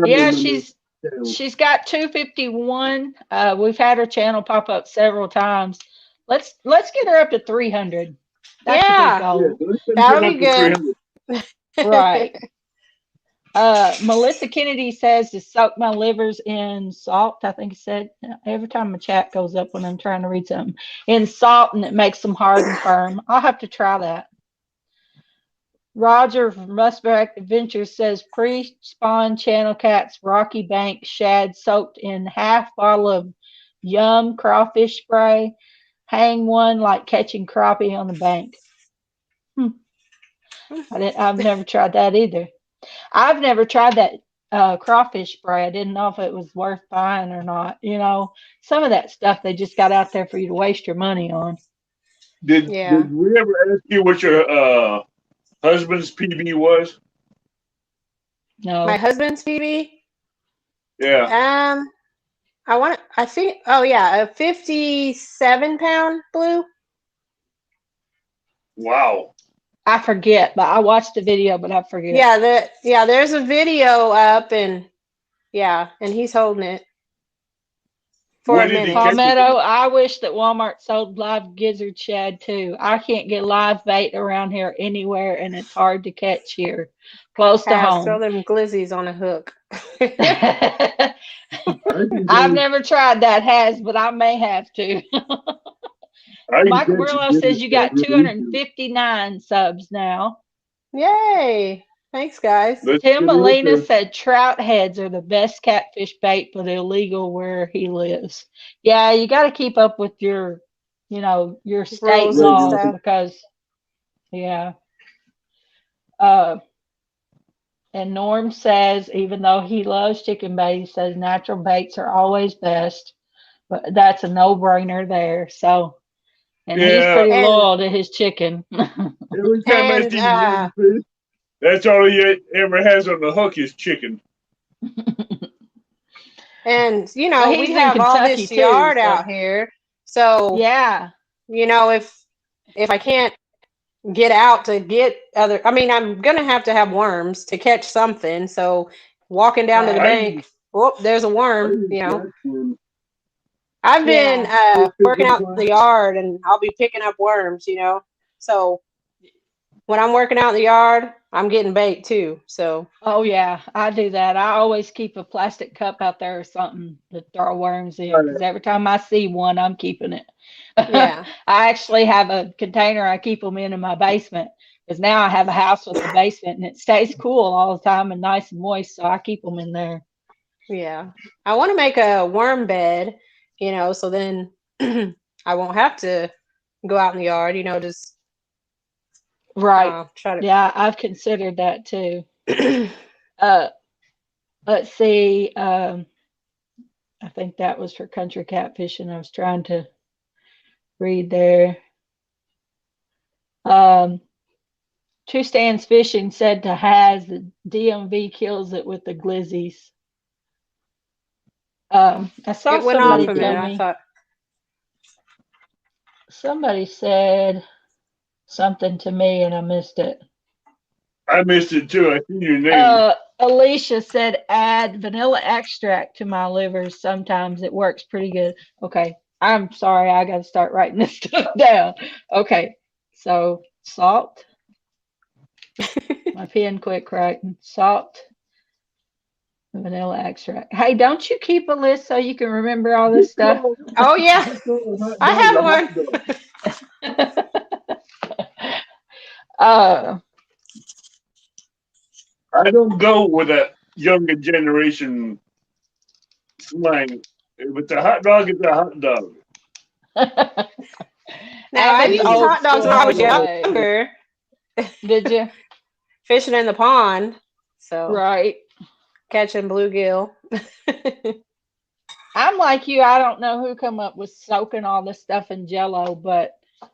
Yeah, she's got 251. We've had her channel pop up several times. Let's get her up to 300. That's a Yeah. good goal. That'll be good. Right. Melissa Kennedy says to soak my livers in salt. I think it said every time my chat goes up when I'm trying to read something in salt, and it makes them hard and firm. I'll have to try that. Roger from Musback Adventures says pre-spawn channel cats, Rocky Bank shad soaked in half bottle of Yum crawfish spray. Hang one like catching crappie on the bank. I've never tried that either. I've never tried that crawfish spray. I didn't know if it was worth buying or not. Some of that stuff they just got out there for you to waste your money on. Did we ever ask you what your husband's PB was? No. My husband's PB? Yeah. I think, oh yeah, a 57-pound blue. Wow. I forget, but I watched the video, but I forget. Yeah, there's a video up, and he's holding it for Where a did he minute. catch it? Palmetto, I wish that Walmart sold live gizzard shad too. I can't get live bait around here anywhere, and it's hard to catch here, close to Throw home. them glizzies on a hook. I've never tried that, but I may have to. Mike Murillo says you got 259 subs now. Yay! Thanks, guys. Tim Molina said trout heads are the best catfish bait, but illegal where he lives. Yeah, you got to keep up with your state Rules and laws stuff. because, yeah. And Norm says, even though he loves chicken bait, he says natural baits are always best, but that's a no-brainer there. So, and he's pretty loyal to his chicken. Every time I see him fish, that's all he ever has on the hook is chicken. And we in have all Kentucky this too, yard so- out here, so Yeah. if I can't get out to get I'm gonna have to have worms to catch something. So walking down to the bank, there's a worm. I've been working out the yard, and I'll be picking up worms. So when I'm working out in the yard, I'm getting bait too. So Oh yeah, I do that. I always keep a plastic cup out there or something to throw worms in, because every time I see one, I'm keeping it. yeah, I actually have a container I keep them in my basement, because now I have a house with a basement and it stays cool all the time and nice and moist, so I keep them in there. yeah. I want to make a worm bed, so then I won't have to go out in the yard. Just Right. try to. Yeah, I've considered that too. Let's see. I think that was for country catfishing. I was trying to read there. Two Stands Fishing said to Has the DMV kills it with the glizzies. I saw It went off somebody a tell minute. me. I thought. Somebody said something to me and I missed it. I missed it too. I see your name. Alicia said add vanilla extract to my livers. Sometimes it works pretty good. Okay. I'm sorry. I got to start writing this stuff down. Okay. So salt. My pen quit writing. Salt. Vanilla extract. Hey, don't you keep a list so you can remember all this stuff? Oh yeah, I have one. I don't go with that younger generation slang. If it's a hot dog, it's a hot dog. Now I used old hot dogs when I was school way. younger. Did you? Fishing in the pond, so Right. catching bluegill. I'm like you. I don't know who come up with soaking all this stuff in Jello, but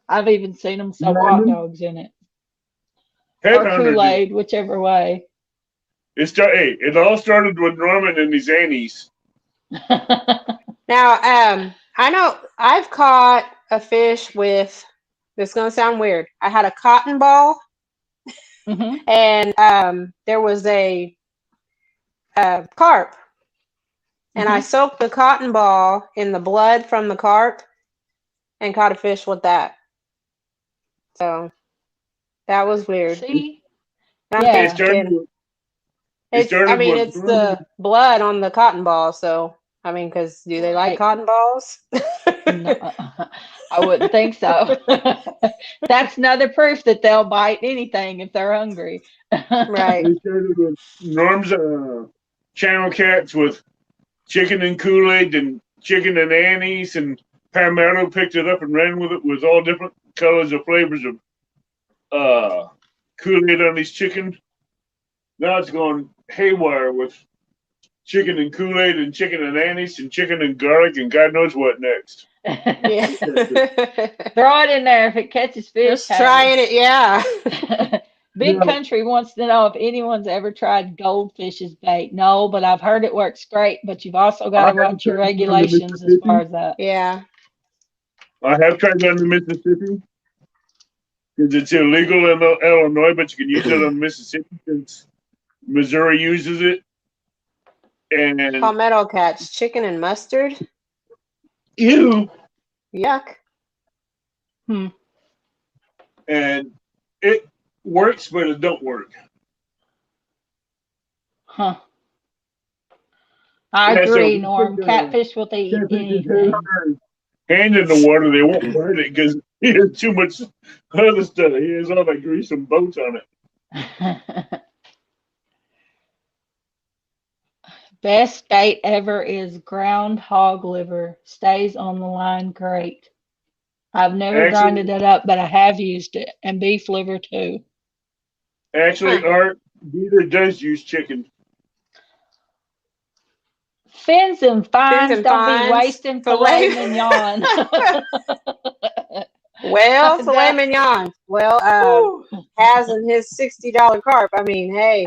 I've even seen them soak hot dogs in it or Kool-Aid, whichever way. It all started with Norman and his Annies. Now, I know I've caught a fish with. This is gonna sound weird. I had a cotton ball, and there was a carp, and I soaked the cotton ball in the blood from the carp, and caught a fish with that. So that was weird. See? Yeah. It's the blood on the cotton ball. So, because do they like cotton balls? No, I wouldn't think so. That's another proof that they'll bite anything if they're hungry. Right. It started with Norm's channel cats with chicken and Kool-Aid and chicken and Annie's, and Palmetto picked it up and ran with it with all different colors of flavors of Kool-Aid on his chicken. Now it's going haywire with chicken and Kool-Aid and chicken and Annie's and chicken and garlic and God knows what next. Yeah. Throw it in there if it catches fish. Just trying it, yeah. Big No. Country wants to know if anyone's ever tried goldfish as bait. No, but I've heard it works great. But you've also got I to have watch your tried it on the regulations as far Mississippi. as that. Yeah. I have tried it on the Mississippi because it's illegal in Illinois, but you can use it on Mississippi since Missouri uses it. And Palmetto Cats, chicken and mustard. ew, Yuck. and it works, but it don't work. Huh. I Yeah, so agree, we Norm. put the Catfish will eat catfish's anything. hand in the water. They won't bite it because he has too much other stuff. He has all that grease and boats on it. Best bait ever is ground hog liver. Stays on the line great. I've never grinded Actually, it up, but I have used it. And beef liver too. actually, our dealer does use chicken. Fins and fines, and don't be fines, wasting filet- filet mignon. Well, filet That- mignon. Well, Has in his $60 carp. I mean, hey.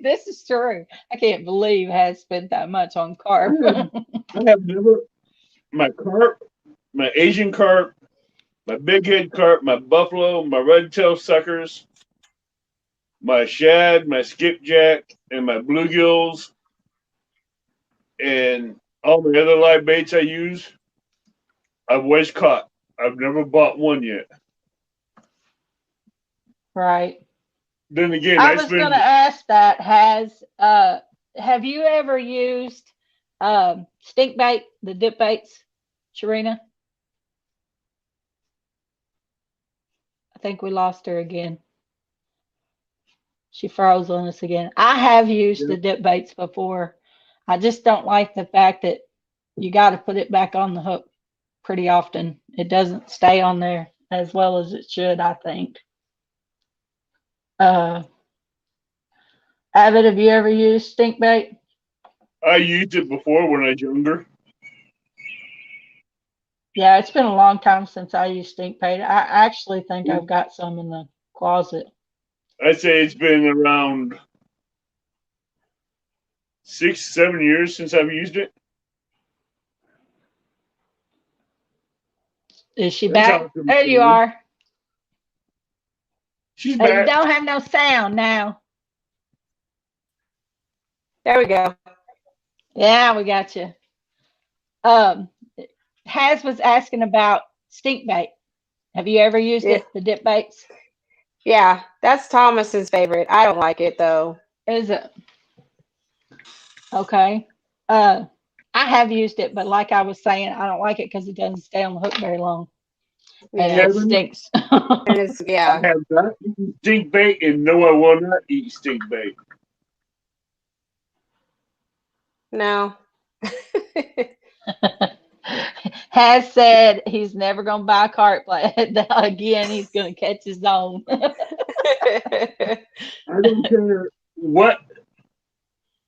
This is true. I can't believe Has spent that much on carp. I have never, my carp, my Asian carp, my big head carp, my buffalo, my red tail suckers, my shad, my skipjack, and my bluegills, and all the other live baits I use, I've always caught. I've never bought one yet. Right. Then again, I I was spend. going to ask that. Have you ever used stink bait, the dip baits, Shireena? I think we lost her again. She froze on us again. I have used the dip baits before. I just don't like the fact that you got to put it back on the hook pretty often. It doesn't stay on there as well as it should, I think. Avid, have you ever used stink bait? I used it before when I was younger. Yeah, it's been a long time since I used stink bait. I actually think I've got some in the closet. I'd say it's been around 6-7 years since I've used it. Is she That's back? awesome, There you Serena. are. She's You back. don't have no sound now. There we go. Yeah, we got you. Has was asking about stink bait. Have you ever used it, the dip baits? Yeah, that's Thomas's favorite. I don't like it though. Is it? Okay. I have used it, but like I was saying, I don't like it because it doesn't stay on the hook very long. And Yeah. it stinks. And it's, I have not eaten stink bait, and no, I will not eat stink bait. No. Has said he's never going to buy a carp again. He's going to catch his own. I don't care what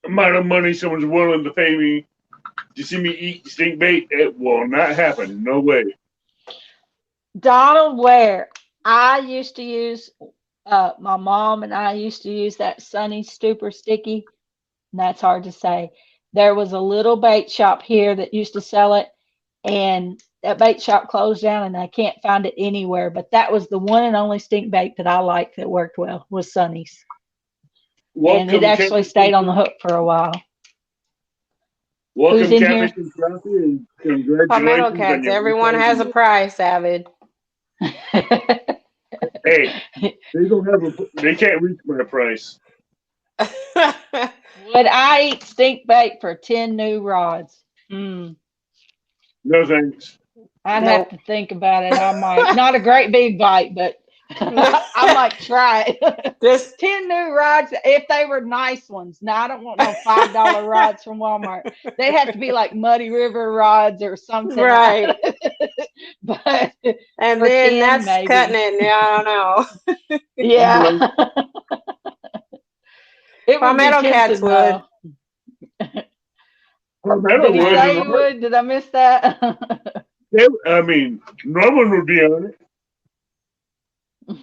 amount of money someone's willing to pay me to see me eat stink bait. It will not happen. No way. Donald Ware. I used to use, my mom and I used to use that Sunny Stupor Sticky. And that's hard to say. There was a little bait shop here that used to sell it. And that bait shop closed down and I can't find it anywhere. But that was the one and only stink bait that I liked that worked well, was Sunny's. And it actually stayed on the hook for a while. Welcome, Who's in Catfish here? and Coffee, and congratulations. Palmetto Cats. Everyone has a price, Avid. Hey, they can't reach my price. Would I eat stink bait for 10 new rods? No thanks. I'd have to think about it. I might. Not a great big bite, but I might try it. Just 10 new rods, if they were nice ones. Now, I don't want no $5 rods from Walmart. They have to be like Muddy River rods or something. right. But And for then 10 that's maybe. cutting it. Yeah, I don't know. Yeah. It would be Palmetto Cats tempting, though. Palmetto Did he would. say he would? Did I miss that? I mean, Norman would be on it.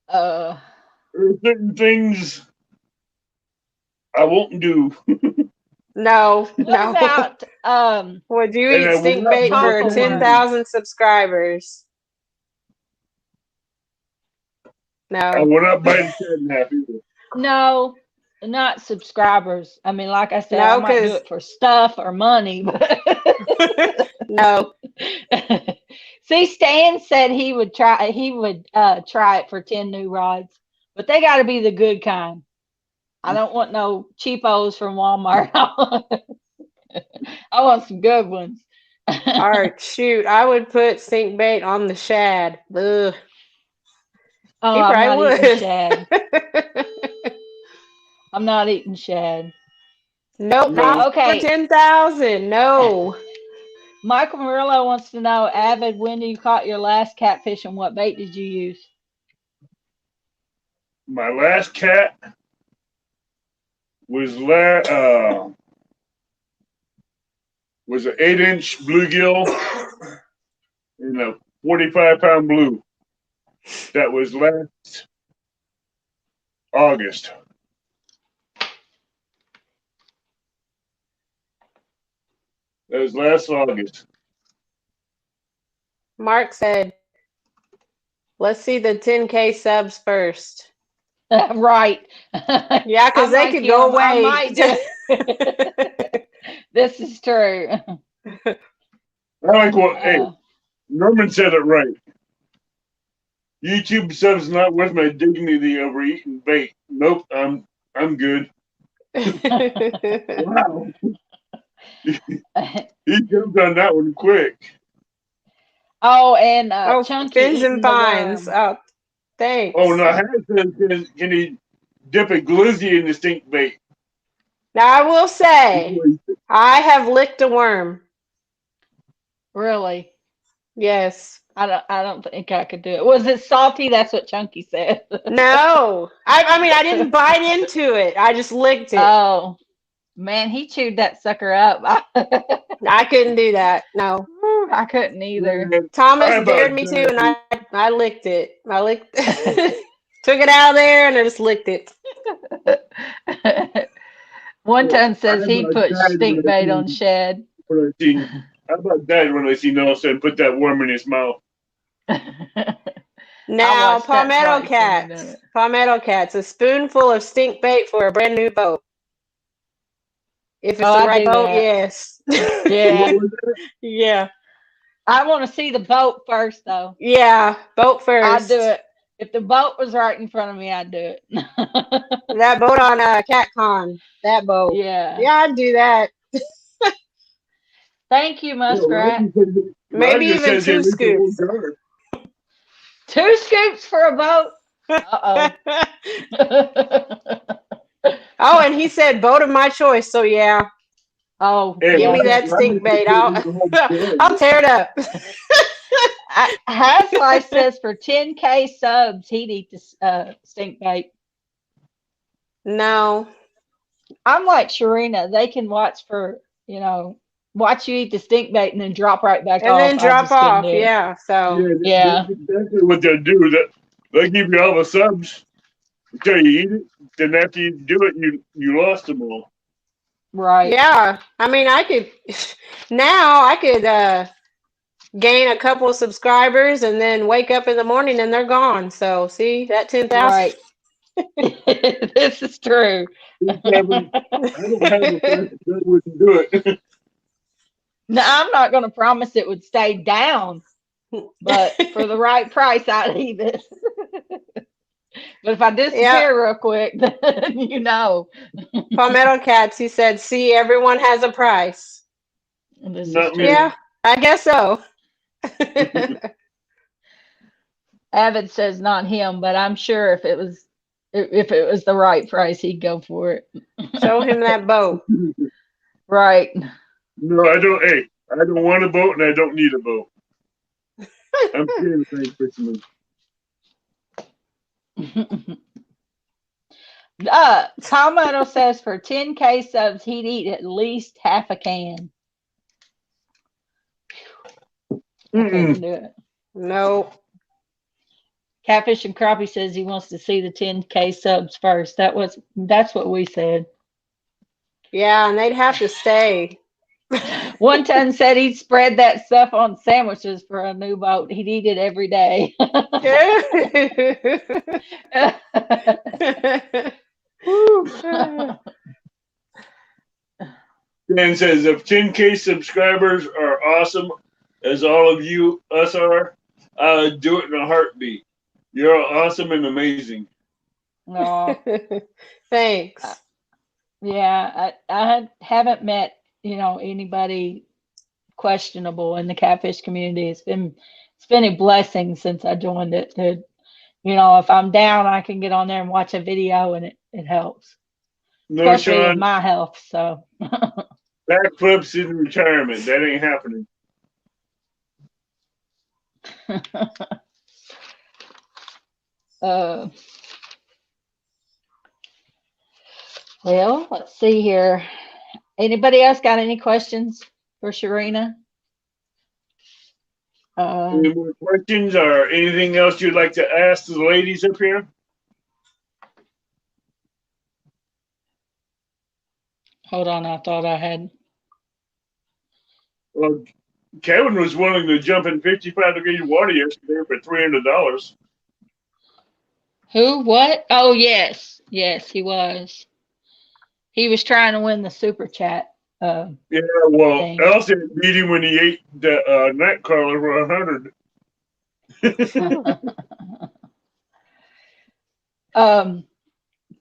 Uh, There are certain things I won't do, No, what no. about Would you and eat I will stink not bait buy for it. 10,000 subscribers? I No. will not buy the shad in half either. no, not subscribers. I mean, like I said, I No, might do because it for stuff or money, but no. see, Stan said he would try it for 10 new rods, but they got to be the good kind. I don't want no cheapos from Walmart. I want some good ones. All right, shoot. I would put stink bait on the shad. Ugh. Oh, He I'm not probably eating would. shad. I'm not eating shad. Nope, No. not for Okay, 10,000. No. Michael Murillo wants to know, Avid, when you caught your last catfish and what bait did you use? My last cat was was an 8-inch bluegill and a 45-pound blue. That was last August. That was last August. Mark said, let's see the 10K subs first. Right. Yeah, because I'm they like could him. go I away. might do it. This is true. I like what, hey, Norman said it right. YouTube sub's not worth my dignity over eating bait. Nope, I'm good. Wow. He jumped on that one quick. Oh, and Oh, Chunky fins and eating the fines. worm. Oh, thanks. Oh, now can he dip a glizzy in the stink bait? Now, I will say, I have licked a worm. Really? Yes. I don't think I could do it. Was it salty? That's what Chunky said. No. I mean, I didn't bite into it. I just licked it. Oh, man, he chewed that sucker up. I couldn't do that. No. I couldn't either. Man, Thomas I dared about me to, died. and I licked it. I licked took it out of there, and I just licked it. One ton says I he about put died stink bait on shed. when I seen. I about died when I seen Nelson put that worm in his mouth. Now, watched that palmetto twice when he done cats. it. Palmetto cats. A spoonful of stink bait for a brand new boat. If it's Oh, the I right do boat, that. yes. Yeah. Yeah. I want to see the boat first, though. Yeah. Boat I'd first. do it. If the boat was right in front of me, I'd do it. That boat on CatCon. That boat. Yeah. Yeah, I'd do that. Thank you, Muskrat. Maybe even 2 scoops. 2 scoops for a boat? Uh-oh. Oh, and he said boat of my choice. So yeah, Oh, Hey, give me yeah. that stink bait. I'll tear it up. Has Life says for 10K subs, he'd eat the stink bait. No. I'm like Shireena. They can watch watch you eat the stink bait and then drop right back And off. then I drop just couldn't off. do it. Yeah. So Yeah. That's exactly what they'll do. They'll give you all the subs until you eat it. Then after you do it, you lost them all. Right. yeah. I mean, I could gain a couple of subscribers and then wake up in the morning and they're gone. So see that 10,000. Right. This is true. I don't have a friend that wouldn't do it. Now, I'm not going to promise it would stay down, but for the right price, I'd eat it. But if I disappear real quick, then you know. Palmetto Cats, he said, see, everyone has a price. This Not is me. true. Yeah, I guess so. Avid says not him, but I'm sure if it was the right price, he'd go for it. Show him that boat. Right. No, I don't. Hey, I don't want a boat, and I don't need a boat. I'm paying the same fisherman. Palmetto says for 10K subs, he'd eat at least half a can. I couldn't do it. No. Catfish and Crappie says he wants to see the 10K subs first. That's what we said. Yeah, and they'd have to stay. One ton said he'd spread that stuff on sandwiches for a new boat. He'd eat it every day. Dan says, if 10K subscribers are awesome, as all of us are, I would do it in a heartbeat. You're awesome and amazing. No. Thanks. Yeah, I haven't met, anybody questionable in the catfish community. It's been a blessing since I joined it. If I'm down, I can get on there and watch a video, and it helps, No, especially with Sean, my health. So backflips in retirement. That ain't happening. Well, let's see here. Anybody else got any questions for Shireena? Any more questions or anything else you'd like to ask the ladies up here? Hold on, I thought I had. Well, Kevin was willing to jump in 55-degree water yesterday for $300. Who? What? Oh, yes. Yes, he was. He was trying to win the super chat. Yeah, well, Thing. Elson beat him when he ate the night crawler for 100.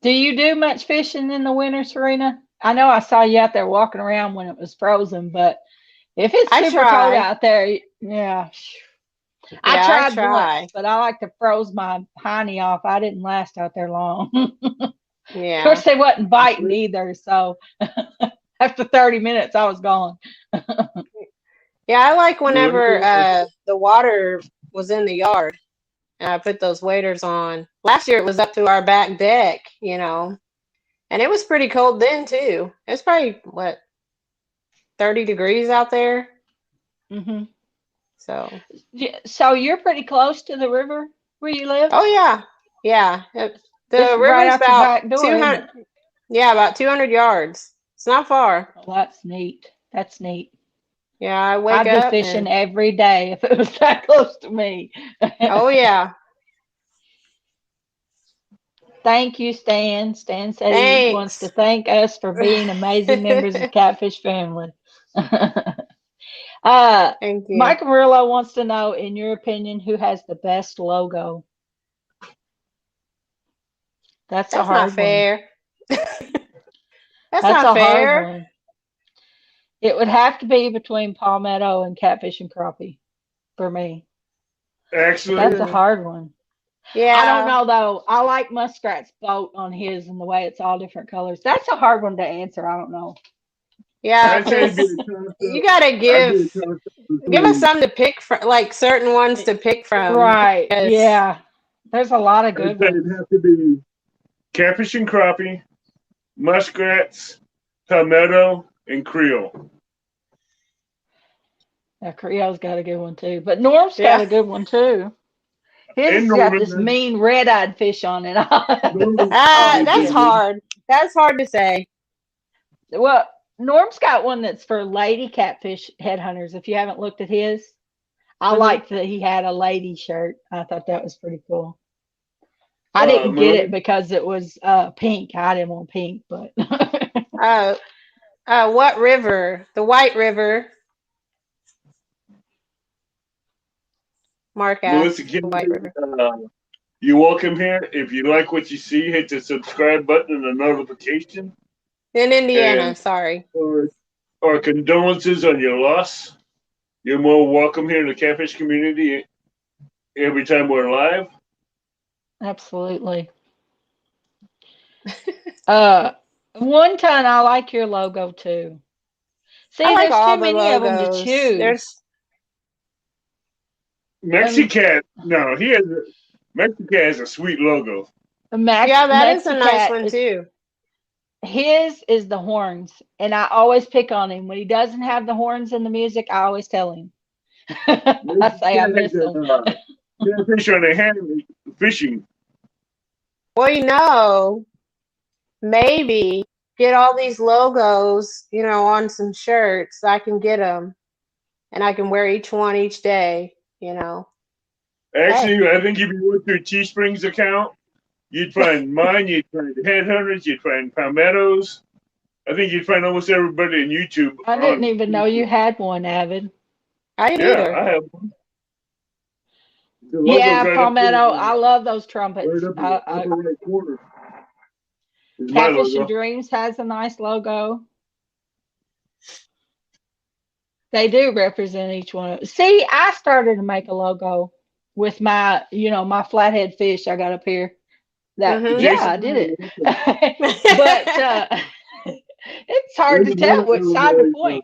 Do you do much fishing in the winter, Serena? I know I saw you out there walking around when it was frozen, but if it's super cold out there, yeah. I tried once, but I like to froze my hiney off. I didn't last out there long. Yeah. Of course, they wasn't biting either, so after 30 minutes, I was gone. Yeah, I like whenever the water was in the yard and I put those waders on. Last year it was up to our back deck, and it was pretty cold then too. It was probably 30 degrees out there. Mm-hmm. So you're pretty close to the river where you live? Oh yeah. The It's river's right out your about back door, 200. Yeah, about 200 yards. It's not far. Well, that's neat. That's neat. Yeah, I wake I'd up be fishing every day if it was that close to me. Oh yeah. Thank you, Stan. Stan said he Thanks. wants to thank us for being amazing members of Catfish family. Thank you. Mike Murillo wants to know, in your opinion, who has the best logo? That's a hard not fair. That's That's not a fair. hard one. It would have to be between Palmetto and Catfish and Crappie for me. Actually, That's a hard one. Yeah. I don't know though. I like Muskrat's boat on his and the way it's all different colors. That's a hard one to answer. I don't know. Yeah, I'd say it'd 'cause be a toss-up. you gotta give us some to pick from, like certain ones to pick from. Right. because- Yeah. There's a lot of I'd good say ones. it'd have to be Catfish and Crappie, Muskrats, Palmetto, and Creole. Yeah, Creole's got a good one too. But Norm's Yeah. got a good one too. His And got Norman this does. mean red-eyed fish on it. That's hard. That's hard to say. Well, Norm's got one that's for lady catfish headhunters. If you haven't looked at his, I Mhm. liked that he had a lady shirt. I thought that was pretty cool. I didn't get it because it was pink. I didn't want pink, but What river? The White River. Mark asked. Melissa The White River. you're welcome here. If you like what you see, hit the subscribe button and the notification. In Indiana, And- sorry. Or condolences on your loss. You're more welcome here in the catfish community every time we're live. absolutely. One ton, I like your logo too. See, I like there's all too the many of them to logos. choose. Mexicat, no, Mexicat has a sweet logo. Yeah, that is a nice Mexicat one is- too. His is the horns, and I always pick on him. When he doesn't have the horns in the music, I always tell him. I say I miss them. Catfish on the hand fishing. Well, maybe get all these logos, on some shirts. I can get them, and I can wear each one each day. Actually, I think if you went through Teespring's account, you'd find mine, you'd find Headhunters, you'd find Palmettos. I think you'd find almost everybody on YouTube. I didn't even know you had one, Avid. I didn't Yeah, either. I have one. The logo's Yeah, right up Palmetto. there, I love those trumpets. right up in the upper right corner. Is my Catfish and logo. Dreams has a nice logo. They do represent each one. See, I started to make a logo with my, my flathead fish I got up here. That Mhm. yeah, I did it. But it's hard to tell which side to point.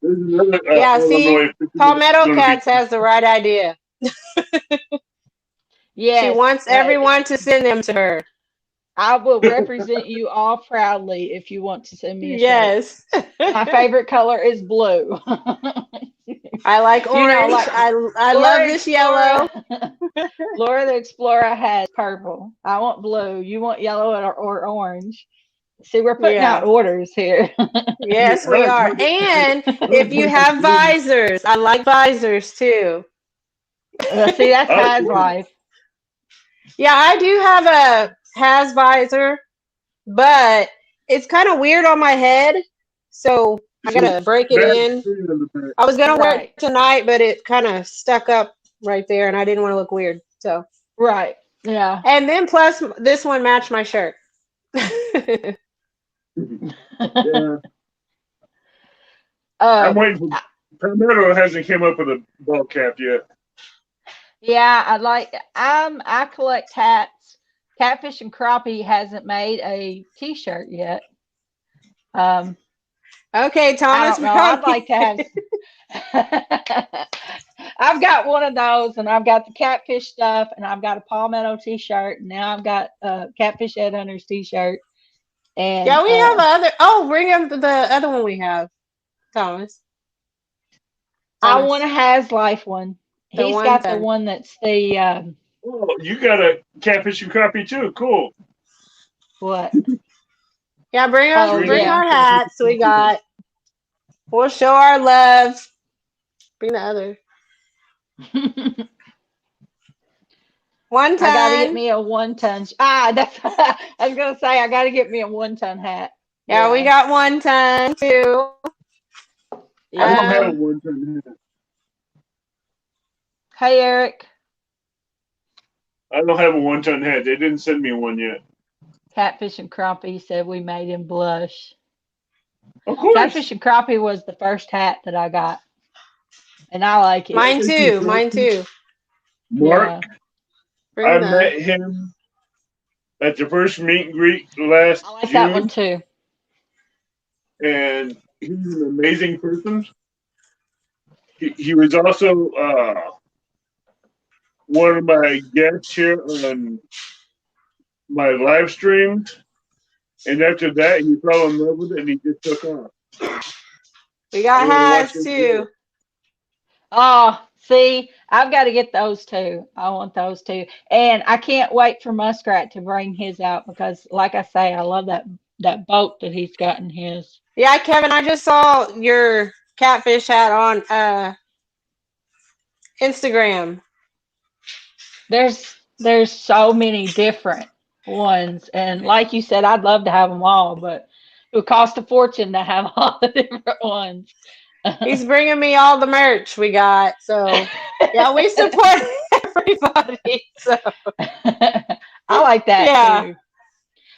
There's another Yeah, see, Illinois fisherman Palmetto that's gonna Cats be- has the right idea. Yes, She wants but everyone to send them to her. I will represent you all proudly if you want to send me a shirt. Yes. My favorite color is blue. I like You know, orange. like I Laura love this yellow. Laura the Explorer has purple. I want blue. You want yellow or orange. See, we're putting Yeah. out orders here. Yes, we are. And if you have visors, I like visors too. See, that's Has Life. Yeah, I do have a has visor, but it's kind of weird on my head, so I gotta break it in. I was gonna wear Right. it tonight, but it kind of stuck up right there, and I didn't want to look weird. So, Right. Yeah. and then plus this one matched my shirt. Yeah. I'm waiting for Palmetto hasn't came up with a ball cap yet. Yeah, I collect hats. Catfish and Crappie hasn't made a t-shirt yet. Okay, I Thomas. don't know. I'd like to have. I've got one of those, and I've got the catfish stuff, and I've got a Palmetto t-shirt, and now I've got a Catfish Headhunters t-shirt. And Yeah, we have other. Oh, bring up the other one we have, Thomas. I want a Has Life one. The He's one got the ton. one that's the Oh, you got a catfish and crappie too. Cool. what? Yeah, bring Oh, yeah. our hats. We got. We'll show our love. Bring the other. One I gotta get ton. me a 1-ton. That's. I was gonna say I gotta get me a 1-ton hat. Yeah, we got 1 ton too. I don't have a Um, one-ton hat. Hey, Eric. I don't have a one-ton hat. They didn't send me one yet. Catfish and Crappie said we made him blush. Of course. Catfish and Crappie was the first hat that I got, and I like it. Mine too. Mine too. Mark, Bring I the- met him at the first meet and greet last I like June, that one too. and he's an amazing person. He was also one of my guests here on my live streams, and after that, he fell in love with it, and he just took off. We got I wanna hats watch this too. video. Oh, see, I've got to get those too. I want those too, and I can't wait for Muskrat to bring his out because, like I say, I love that boat that he's got in his. Yeah, Kevin, I just saw your catfish hat on Instagram. There's so many different ones, and like you said, I'd love to have them all, but it would cost a fortune to have all the different ones. He's bringing me all the merch we got. So, yeah, we support everybody. So, I like that Yeah. too.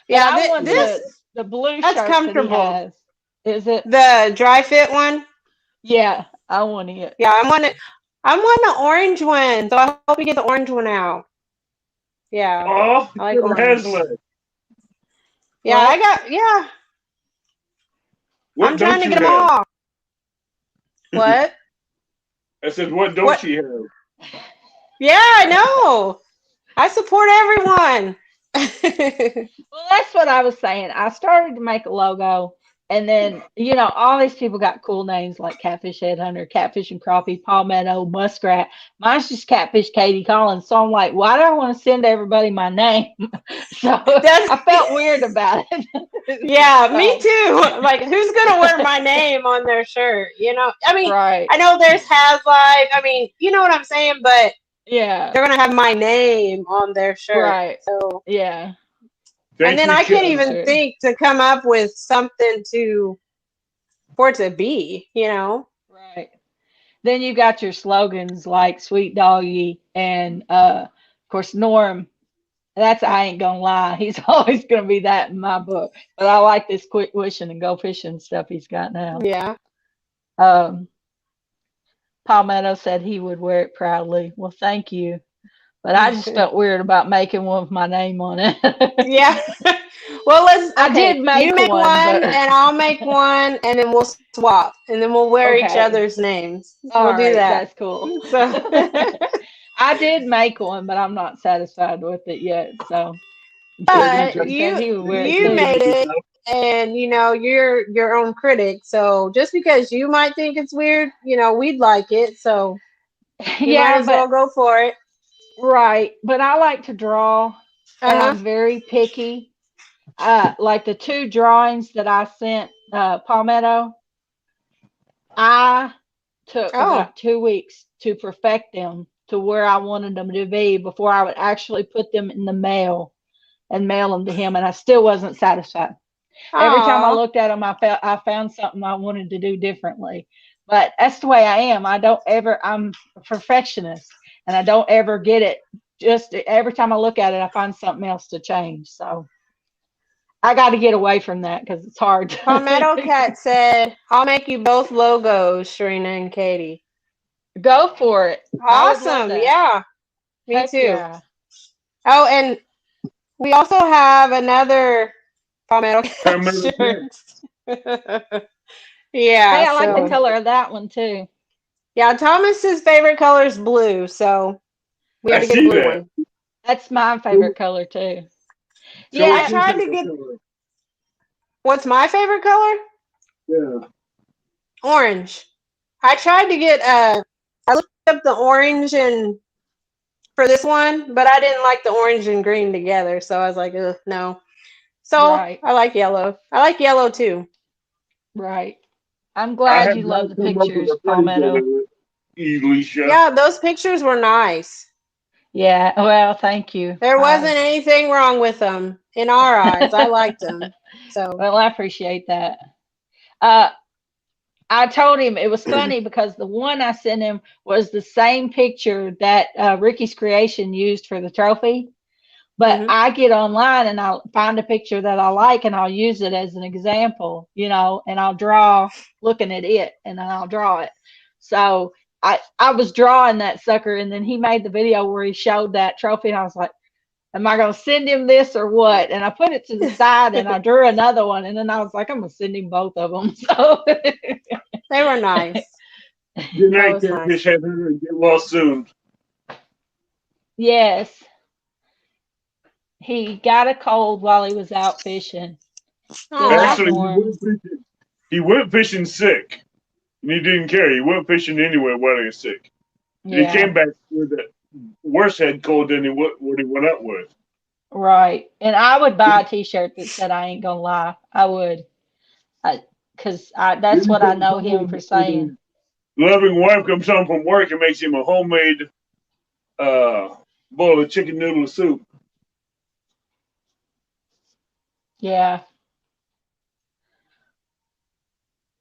yeah, I want this the blue that's shirt comfortable. that he has. Is it? the dry fit one. Yeah, I want it. Yeah, I'm wanting the orange one. So I hope you get the orange one out. Yeah. Oh, I like it has orange. legs. Yeah, What? I got What I'm trying to don't get you them have? all. What? I said, what don't What? you Yeah, I know. I support everyone. Well, that's what I was saying. I started to make a logo, And then, all these people got cool names like Catfish Headhunter, Catfish and Crappie, Palmetto, Muskrat. Mine's just Catfish Katie Collins. So I'm like, why do I want to send everybody my name? So I felt weird about it. Yeah, So, me too. Like, who's gonna wear my name on their shirt? I mean, right. I know there's Has Life. I mean, you know what I'm saying, but Yeah. they're gonna have my name on their shirt. Right. So yeah. and then I can't even Sure. think to come up with something for it to be, Right. Then you got your slogans like Sweet Doggy and of course Norm. That's I ain't gonna lie. He's always gonna be that in my book. But I like this quit wishing and go fishing stuff he's got now. Yeah. Palmetto said he would wear it proudly. Well, thank you. But I just felt weird about making one with my name on it. Yeah. Well, I did make you make one, one, but... and I'll make one, and then we'll swap, and then we'll wear each Okay. other's names. All We'll do right, that. That's cool. So I did make one, but I'm not satisfied with it yet. So, but he said he would wear it you too. made it, and you're your own critic. So just because you might think it's weird, we'd like it. So you might as well go for it. Right, but I like to draw, and I'm very picky. Like the 2 drawings that I sent Palmetto, I took about 2 weeks to perfect them to where I wanted them to be before I would actually put them in the mail and mail them to him, and I still wasn't satisfied. Every time I looked at them, I found something I wanted to do differently. But that's the way I am. I'm a perfectionist, and I don't ever get it. Just every time I look at it, I find something else to change. So I got to get away from that because it's hard. Palmetto Cat said, "I'll make you both logos, Shireena and Katie." Go for it. Awesome. Yeah. Me too. Yeah. Oh, and we also have another Palmetto Cat shirt. Yeah. Hey, I like the color of that one too. Yeah, Thomas's favorite color is blue, so we have to get a blue one. That's my favorite color too. Yeah, I tried to get. What's my favorite color? Yeah. Orange. I tried to get I looked up the orange and for this one, but I didn't like the orange and green together, so I was like, ugh, no. So I like yellow. I like yellow too. Right. I'm glad you love the pictures, Palmetto. Yeah, those pictures were nice. Yeah, well, thank you. There wasn't anything wrong with them in our eyes. I liked them. So well, I appreciate that. I told him it was funny because the one I sent him was the same picture that Ricky's Creation used for the trophy. But I get online and I'll find a picture that I like and I'll use it as an example, and I'll draw looking at it and then I'll draw it. So I was drawing that sucker, and then he made the video where he showed that trophy, and I was like, am I going to send him this or what? And I put it to the side and I drew another one, and then I was like, I'm going to send him both of them. So they were nice. Good night, Catfish Headhunter, and get well soon. Yes. He got a cold while he was out fishing. Actually, he went fishing sick. And he didn't care. He went fishing anyway while he was sick. Yeah. He came back with a worse head cold than what he went out with. Right. And I would buy a t-shirt that said, I ain't gonna lie. I would. Because that's what I know him for saying. Loving wife comes home from work and makes him a homemade bowl of chicken noodle soup. Yeah.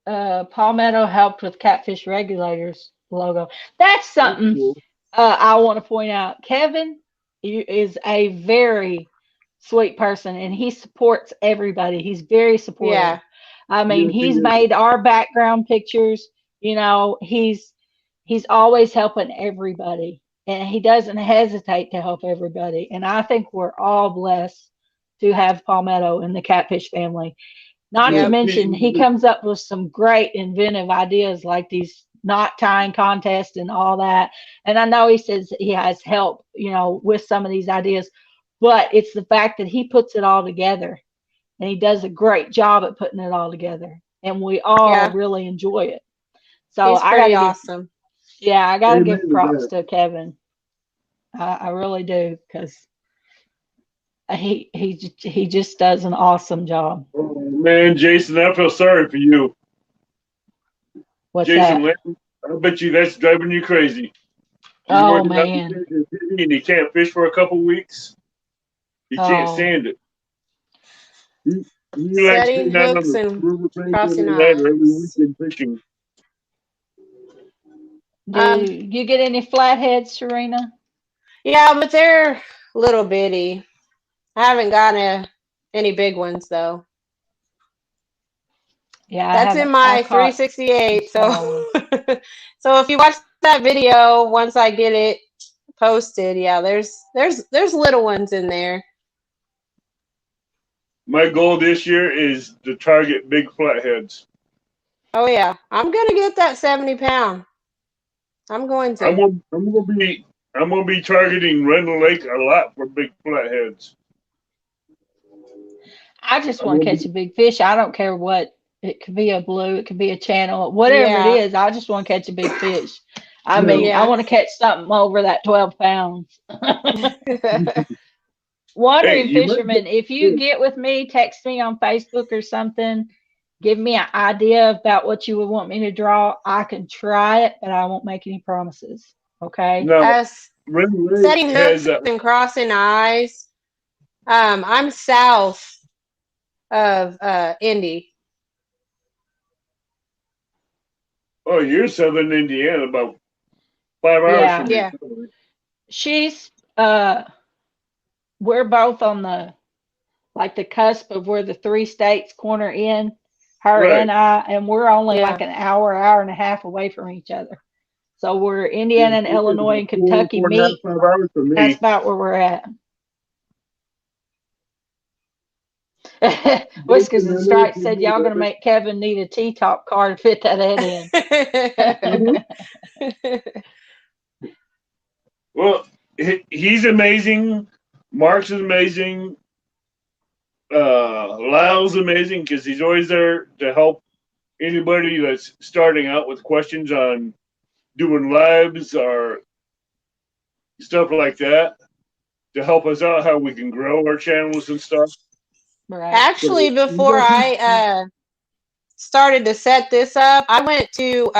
Palmetto helped with Catfish Regulators logo. That's something cool. I want to point out. Kevin is a very sweet person, and he supports everybody. He's very supportive. Yeah. I mean, he's made our background pictures. He's always helping everybody, and he doesn't hesitate to help everybody. And I think we're all blessed to have Palmetto in the Catfish family. Not to mention, he comes up with some great inventive ideas like these knot tying contests and all that. And I know he says he has help, with some of these ideas, but it's the fact that he puts it all together. and he does a great job at putting it all together, and we all Yeah, really enjoy it. So he's I got pretty to give, awesome. yeah, I got to Amen give to props that. to Kevin. I really do, because he just does an awesome job. Oh, man, Jason, I feel sorry for you. What's Jason, that? I bet you that's driving you crazy. You're Oh working out in man. Kansas City and you can't fish for a couple weeks. You can't Oh, stand it. You like Setting sitting out on hooks the and riverbank crossing every night or every eyes. weekend fishing. do you get any flatheads, Serena? Yeah, but they're little bitty. I haven't gotten any big ones though. Yeah, I That's in haven't. I my caught some 368. So, small ones. so if you watch that video, once I get it posted, yeah, there's little ones in there. My goal this year is to target big flatheads. Oh yeah, I'm gonna get that 70 pound. I'm going I'm to. gonna, I'm gonna be I'm gonna be targeting Randall Lake a lot for big flatheads. I just I'm want to gonna catch a big fish. I don't care what. It could be a blue, it could be a channel, whatever it Yeah, is. I just want to catch a big fish. I now, mean, I yeah. want to catch something over that 12 pounds. hey, Wandering you might get fisherman, if you fish. get with me, text me on Facebook or something, give me an idea about what you would want me to draw. I can try it, but I won't make any promises. Okay. Now, As Randall Lake setting has hooks and crossing eyes. I'm south of Indy. oh, you're southern Indiana, about 5 hours Yeah. from me. Yeah, She's we're both on the like the cusp of where the three states corner in, her Right. and I, and we're only yeah. like an hour, hour and a half away from each other. So we're Yeah, Indiana and she said Illinois about and four, Kentucky 4.5, meet. 5 hours from That's me. about where we're at. Whiskers Jason, and I know if Stripes you said do y'all gonna that. make Kevin need a T-top car to fit that head in. Mhm. Well, he's amazing. Mark's is amazing. Lyle's amazing because he's always there to help anybody that's starting out with questions on doing lives or stuff like that to help us out how we can grow our channels and stuff. Right. So Actually, you before guys I started to set this up, I went to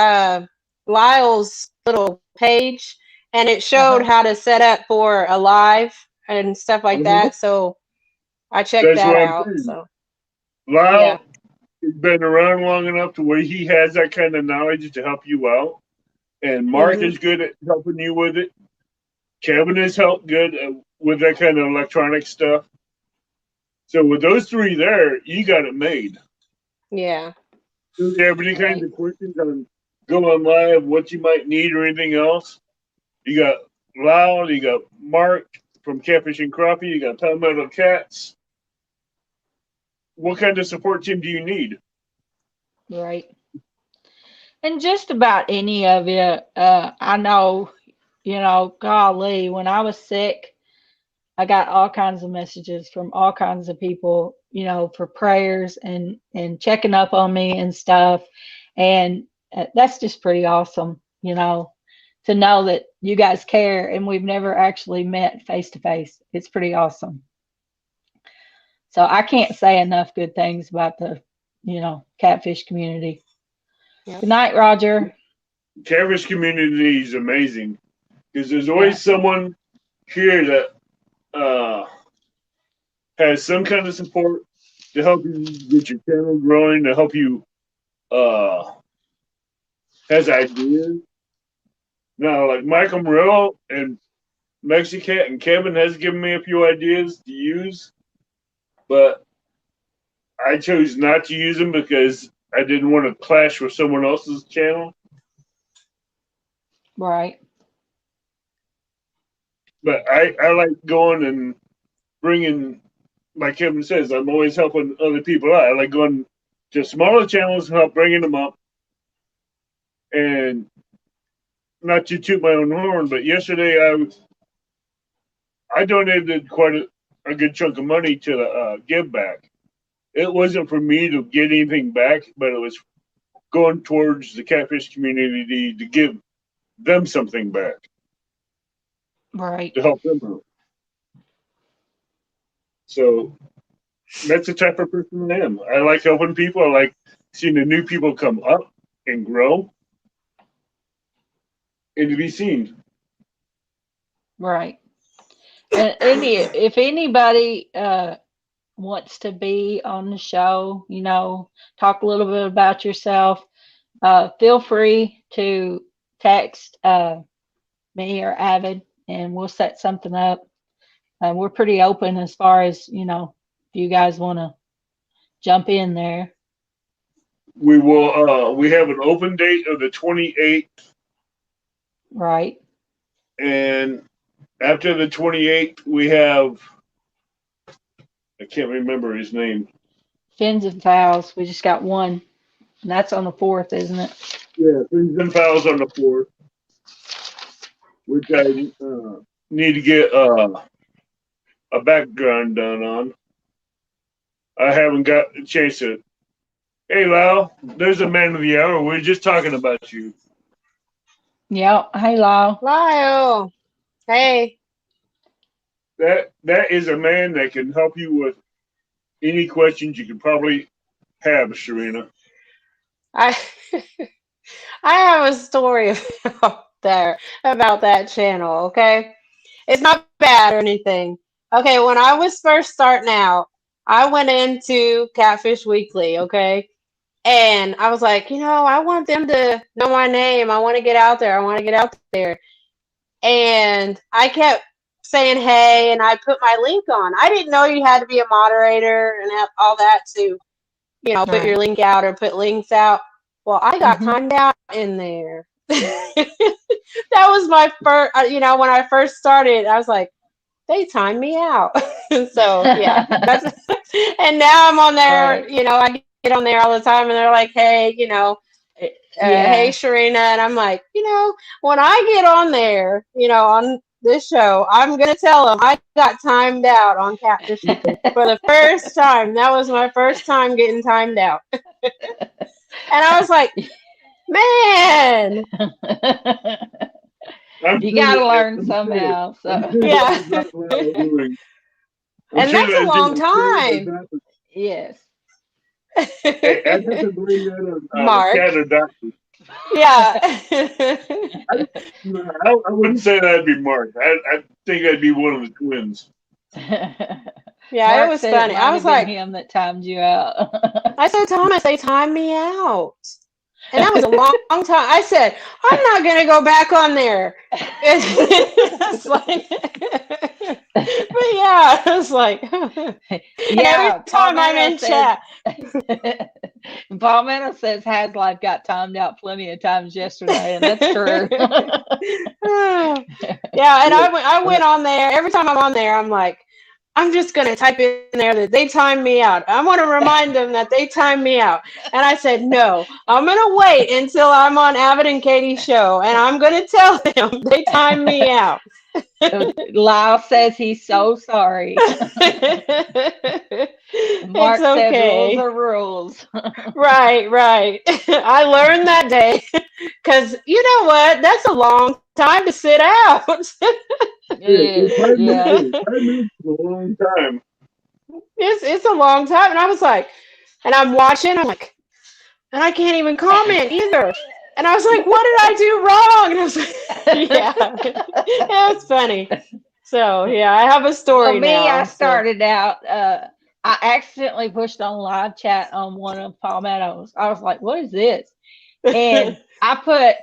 Lyle's little page and it showed Uh-huh. how to set up for a live and stuff like Mhm. that. So I checked That's that what I'm out. saying. So yeah, Lyle has been around long enough to where he has that kind of knowledge to help you out. And Mark hmm is good at helping you with it. Kevin has helped good with that kind of electronic stuff. So with those three there, you got it made. yeah. Do you have any kinds Right. of questions on going live, what you might need or anything else? You got Lyle, you got Mark from Catfish and Crappie, you got Palmetto Cats. What kind of support team do you need? Right. And just about any of it. I know, golly, when I was sick, I got all kinds of messages from all kinds of people, for prayers and checking up on me and stuff. And that's just pretty awesome, to know that you guys care and we've never actually met face to face. It's pretty awesome. So I can't say enough good things about the, catfish community. Yep. Good night, Roger. Catfish community is amazing because there's Yeah, always someone here that has some kind of support to help you get your channel growing, to help you uh, has ideas. Now, like Michael Morello and Mexicat and Kevin has given me a few ideas to use, but I chose not to use them because I didn't want to clash with someone else's channel. right. But I like going and bringing, like Kevin says, I'm always helping other people out. I like going to smaller channels and help bringing them up. And not to toot my own horn, but yesterday I donated quite a good chunk of money to the give back. it wasn't for me to get anything back, but it was going towards the catfish community to give them something back Right. to help them out. So that's the type of person I am. I like helping people. I like seeing the new people come up and grow and to be seen. Right. And if anybody wants to be on the show, talk a little bit about yourself, feel free to text me or Avid, and we'll set something up. We're pretty open as far as, if you guys want to jump in there. We will. We have an open date of the 28th, Right. and after the 28th, we have. I can't remember his name. Fins and Fowls. We just got one, and that's on the 4th, isn't it? Yeah, Fins and Fowls on the 4th, which I need to get a background done on. I haven't got a chance to. Hey, Lau, there's a man of the hour. We're just talking about you. Yeah. Hey, Lyle. Lyle. Hey. That is a man that can help you with any questions you could probably have, Shireena. I I have a story about that channel, okay? It's not bad or anything. Okay, when I was first starting out, I went into Catfish Weekly, okay? And I was like, I want them to know my name. I want to get out there. I want to get out there. And I kept saying, hey, and I put my link on. I didn't know you had to be a moderator and all that to, put your link out or put links out. Well, I got timed out in there. That was my first, when I first started, I was like, they timed me out. So, yeah. And now I'm on there, I get on there all the time and they're like, hey, hey, Shireena. And I'm like, when I get on there, on this show, I'm going to tell them I got timed out on Catfish for the first time. That was my first time getting timed out. And I was like, man. You got to learn somehow. So. Yeah. And that's a long time. Yes. Hey, I have to blame that on Mark. Cat or Doctor. Yeah. I wouldn't say that'd be Mark. I think that'd be one of the twins. Yeah, Mark it was said funny. It I was like, him that timed you out. I said, Thomas, they timed me out. And that was a long time. I said, I'm not going to go back on there. It's like, but yeah, it's like, yeah. Every time I'm in chat. Paul Mena says Has Life got timed out plenty of times yesterday, and that's true. Yeah, and I went on there. Every time I'm on there, I'm like, I'm just going to type in there that they timed me out. I want to remind them that they timed me out. And I said, no, I'm going to wait until I'm on Avid and Katie's show. And I'm going to tell them they timed me out. Lyle says he's so sorry. Mark okay. said rules are rules. Right. I learned that day. Because you know what? That's a long time to sit out. Yeah. 5 minutes is a long time. It's a long time. And I was like, and I'm watching, I'm like, and I can't even comment either. And I was like, what did I do wrong? And I was like, yeah, it was funny. So, yeah, I have a story now. I started out, I accidentally pushed on live chat on one of Palmetto's. I was like, what is this? And I put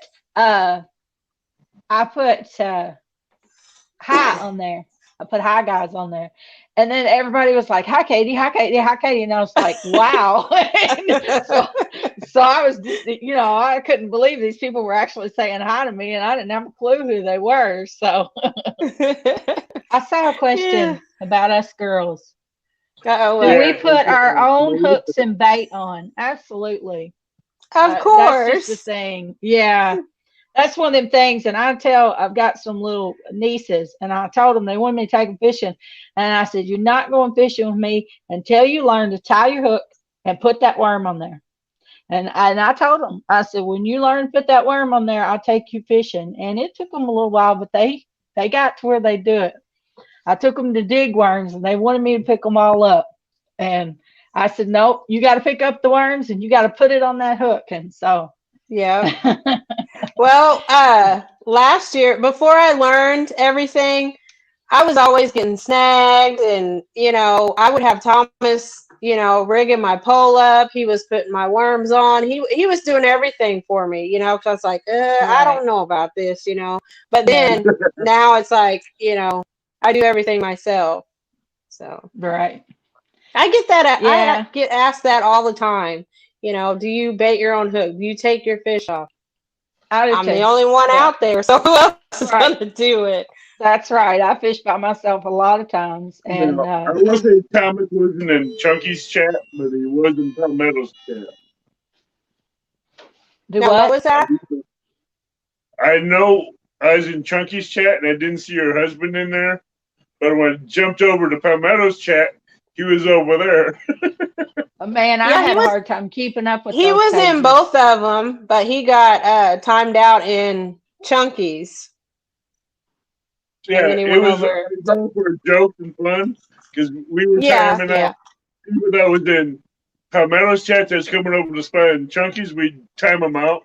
hi on there. I put hi guys on there. And then everybody was like, hi, Katie, hi, Katie, hi, Katie. And I was like, wow. so I was, I couldn't believe these people were actually saying hi to me, and I didn't have a clue who they were. So I saw a question about us girls. We put our own hooks and bait on. Absolutely. Of course. That's just the thing. Yeah. That's one of them things. And I've got some little nieces, and I told them they wanted me to take them fishing. And I said, you're not going fishing with me until you learn to tie your hook and put that worm on there. And I told them, I said, when you learn to put that worm on there, I'll take you fishing. And it took them a little while, but they got to where they do it. I took them to dig worms, and they wanted me to pick them all up. And I said, nope, you got to pick up the worms and you got to put it on that hook. And so, Yeah. Well, last year, before I learned everything, I was always getting snagged, and I would have Thomas, rigging my pole up. He was putting my worms on. He was doing everything for me, because I was like, I don't know about this, But then now it's like, I do everything myself. So right. I get that. Yeah. I get asked that all the time. Do you bait your own hook? Do you take your fish off? I'm the only one out there, so who else is going to do it? That's right. I fish by myself a lot of times. And I will say Thomas wasn't in Chunky's chat, but he was in Palmetto's chat. What was that? I know I was in Chunky's chat and I didn't see her husband in there, but when I jumped over to Palmetto's chat, he was over there. Man, I had a hard time keeping up with. He was in both of them, but he got timed out in Chunky's. Yeah, it was for jokes and fun because we were timing out. People that was in Palmetto's chat that's coming over to spy in Chunky's, we time them out.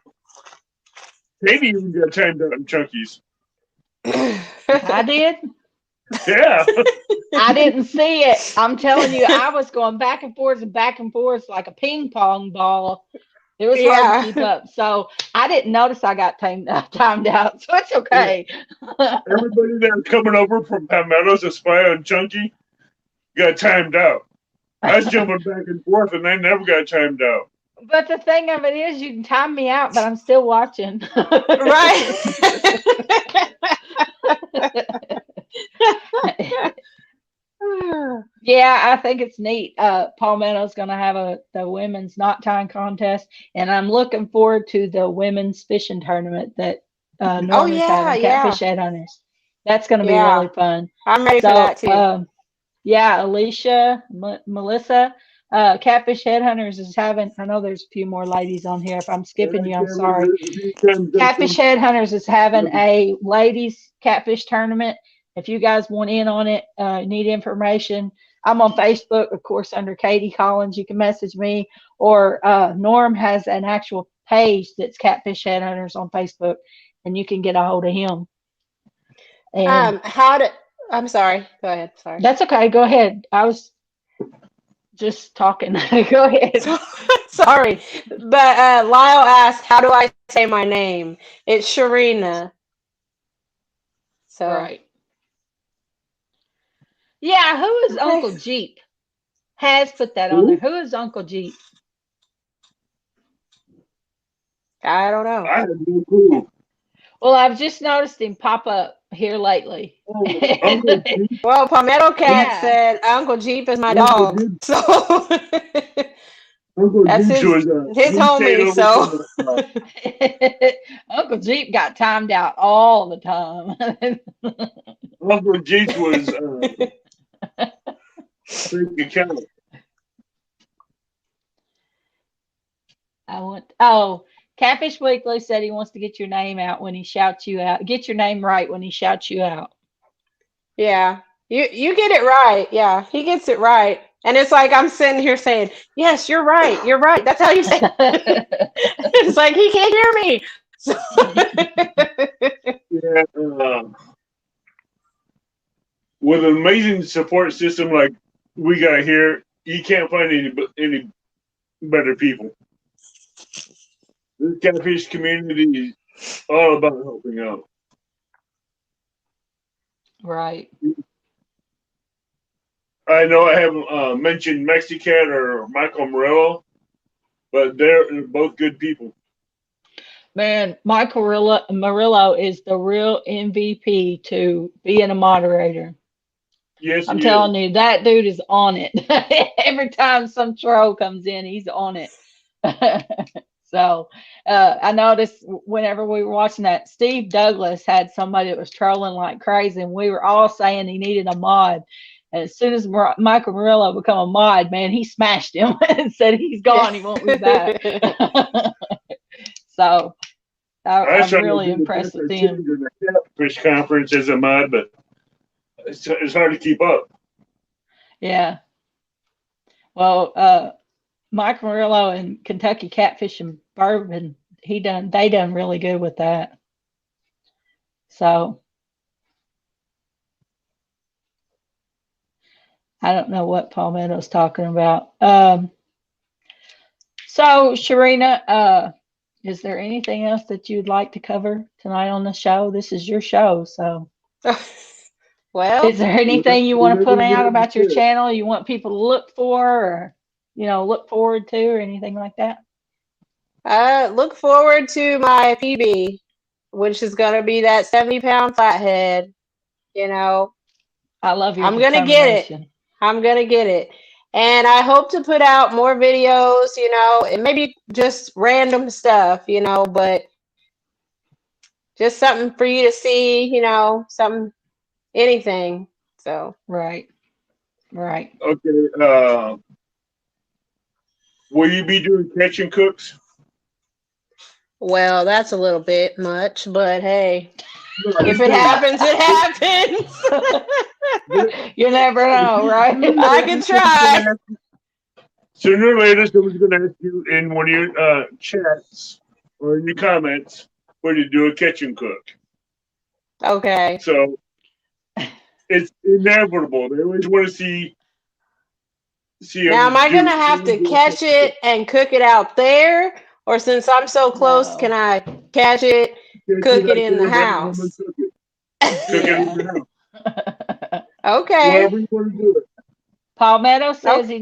Maybe even got timed out in Chunky's. I did. Yeah. I didn't see it. I'm telling you, I was going back and forth like a ping pong ball. It was hard to keep up. So I didn't notice I got timed out. So it's okay. Everybody that's coming over from Palmetto's to spy on Chunky got timed out. I was jumping back and forth and I never got timed out. But the thing of it is, you can time me out, but I'm still watching. Right. Yeah, I think it's neat. Palmetto's going to have the women's knot tying contest, and I'm looking forward to the women's fishing tournament that Norm is having, Catfish Headhunters. That's going to be really fun. I'm ready for that too. Alicia, Melissa, Catfish Headhunters is having. I know there's a few more ladies on here. If I'm skipping you, I'm sorry. Catfish Headhunters is having a ladies catfish tournament. If you guys want in on it, need information, I'm on Facebook, of course, under Katie Collins. You can message me, or Norm has an actual page that's Catfish Headhunters on Facebook, and you can get a hold of him. And I'm sorry. Go ahead. Sorry. That's okay. Go ahead. I was just talking. Go ahead. Sorry. But Lyle asked, how do I say my name? It's Shireena. So. Right. Yeah, who is Uncle Jeep? Has put that on there. Who is Uncle Jeep? I don't know. I have no clue. Well, I've just noticed him pop up here lately. Well, Palmetto Cat said Uncle Jeep is my dog. So that's his homie. So Uncle Jeep got timed out all the time. Uncle Jeep was big account. Catfish Weekly said he wants to get your name out when he shouts you out. Get your name right when he shouts you out. Yeah, you get it right. Yeah, he gets it right. And it's like I'm sitting here saying, yes, you're right. You're right. That's how you say it. It's like he can't hear me. Yeah. With an amazing support system like we got here, you can't find any better people. This catfish community is all about helping out. Right. I know I haven't mentioned Mexican or Michael Murillo, but they're both good people. Man, Michael Murillo is the real MVP to being a moderator. Yes, I'm telling you, that dude is on it. Every time some troll comes in, he's on it. So I noticed whenever we were watching that, Steve Douglas had somebody that was trolling like crazy, and we were all saying he needed a mod. And as soon as Michael Murillo become a mod, man, he smashed him and said he's gone. He won't be back. So I'm really impressed with him. The catfish conference as a mod, but it's hard to keep up. Yeah. Well, Mike Murillo and Kentucky Catfish and Bourbon, they done really good with that. So I don't know what Palmetto's talking about. So Shireena, is there anything else that you'd like to cover tonight on the show? This is your show, so. Well, Is there anything you want to put out about your channel you want people to look for, or look forward to, or anything like that? Look forward to my PB, which is going to be that 70-pound flathead. I love your I'm going to get it. I'm going to get it. And I hope to put out more videos, and maybe just random stuff, but just something for you to see, something, anything. So. Right. Okay. Will you be doing catch and cooks? Well, that's a little bit much, but hey, if it happens, it happens. You never know, right? I can try. Sooner or later, someone's going to ask you in one of your chats or in your comments where to do a catch and cook. Okay. So it's inevitable. They always want to see. Now, am I going to have to catch it and cook it out there? Or since I'm so close, can I catch it, cook it in the house? Cook it in the house. Okay. Whatever you want to do it. Palmetto says we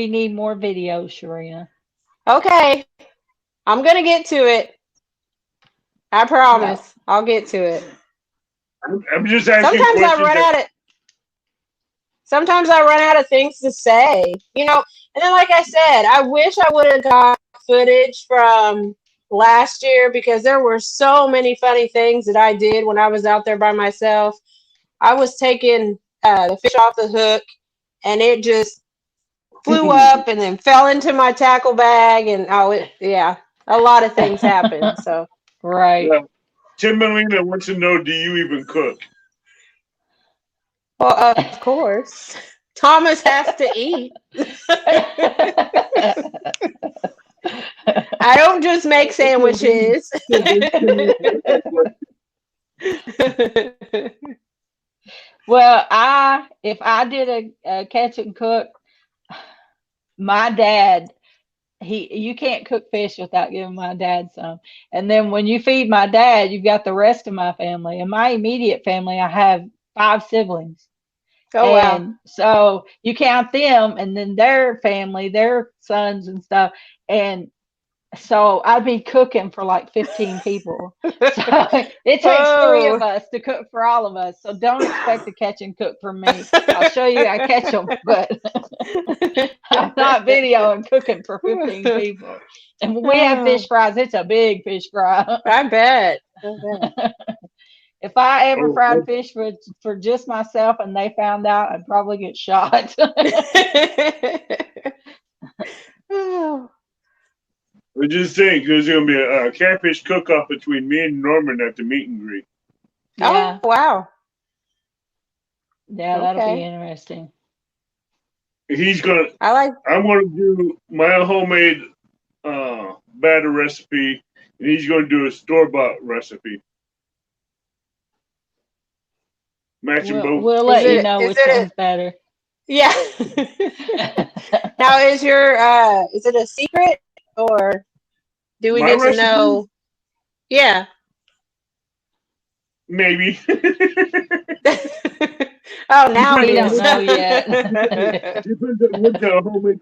need more videos, Shireena. Okay. I'm going to get to it. I promise. No. I'll get to it. I'm just asking Sometimes I run out of things to say, and then like I said, I wish I would have got footage from last year because there were so many funny things that I did when I was out there by myself. I was taking the fish off the hook and it just flew up and then fell into my tackle bag and a lot of things happened. So right. Tim Molina wants to know, do you even cook? Well, of course. Thomas has to eat. I don't just make sandwiches. Well, if I did a catch and cook, my dad, you can't cook fish without giving my dad some. And then when you feed my dad, you've got the rest of my family. In my immediate family, I have 5 siblings. Oh, wow. So you count them and then their family, their sons and stuff. And so I'd be cooking for like 15 people. So it takes 3 of us to cook for all of us. So don't expect to catch and cook from me. I'll show you I catch them, but I'm not videoing cooking for 15 people. And when we have fish fries, it's a big fish fry. I bet. If I ever fried fish for just myself and they found out, I'd probably get shot. I'm just saying, there's going to be a catfish cook-off between me and Norman at the meet and greet. Yeah. Oh, wow. Yeah, that'll be interesting. I'm going to do my homemade batter recipe, and he's going to do a store-bought recipe. Matching both. We'll let you know which one's better. Yeah. Now, is it a secret, or do we get to know? Yeah. Maybe. Oh, now we don't know yet. Depends on what the homemade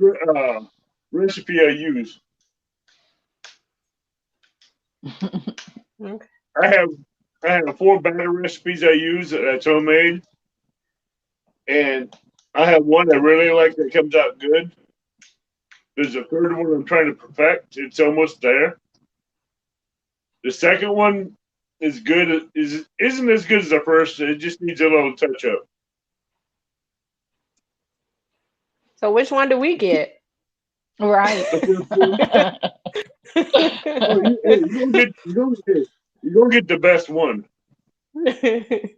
recipe I use. Okay. I have 4 batter recipes I use that's homemade, and I have one I really like that comes out good. There's a third one I'm trying to perfect. It's almost there. The second one is good. Isn't as good as the first. It just needs a little touch up. So which one do we get? Right. The first one. Oh, you're gonna get the best one. Good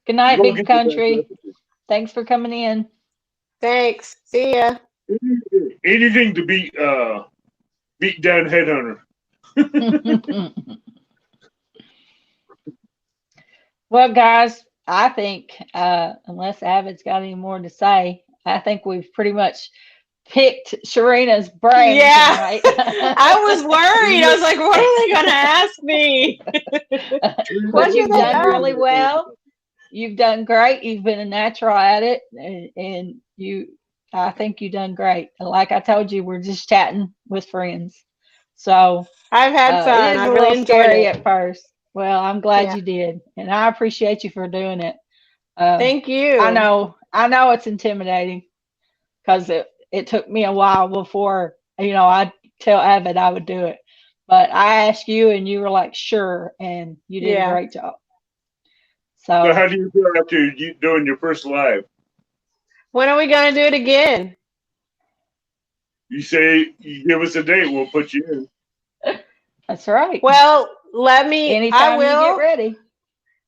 You're night, gonna big get the best country. recipe. Thanks for coming in. Thanks. See ya. Anything to beat down Headhunter. Well, guys, I think unless Avid's got any more to say, I think we've pretty much picked Shareena's brain Yeah. tonight. I was worried. I was like, what are they going to ask me? Well, you've they done ask? really well. You've done great. You've been a natural at it, and I think you've done great. Like I told you, we're just chatting with friends. So I've had fun. it is I a really little enjoyed scary it. at first. Well, I'm glad Yeah. you did, and I appreciate you for doing it. Thank you. I know it's intimidating because it took me a while before I'd tell Avid I would do it, but I asked you and you were like sure, and you did a great job. So So how do you feel after you doing your first live? When are we going to do it again? You say you give us a date, we'll put you in. that's right. Well, let me. Anytime I will. you get ready.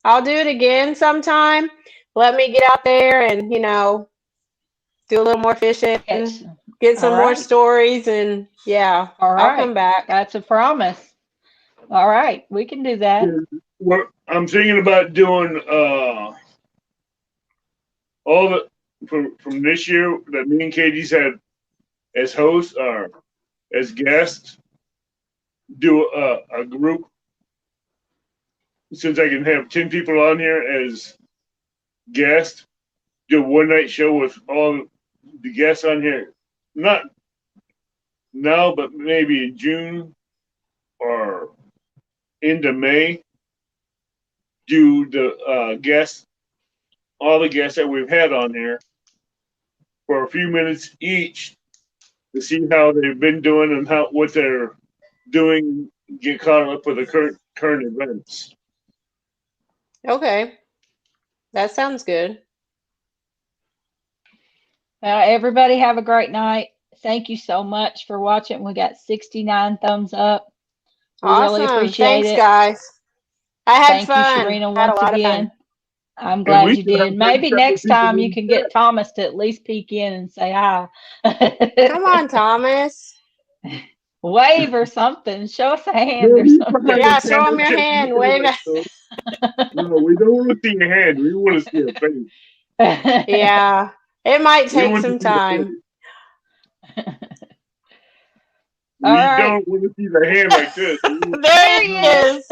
I'll do it again sometime. Let me get out there and, do a little more fishing, Yes. get some All more right. stories, and yeah, All right. I'll come back. That's a promise. All right, we can do that. I'm thinking about doing all the from this year that me and Katie's had as hosts or as guests. Do a group, since I can have 10 people on here as guests. Do a one night show with all the guests on here. Not now, but maybe in June or into May. Do the guests, all the guests that we've had on here, for a few minutes each to see how they've been doing and what they're doing. Get caught up with the current events. Okay. That sounds good. Everybody have a great night. Thank you so much for watching. We got 69 thumbs up. We really Awesome. appreciate Thanks, it. guys. I had Thank fun. you, Shireena, Had a once lot of again. fun. I'm glad you did. have Maybe 37 next people time in you the can chat. get Thomas to at least peek in and say hi. Come on, Thomas. Wave or something. Show us a hand No, or he's something. behind Yeah, the show camera him your shaking hand. his Wave. head like so. No, we don't want to see your hand. We want to see a face. Yeah. It might We take want to some see the time. face. All We right. don't want to see the hand like this. There he is.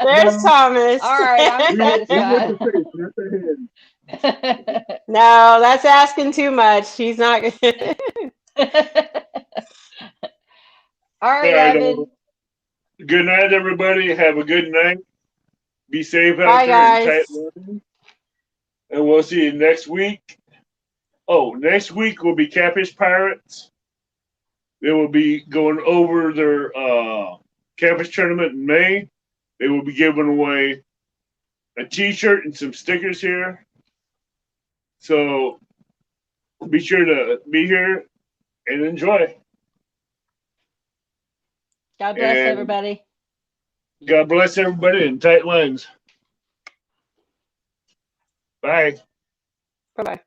There's No. Thomas. All right, I'm We want satisfied. the face, not the hand. No, that's asking too much. He's not. All right, All right, Evan. good night, everybody. Have a good night. Be safe out Bye, there in guys. tight lines. And we'll see you next week. Oh, next week will be Catfish Pirates. They will be going over their Catfish tournament in May. They will be giving away a t-shirt and some stickers here. So be sure to be here and enjoy. God bless And everybody. God bless everybody in tight lines. Bye. Bye-bye.